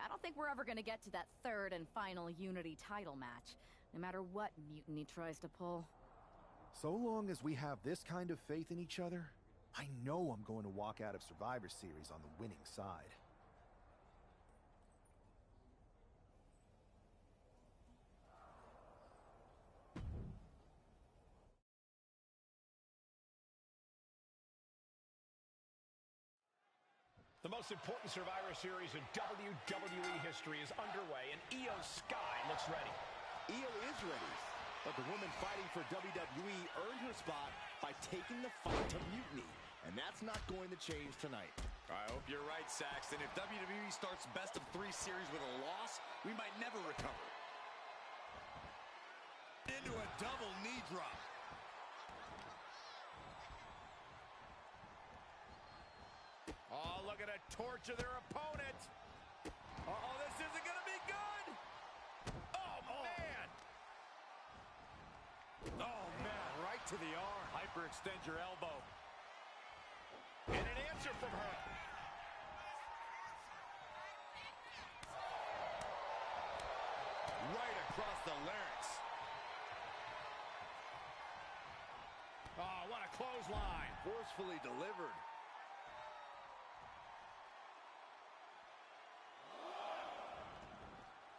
A: I don't think we're ever gonna get to that 3rd and final Unity title match, no matter what Mutiny tries to pull.
Q: So long as we have this kind of faith in each other, I know I'm going to walk out of Survivor Series on the winning side.
H: The most important Survivor Series in WWE history is underway, and Io Sky looks ready.
I: Io is ready, but the woman fighting for WWE earned her spot by taking the fight to Mutiny, and that's not going to change tonight.
B: I hope you're right, Saxton. If WWE starts best of 3 series with a loss, we might never recover.
D: Into a double knee drop.
H: Oh, look at a torch of their opponent. Uh-oh, this isn't going to be good.
D: to the arm.
H: Hyperextend your elbow. And an answer from her.
D: Right across the larynx. Oh, what a clothesline.
I: Forcefully delivered.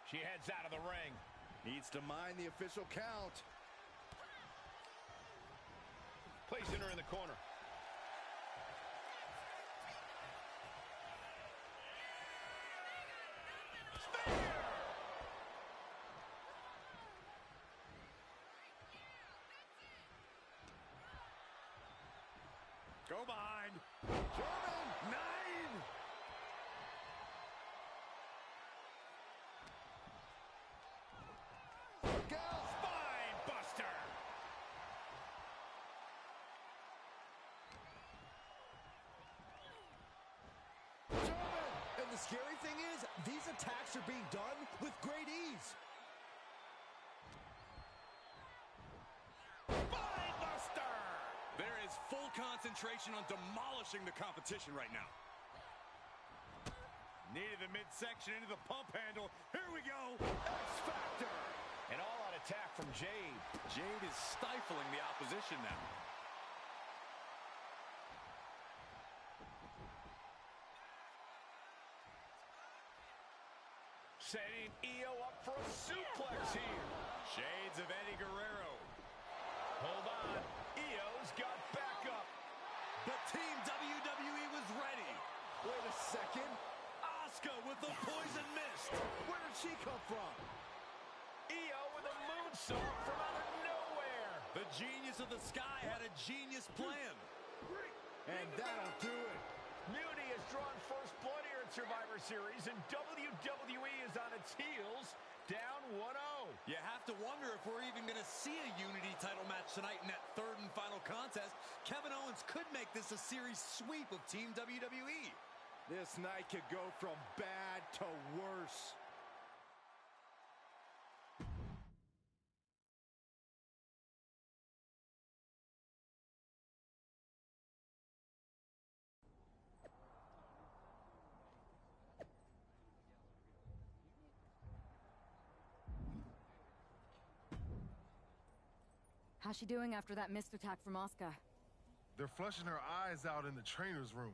H: She heads out of the ring.
I: Needs to mind the official count.
H: Placing her in the corner.
D: Go behind. German 9. Spine buster.
I: German. And the scary thing is, these attacks are being done with great ease.
D: Spine buster. There is full concentration on demolishing the competition right now. Knee to the midsection, into the pump handle. Here we go. X Factor.
H: An all-out attack from Jade.
B: Jade is stifling the opposition now.
H: Setting Io up for a suplex here.
D: Shades of Eddie Guerrero.
H: Hold on. Io's got backup.
D: But Team WWE was ready.
I: Wait a second.
D: Asuka with the poison mist.
I: Where did she come from?
H: Io with a moonsault from out of nowhere.
D: The genius of the sky had a genius plan.
I: And that'll do it.
H: Mutiny has drawn first blood here in Survivor Series, and WWE is on its heels, down 1-0.
B: You have to wonder if we're even going to see a Unity title match tonight in that third and final contest. Kevin Owens could make this a series sweep of Team WWE.
I: This night could go from bad to worse.
A: How's she doing after that missed attack from Asuka?
M: They're flushing her eyes out in the trainer's room.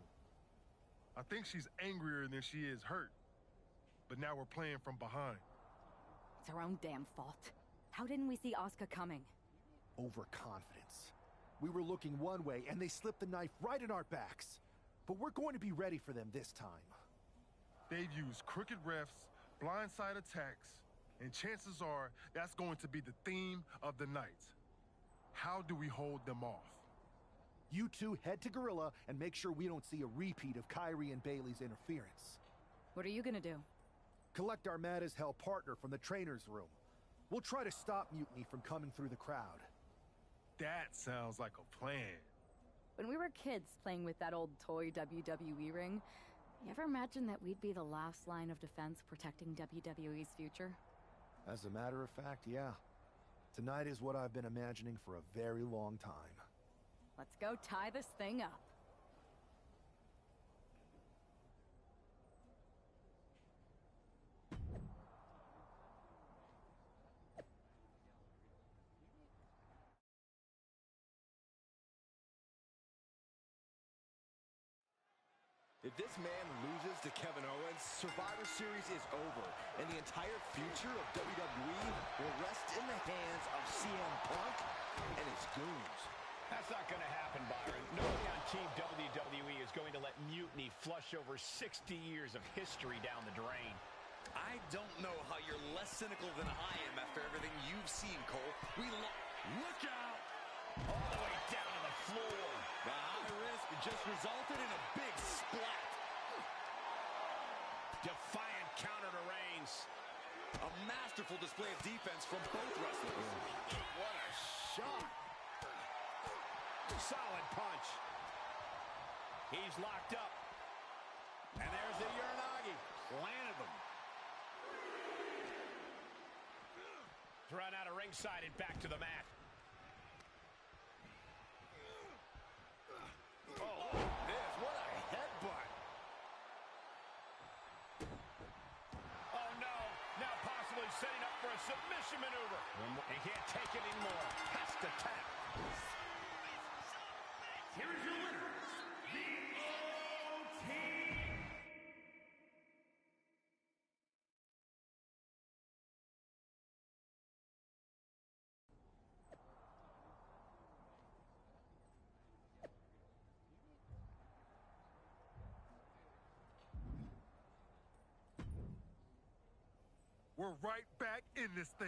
M: I think she's angrier than she is hurt. But now we're playing from behind.
A: It's her own damn fault. How didn't we see Asuka coming?
Q: Overconfidence. We were looking one way, and they slipped the knife right in our backs. But we're going to be ready for them this time.
M: They've used crooked refs, blindside attacks, and chances are that's going to be the theme of the night. How do we hold them off?
Q: You two head to Gorilla and make sure we don't see a repeat of Kyrie and Bailey's interference.
A: What are you gonna do?
Q: Collect our mad-as-hell partner from the trainer's room. We'll try to stop Mutiny from coming through the crowd.
M: That sounds like a plan.
A: When we were kids playing with that old toy WWE ring, you ever imagine that we'd be the last line of defense protecting WWE's future?
Q: As a matter of fact, yeah. Tonight is what I've been imagining for a very long time.
A: Let's go tie this thing up.
I: If this man loses to Kevin Owens, Survivor Series is over, and the entire future of WWE will rest in the hands of CM Punk and his goons.
H: That's not going to happen, Byron. Nobody on Team WWE is going to let Mutiny flush over 60 years of history down the drain.
B: I don't know how you're less cynical than I am after everything you've seen, Cole.
D: Look out!
H: All the way down to the floor.
B: The high risk just resulted in a big splat.
H: Defiant counter to Reigns.
B: A masterful display of defense from both wrestlers.
H: What a shot. Solid punch. He's locked up. And there's the Uranagi. Landed them. Thrown out of ringside and back to the mat. Oh, this, what a headbutt. Oh, no. Now possibly setting up for a submission maneuver. He can't take it anymore. Has to tap.
S: Here is your winner, the O-Team.
M: We're right back in this thing.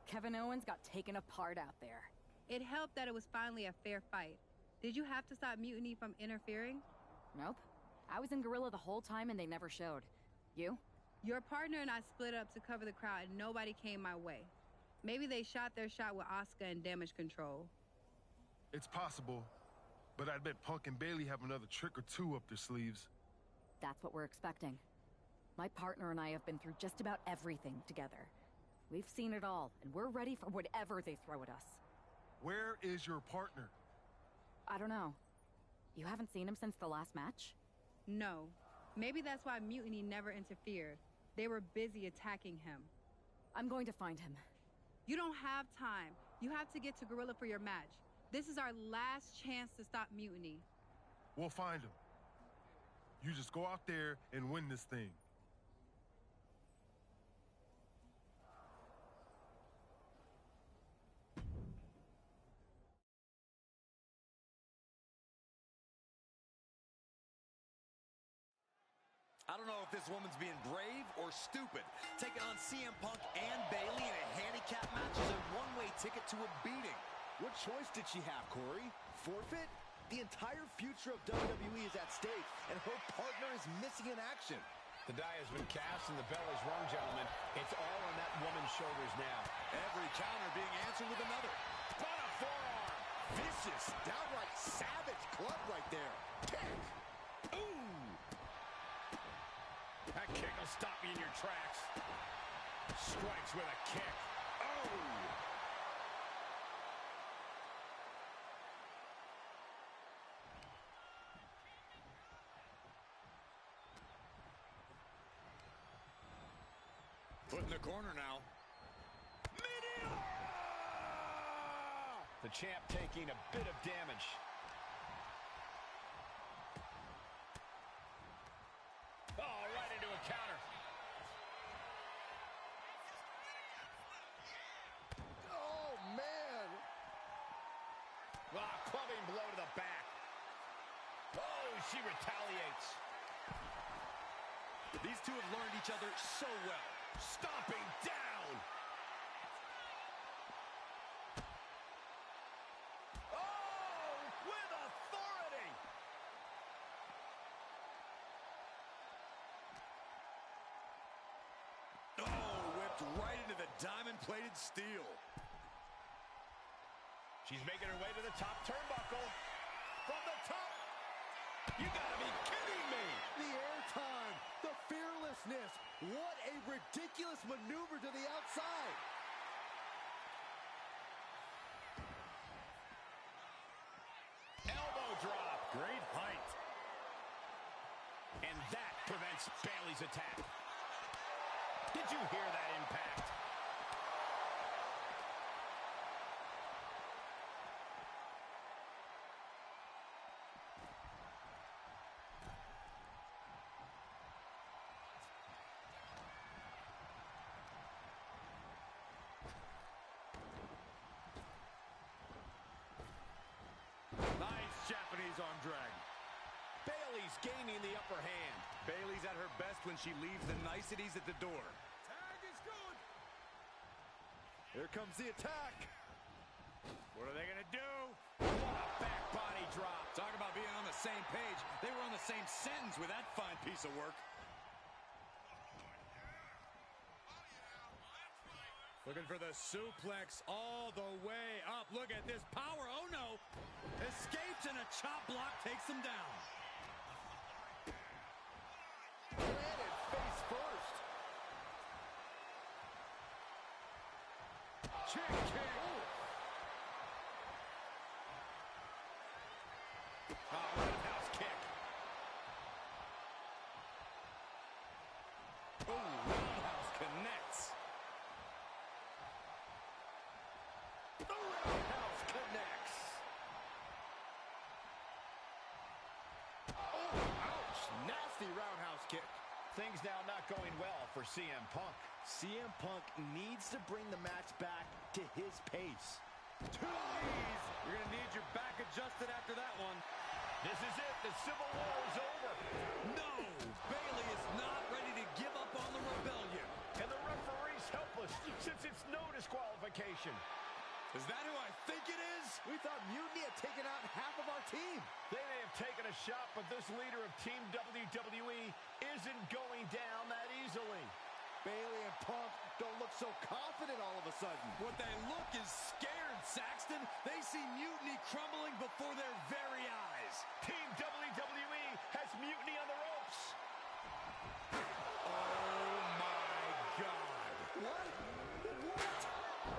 A: Kevin Owens got taken apart out there.
O: It helped that it was finally a fair fight. Did you have to stop Mutiny from interfering?
A: Nope. I was in Gorilla the whole time and they never showed. You?
O: Your partner and I split up to cover the crowd and nobody came my way. Maybe they shot their shot with Asuka and Damage Control.
M: It's possible, but I bet Punk and Bailey have another trick or two up their sleeves.
A: That's what we're expecting. My partner and I have been through just about everything together. We've seen it all, and we're ready for whatever they throw at us.
M: Where is your partner?
A: I don't know. You haven't seen him since the last match?
O: No. Maybe that's why Mutiny never interfered. They were busy attacking him.
A: I'm going to find him.
O: You don't have time. You have to get to Gorilla for your match. This is our last chance to stop Mutiny.
M: We'll find him. You just go out there and win this thing.
B: I don't know if this woman's being brave or stupid. Taking on CM Punk and Bailey in a handicap match is a one-way ticket to a beating.
I: What choice did she have, Corey? Forfeit? The entire future of WWE is at stake, and her partner is missing in action.
H: The die has been cast and the bell is rung, gentlemen. It's all on that woman's shoulders now.
B: Every counter being answered with another.
H: What a forearm!
I: Vicious, downright savage club right there. Kick! Ooh!
H: That kick will stop you in your tracks. Strikes with a kick. Oh!
B: Put in the corner now.
H: Meteor! The champ taking a bit of damage. Oh, right into a counter.
I: Oh, man!
H: Ah, clubbing blow to the back. Oh, she retaliates.
B: These two have learned each other so well.
H: Stomping down. Oh, with authority.
B: Oh, whipped right into the diamond-plated steel.
H: She's making her way to the top turnbuckle. From the top. You gotta be kidding me.
I: The airtime, the fearlessness. What a ridiculous maneuver to the outside.
H: Elbow drop. Great height. And that prevents Bailey's attack. Did you hear that impact?
B: Nice Japanese arm drag.
H: Bailey's gaining the upper hand.
B: Bailey's at her best when she leaves the niceties at the door.
M: Tag is good.
I: Here comes the attack.
H: What are they gonna do? What a back body drop.
B: Talk about being on the same page. They were on the same sentence with that fine piece of work. Looking for the suplex all the way up. Look at this power. Oh, no. Escapes and a chop block takes him down.
I: Planted face first.
H: Chick kick. roundhouse kick. Oh, roundhouse connects.
I: The roundhouse connects. Oh, ouch. Nasty roundhouse kick.
H: Things now not going well for CM Punk.
I: CM Punk needs to bring the match back to his pace. 2 knees.
D: You're going to need your back adjusted after that one.
H: This is it. The Civil War is over.
B: No! Bailey is not ready to give up on the rebellion.
H: And the referee's helpless since it's no disqualification.
B: Is that who I think it is?
I: We thought Mutiny had taken out half of our team.
H: They may have taken a shot, but this leader of Team WWE isn't going down that easily.
I: Bailey and Punk don't look so confident all of a sudden.
B: What they look is scared, Saxton. They see Mutiny crumbling before their very eyes.
H: Team WWE has Mutiny on the ropes.
B: Oh, my God.
I: What?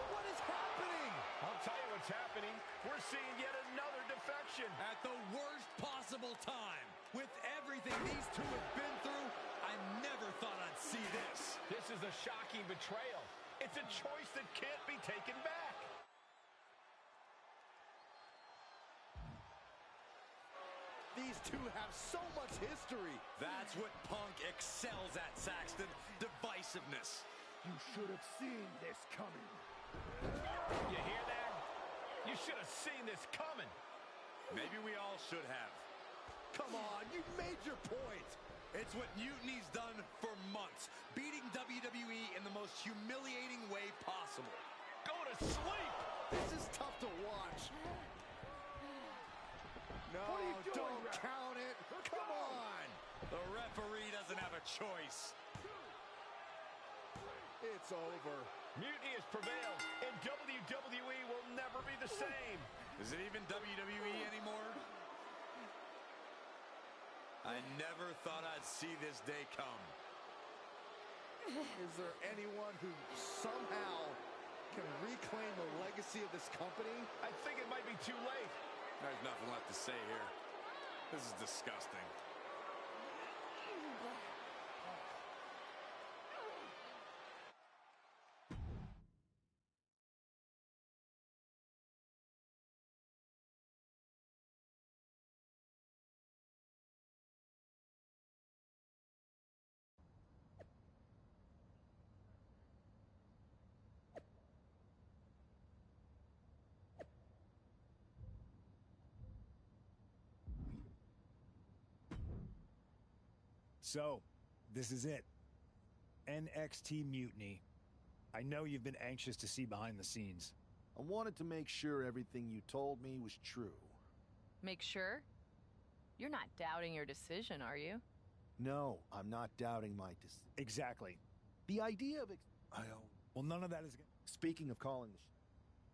I: What is happening?
H: I'll tell you what's happening. We're seeing yet another defection.
B: At the worst possible time. With everything these two have been through, I never thought I'd see this.
H: This is a shocking betrayal. It's a choice that can't be taken back.
I: These two have so much history.
B: That's what Punk excels at, Saxton. Divisiveness.
R: You should have seen this coming.
H: You hear that? You should have seen this coming.
B: Maybe we all should have.
I: Come on, you made your point.
B: It's what Mutiny's done for months, beating WWE in the most humiliating way possible.
H: Go to sleep!
I: This is tough to watch. No,
R: What are you doing,
I: don't
R: ref?
I: count it. Come on.
B: The referee doesn't have a choice.
I: It's over.
H: Mutiny has prevailed, and WWE will never be the same.
B: Is it even WWE anymore? I never thought I'd see this day come.
I: Is there anyone who somehow can reclaim the legacy of this company?
H: I think it might be too late.
B: There's nothing left to say here. This is disgusting.
E: So, this is it. NXT Mutiny. I know you've been anxious to see behind the scenes.
Q: I wanted to make sure everything you told me was true.
F: Make sure? You're not doubting your decision, are you?
Q: No, I'm not doubting my decision.
E: Exactly.
Q: The idea of...
E: Well, none of that is...
Q: Speaking of calling the...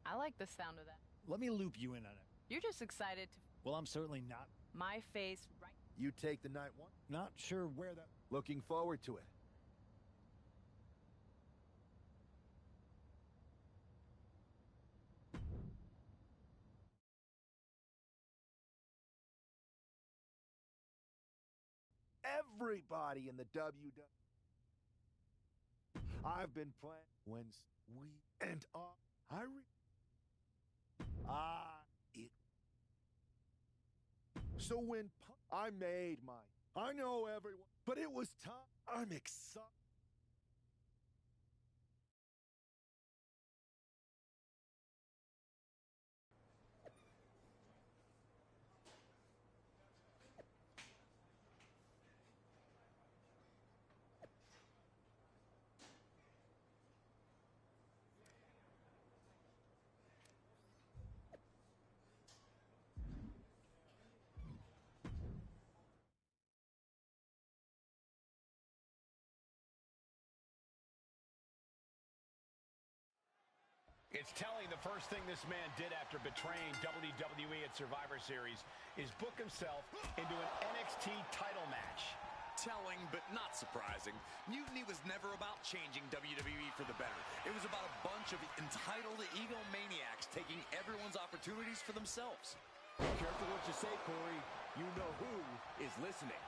F: I like the sound of that.
E: Let me loop you in on it.
F: You're just excited to...
E: Well, I'm certainly not.
F: My face right...
Q: You take the night one?
E: Not sure where that...
Q: Looking forward to it. Everybody in the WWE. I've been playing when we and it. So when I made mine, I know everyone, but it was time. I'm excited.
H: It's telling the first thing this man did after betraying WWE at Survivor Series is book himself into an NXT title match.
B: Telling, but not surprising. Mutiny was never about changing WWE for the better. It was about a bunch of entitled egomaniacs taking everyone's opportunities for themselves.
I: Be careful what you say, Corey. you know who is listening.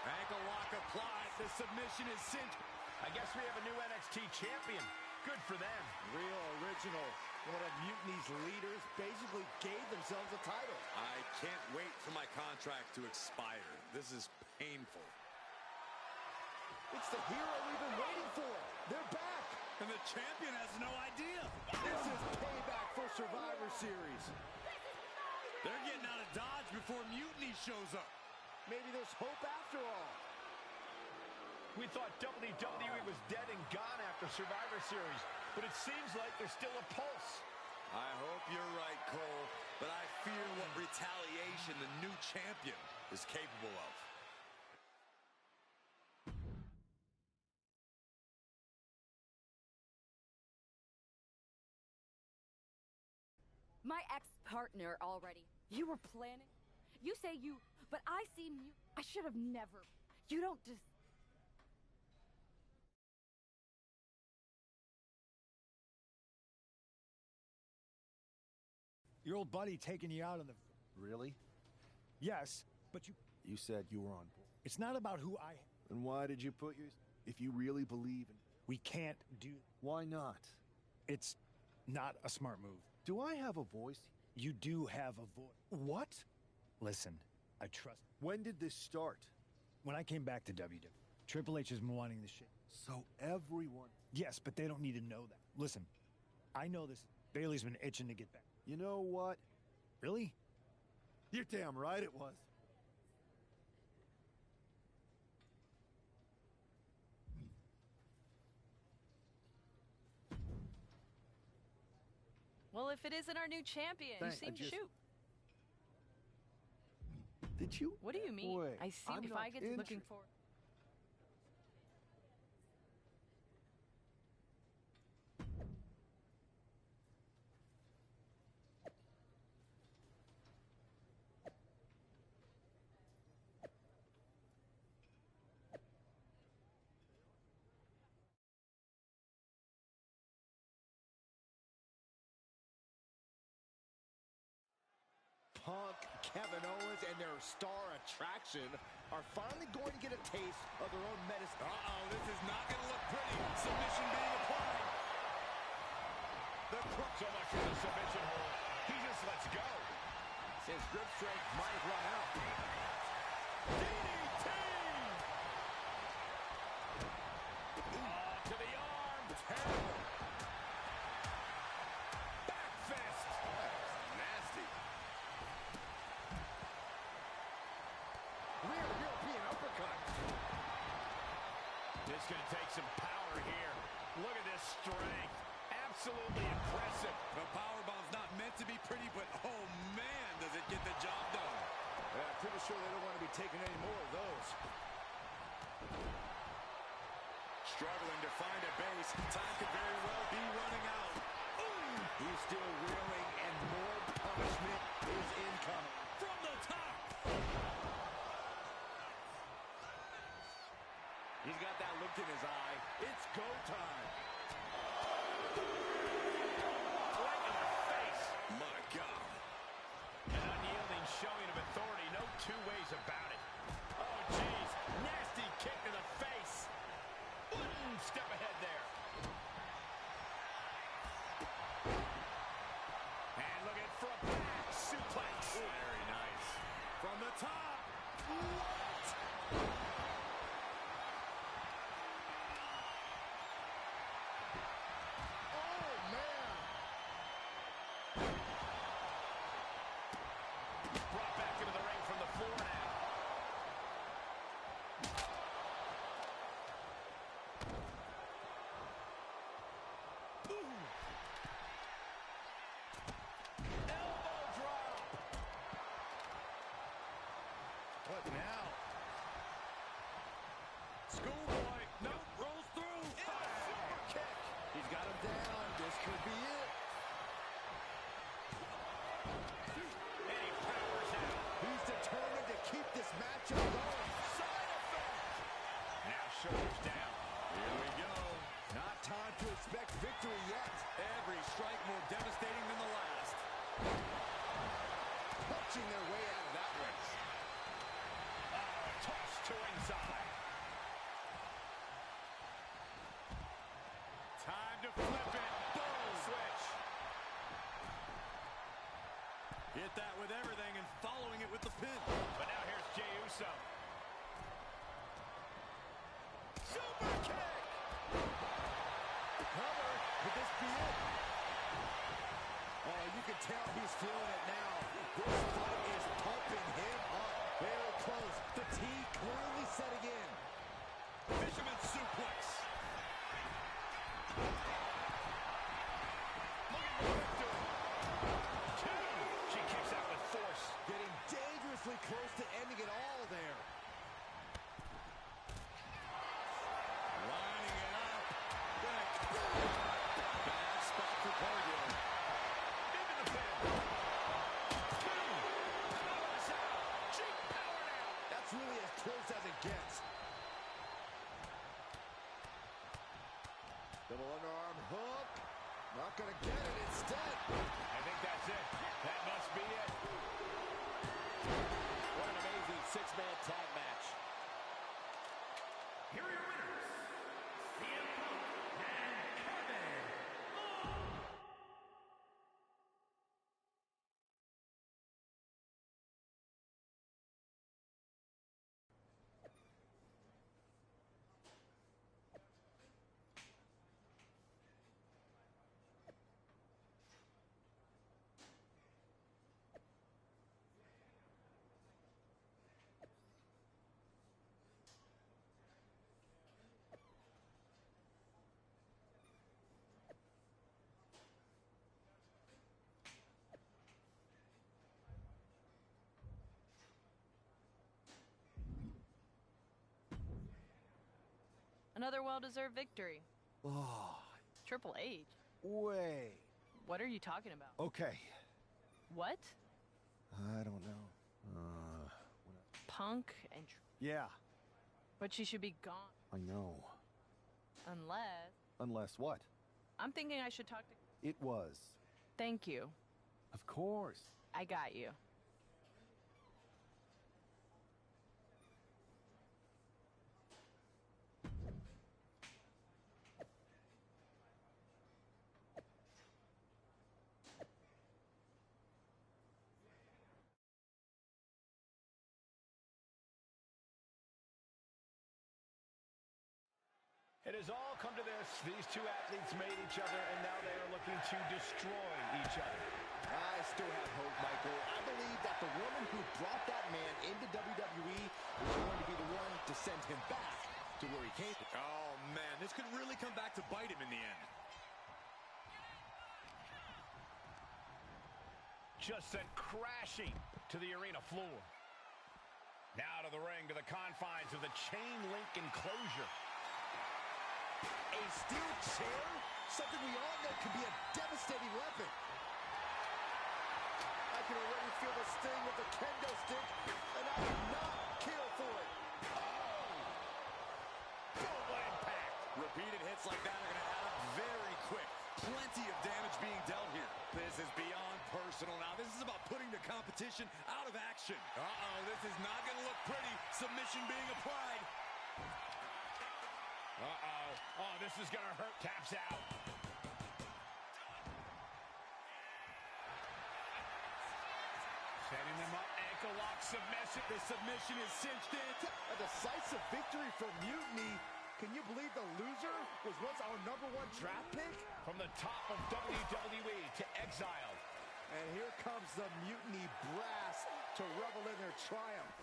H: Ankle lock applied. The submission is cinched. I guess we have a new NXT champion. Good for them.
I: Real original. One of Mutiny's leaders basically gave themselves a title.
B: I can't wait for my contract to expire. This is painful.
I: It's the hero we've been waiting for. They're back.
B: And the champion has no idea.
I: This is payback for Survivor Series.
B: They're getting out of Dodge before Mutiny shows up.
I: Maybe there's hope after all.
H: We thought WWE was dead and gone after Survivor Series, but it seems like there's still a pulse.
B: I hope you're right, Cole, but I fear what retaliation the new champion is capable of.
C: My ex-partner already. You were planning? You say you, but I see you. I should have never. You don't just...
E: Your old buddy taking you out on the...
Q: Really?
E: Yes, but you...
Q: You said you were on board.
E: It's not about who I...
Q: Then why did you put your... If you really believe in...
E: We can't do...
Q: Why not?
E: It's not a smart move.
Q: Do I have a voice?
E: You do have a voice.
Q: What?
E: Listen, I trust...
Q: When did this start?
E: When I came back to WWE. Triple H has been wanting this shit.
Q: So everyone...
E: Yes, but they don't need to know that. Listen, I know this. Bailey's been itching to get back.
Q: You know what?
E: Really?
Q: You're damn right it was.
F: Well, if it isn't our new champion, you seem to shoot.
Q: Did you?
F: What do you mean?
Q: Wait,
F: I seem if I get to looking for...
I: Punk, Kevin Owens, and their star attraction are finally going to get a taste of their own medicine.
B: Uh-oh, this is not going to look pretty. Submission being applied.
H: So much for the submission hold. He just lets go.
I: His grip strength might have run out.
H: DDT! To the arm. Terrible. Back fist.
B: Nasty.
I: Rear European uppercut.
H: This is going to take some power here. Look at this strength. Absolutely impressive.
B: The powerbomb's not meant to be pretty, but oh man, does it get the job done.
I: Yeah, I'm pretty sure they don't want to be taking any more of those.
B: Struggling to find a base. Time could very well be running out.
I: Ooh. He's still reeling, and more punishment is incoming.
B: From the top.
I: He's got that look in his eye. It's go time.
H: Right in the face.
B: My God.
H: An unyielding showing of authority. No two ways about it. Oh, jeez. Nasty kick to the face. Step ahead there. And look at for a back suplex.
B: Very nice. From the top.
I: What? Oh, man.
H: Brought back into the ring from the floor now. Elbow drop.
I: What now?
B: Schoolboy. Nope. Rolls through.
I: Super kick. He's got him down. This could be it.
H: And he powers out.
I: He's determined to keep this matchup going.
H: Side effect. Now shoulders down.
B: Here we go.
I: Not time to expect victory yet.
B: Every strike more devastating than the last.
I: punching their way out of that one.
H: Toss to ringside. Time to flip it. Boom. Switch.
B: Hit that with everything and following it with the pin.
H: But now here's Jey Uso. Super kick.
I: Cover. Could this be it? Oh, you can tell he's feeling it now. This fight is pumping him up. Very close. Fatigue clearly setting in.
B: Fisherman suplex.
H: Looking for victory. Two. She kicks out with force.
I: Getting dangerously close to ending it all there.
B: Lining it up. Bad spot for Cargill.
H: Into the pin. Two. Powers out. She powered out.
I: That's really as close as it gets. Double underarm hook. Not gonna get it instead.
H: I think that's it. That must be it.
I: What an amazing six-man tag match.
S: Here are your winners, CM Punk and Kevin Owens.
F: Another well-deserved victory.
Q: Oh,
F: Triple H.
Q: way.
F: What are you talking about?
Q: Okay.
F: What?
Q: I don't know.
F: Punk and...
Q: Yeah,
F: But she should be gone.
Q: I know.
F: Unless...
Q: Unless what?
F: I'm thinking I should talk to...
Q: It was.
F: Thank you.
Q: Of course.
F: I got you.
H: It has all come to this. These two athletes made each other, and now they are looking to destroy each other.
I: I still have hope, Michael. I believe that the woman who brought that man into WWE is going to be the one to send him back to where he came.
B: Oh, man, this could really come back to bite him in the end.
H: Just sent crashing to the arena floor. Now to the ring, to the confines of the chain link enclosure.
I: A steel chair? Something we all know can be a devastating weapon. I can already feel the sting of the kendo stick, and I do not care for it. Oh!
H: Global impact.
B: Repeated hits like that are going to add up very quick. Plenty of damage being dealt here. This is beyond personal now. This is about putting the competition out of action. Uh-oh, this is not going to look pretty. Submission being applied.
H: Uh-oh. Oh, this is going to hurt. Taps out. Setting them up. Ankle lock submission.
B: The submission is cinched in.
I: A decisive victory for Mutiny. Can you believe the loser was once our #1 draft pick?
H: From the top of WWE to exiled.
I: And here comes the Mutiny brass to revel in their triumph.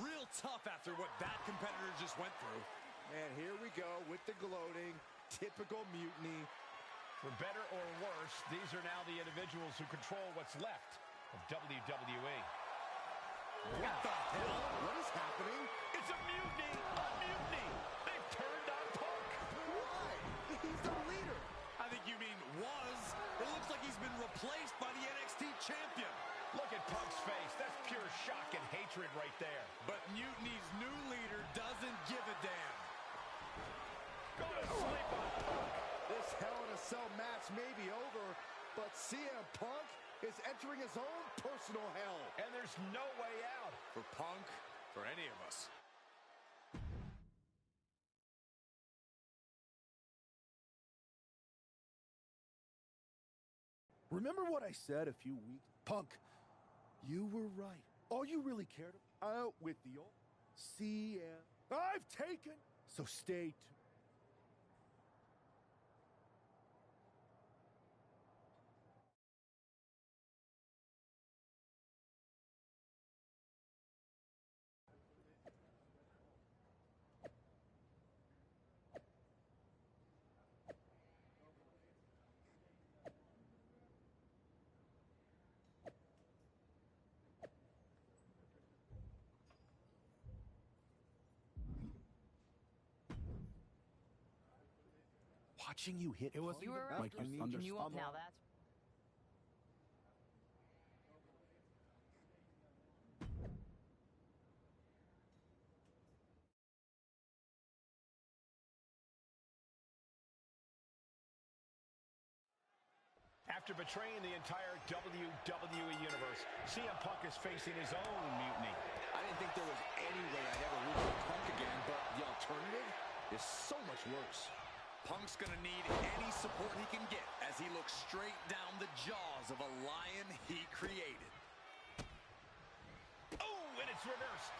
B: Real tough after what that competitor just went through.
I: And here we go with the gloating. Typical Mutiny.
H: For better or worse, these are now the individuals who control what's left of WWE.
I: What the hell? What is happening?
H: It's a mutiny! A mutiny! They've turned on Punk!
I: Why? He's the leader.
B: I think you mean was. It looks like he's been replaced by the NXT champion.
H: Look at Punk's face. That's pure shock and hatred right there.
B: But Mutiny's new leader doesn't give a damn.
H: Go to sleep on Punk.
I: This Hell in a Cell match may be over, but CM Punk is entering his own personal hell.
H: And there's no way out.
B: For Punk, for any of us.
R: Remember what I said a few weeks? Punk, you were right. All you really cared about out with the old CM. I've taken. So stay tuned.
Q: Watching you hit
F: You were right.
Q: like you need
F: Can you up now? That's
H: After betraying the entire WWE Universe, CM Punk is facing his own mutiny.
I: I didn't think there was any way I'd ever root for Punk again, but the alternative is so much worse.
B: Punk's gonna need any support he can get as he looks straight down the jaws of a lion he created.
H: Oh, and it's reversed.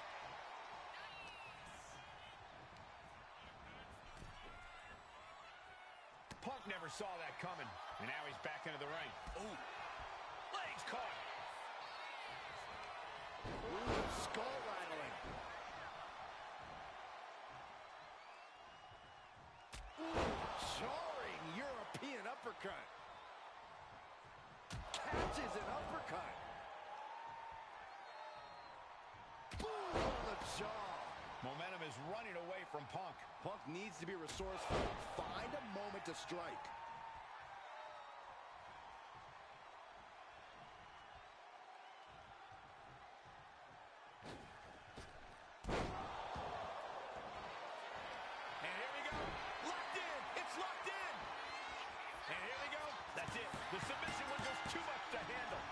H: Punk never saw that coming, and now he's back into the ring.
B: Oh,
H: Legs caught.
I: Ooh, skull rattling. Ooh, jarring European uppercut. Catches an uppercut. Boom on the jaw.
H: Momentum is running away from Punk.
I: Punk needs to be resourceful. Find a moment to strike.
H: And here we go. Locked in. It's locked in. And here we go. That's it. The submission was just too much to handle.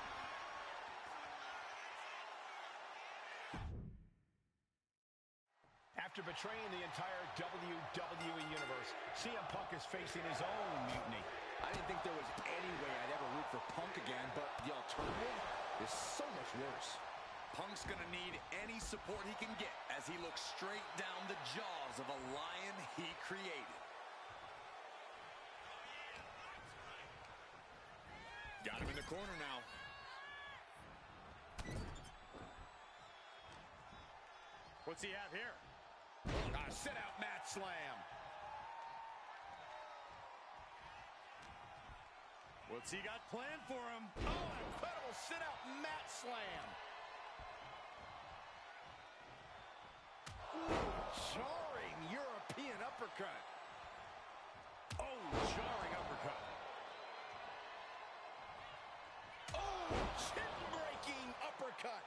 H: After betraying the entire WWE Universe, CM Punk is facing his own mutiny.
I: I didn't think there was any way I'd ever root for Punk again, but the alternative is so much worse.
B: Punk's gonna need any support he can get as he looks straight down the jaws of a lion he created. Got him in the corner now. What's he have here?
H: A sit-out mat slam.
B: What's he got planned for him?
H: Oh, an incredible sit-out mat slam.
I: Ooh, jarring European uppercut.
H: Oh, jarring uppercut.
I: Oh, chin-breaking uppercut.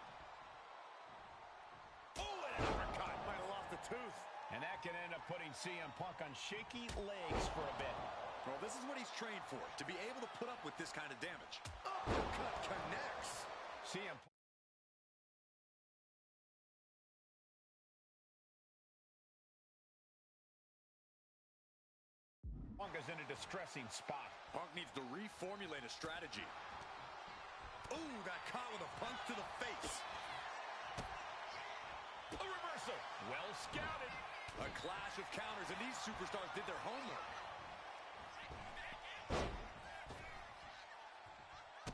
H: Oh, and an uppercut. Might have lost a tooth. And that can end up putting CM Punk on shaky legs for a bit.
B: Well, this is what he's trained for, to be able to put up with this kind of damage.
I: Uppercut connects.
H: CM Punk is in a distressing spot.
B: Punk needs to reformulate a strategy. Ooh, got caught with a punch to the face.
H: A reversal. Well scouted.
B: A clash of counters, and these superstars did their homework.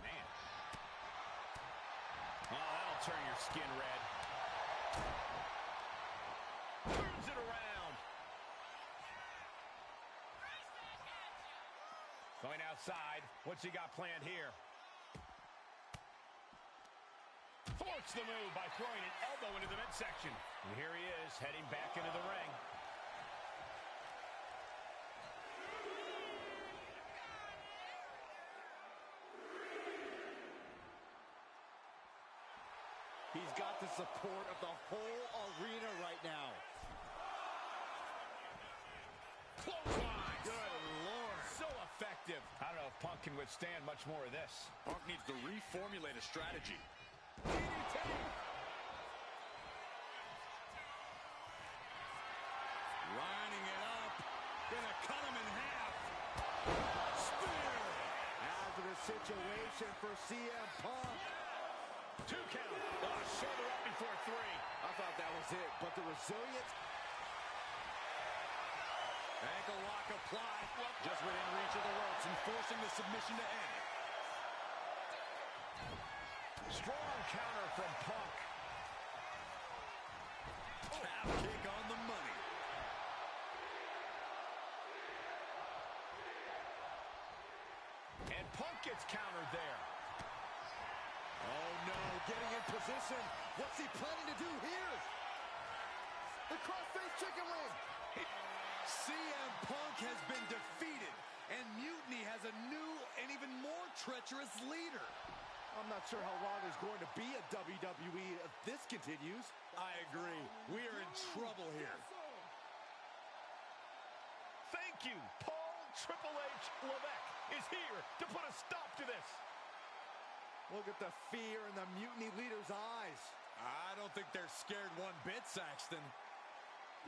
H: Man. Oh, that'll turn your skin red. Turns it around. Going outside. What's he got planned here? Forced the move by throwing an elbow into the midsection. And here he is, heading back into the ring.
I: He's got the support of the whole arena right now.
H: Clothesline.
I: Good Lord.
H: So effective. I don't know if Punk can withstand much more of this.
B: Punk needs to reformulate a strategy.
H: DDT!
B: Lining it up. Gonna cut him in half. Spear!
I: Hazardous situation for CM Punk.
H: 2 count. Shoulder up before 3.
I: I thought that was it, but the resilience.
B: Ankle lock applied. Just within reach of the ropes and forcing the submission to end.
H: Strong counter from Punk.
B: Calf kick on the money.
H: And Punk gets countered there.
I: Oh no, getting in position. What's he planning to do here? The crossface chicken wing.
B: CM Punk has been defeated, and Mutiny has a new and even more treacherous leader.
I: I'm not sure how long there's going to be a WWE if this continues.
B: I agree. We are in trouble here.
H: Thank you. Paul Triple H Levesque is here to put a stop to this.
I: Look at the fear in the Mutiny leader's eyes.
B: I don't think they're scared one bit, Saxton.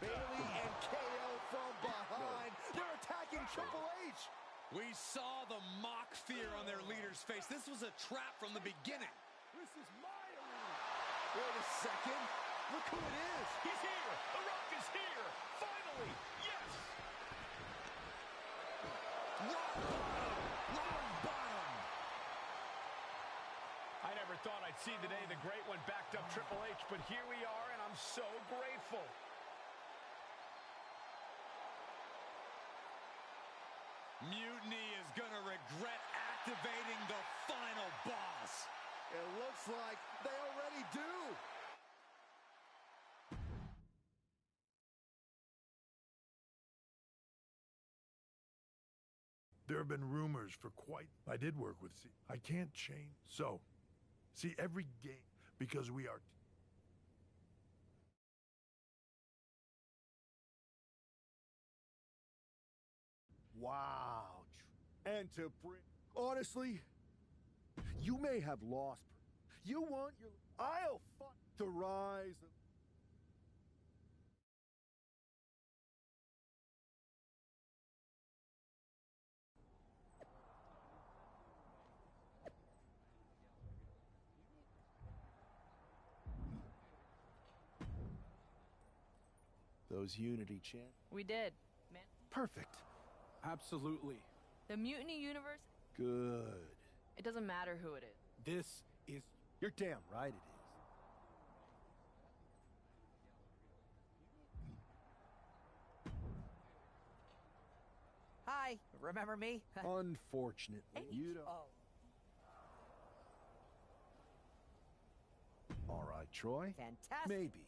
I: Bailey and KO from behind. They're attacking Triple H.
B: We saw the mock fear on their leader's face. This was a trap from the beginning.
R: This is my arena.
I: Wait a second. Look who it is.
H: He's here. The Rock is here. Finally. Yes.
B: Rock bottom. Rock bottom.
H: I never thought I'd see the day the great one backed up Triple H, but here we are, and I'm so grateful.
B: Mutiny is going to regret activating the final boss.
I: It looks like they already do.
R: There have been rumors for quite... I did work with C. I can't change. So, see, every game, because we are... Wow. And to bring... Honestly, you may have lost. You want your... I'll fight the rise of... Those Unity chants.
F: We did, man.
R: Perfect. Absolutely.
F: The Mutiny Universe?
R: Good.
F: It doesn't matter who it is.
R: This is... You're damn right it is.
V: Hi, remember me?
R: Unfortunately, you don't...
V: Oh.
R: All right, Troy.
V: Fantastic.
R: Maybe.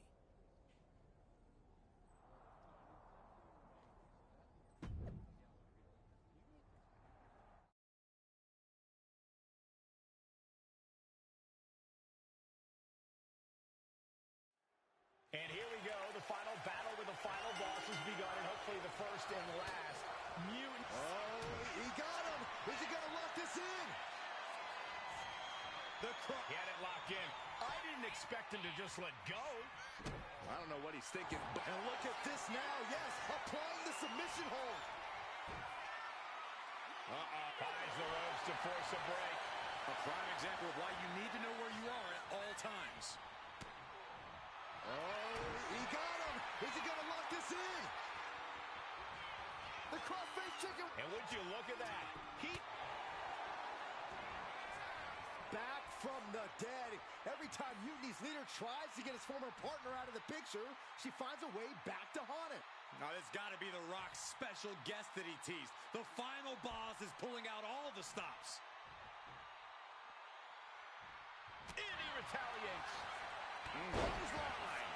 H: And here we go, the final battle with the final boss has begun, and hopefully the first and last. Mutant.
I: Oh, he got him. Is he going to lock this in?
H: He had it locked in. I didn't expect him to just let go.
B: I don't know what he's thinking.
I: And look at this now. Yes, applying the submission hold.
H: Ties the ropes to force a break.
B: A prime example of why you need to know where you are at all times.
I: Oh, he got him. Is he going to lock this in? The crossface chicken.
H: And would you look at that? He...
I: Back from the dead. Every time Mutiny's leader tries to get his former partner out of the picture, she finds a way back to haunt it.
B: Now, this got to be the Rock's special guest that he teased. The final boss is pulling out all the stops.
H: And he retaliates.
B: Clothesline.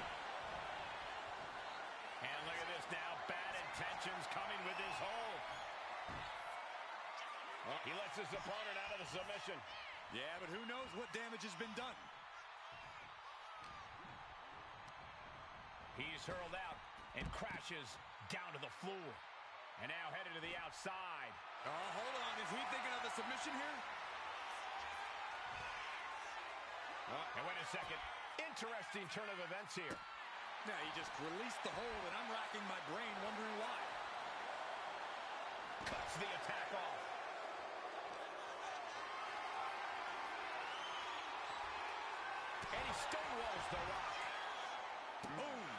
H: And look at this now. Bad intentions coming with his hold. He lets his opponent out of the submission.
B: Yeah, but who knows what damage has been done.
H: He's hurled out and crashes down to the floor. And now headed to the outside.
B: Oh, hold on. Is he thinking of a submission here?
H: And wait a second. Interesting turn of events here.
B: Yeah, he just released the hold, and I'm racking my brain wondering why.
H: Cuts the attack off. And he stonewalls the Rock.
B: Boom.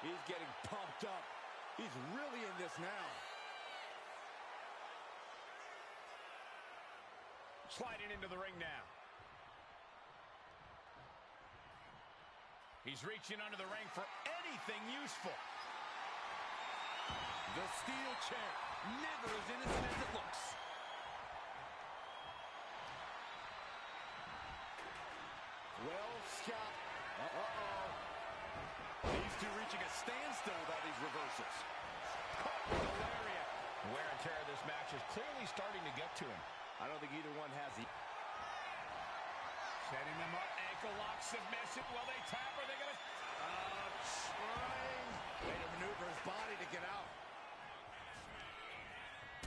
I: He's getting pumped up. He's really in this now.
H: Sliding into the ring now. He's reaching under the ring for anything useful.
B: The steel chair, never as innocent as it looks.
I: Well, Scott.
B: These two reaching a standstill with all these reversals.
H: Caught with a lariat. Wear and tear of this match is clearly starting to get to him.
I: I don't think either one has the...
H: Setting them up, ankle lock, submission. Will they tap? Are they going to...
I: Trying. Way to maneuver his body to get out.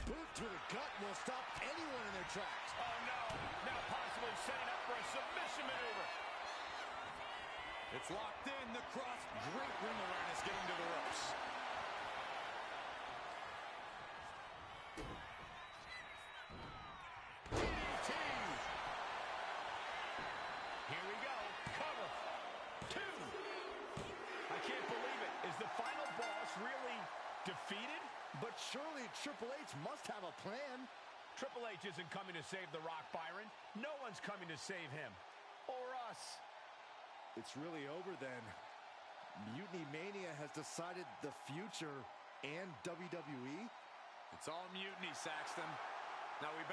I: Boot to the gut will stop anyone in their tracks.
H: Oh, no. Now possibly setting up for a submission maneuver.
B: It's locked in. The cross. Great ring awareness getting to the ropes.
H: DDT. Here we go. Cover. 2. I can't believe it. Is the final boss really defeated?
I: But surely Triple H must have a plan.
H: Triple H isn't coming to save The Rock, Byron. No one's coming to save him. Or us.
I: It's really over then. Mutiny Mania has decided the future and WWE.
B: It's all mutiny, Saxton. Now we better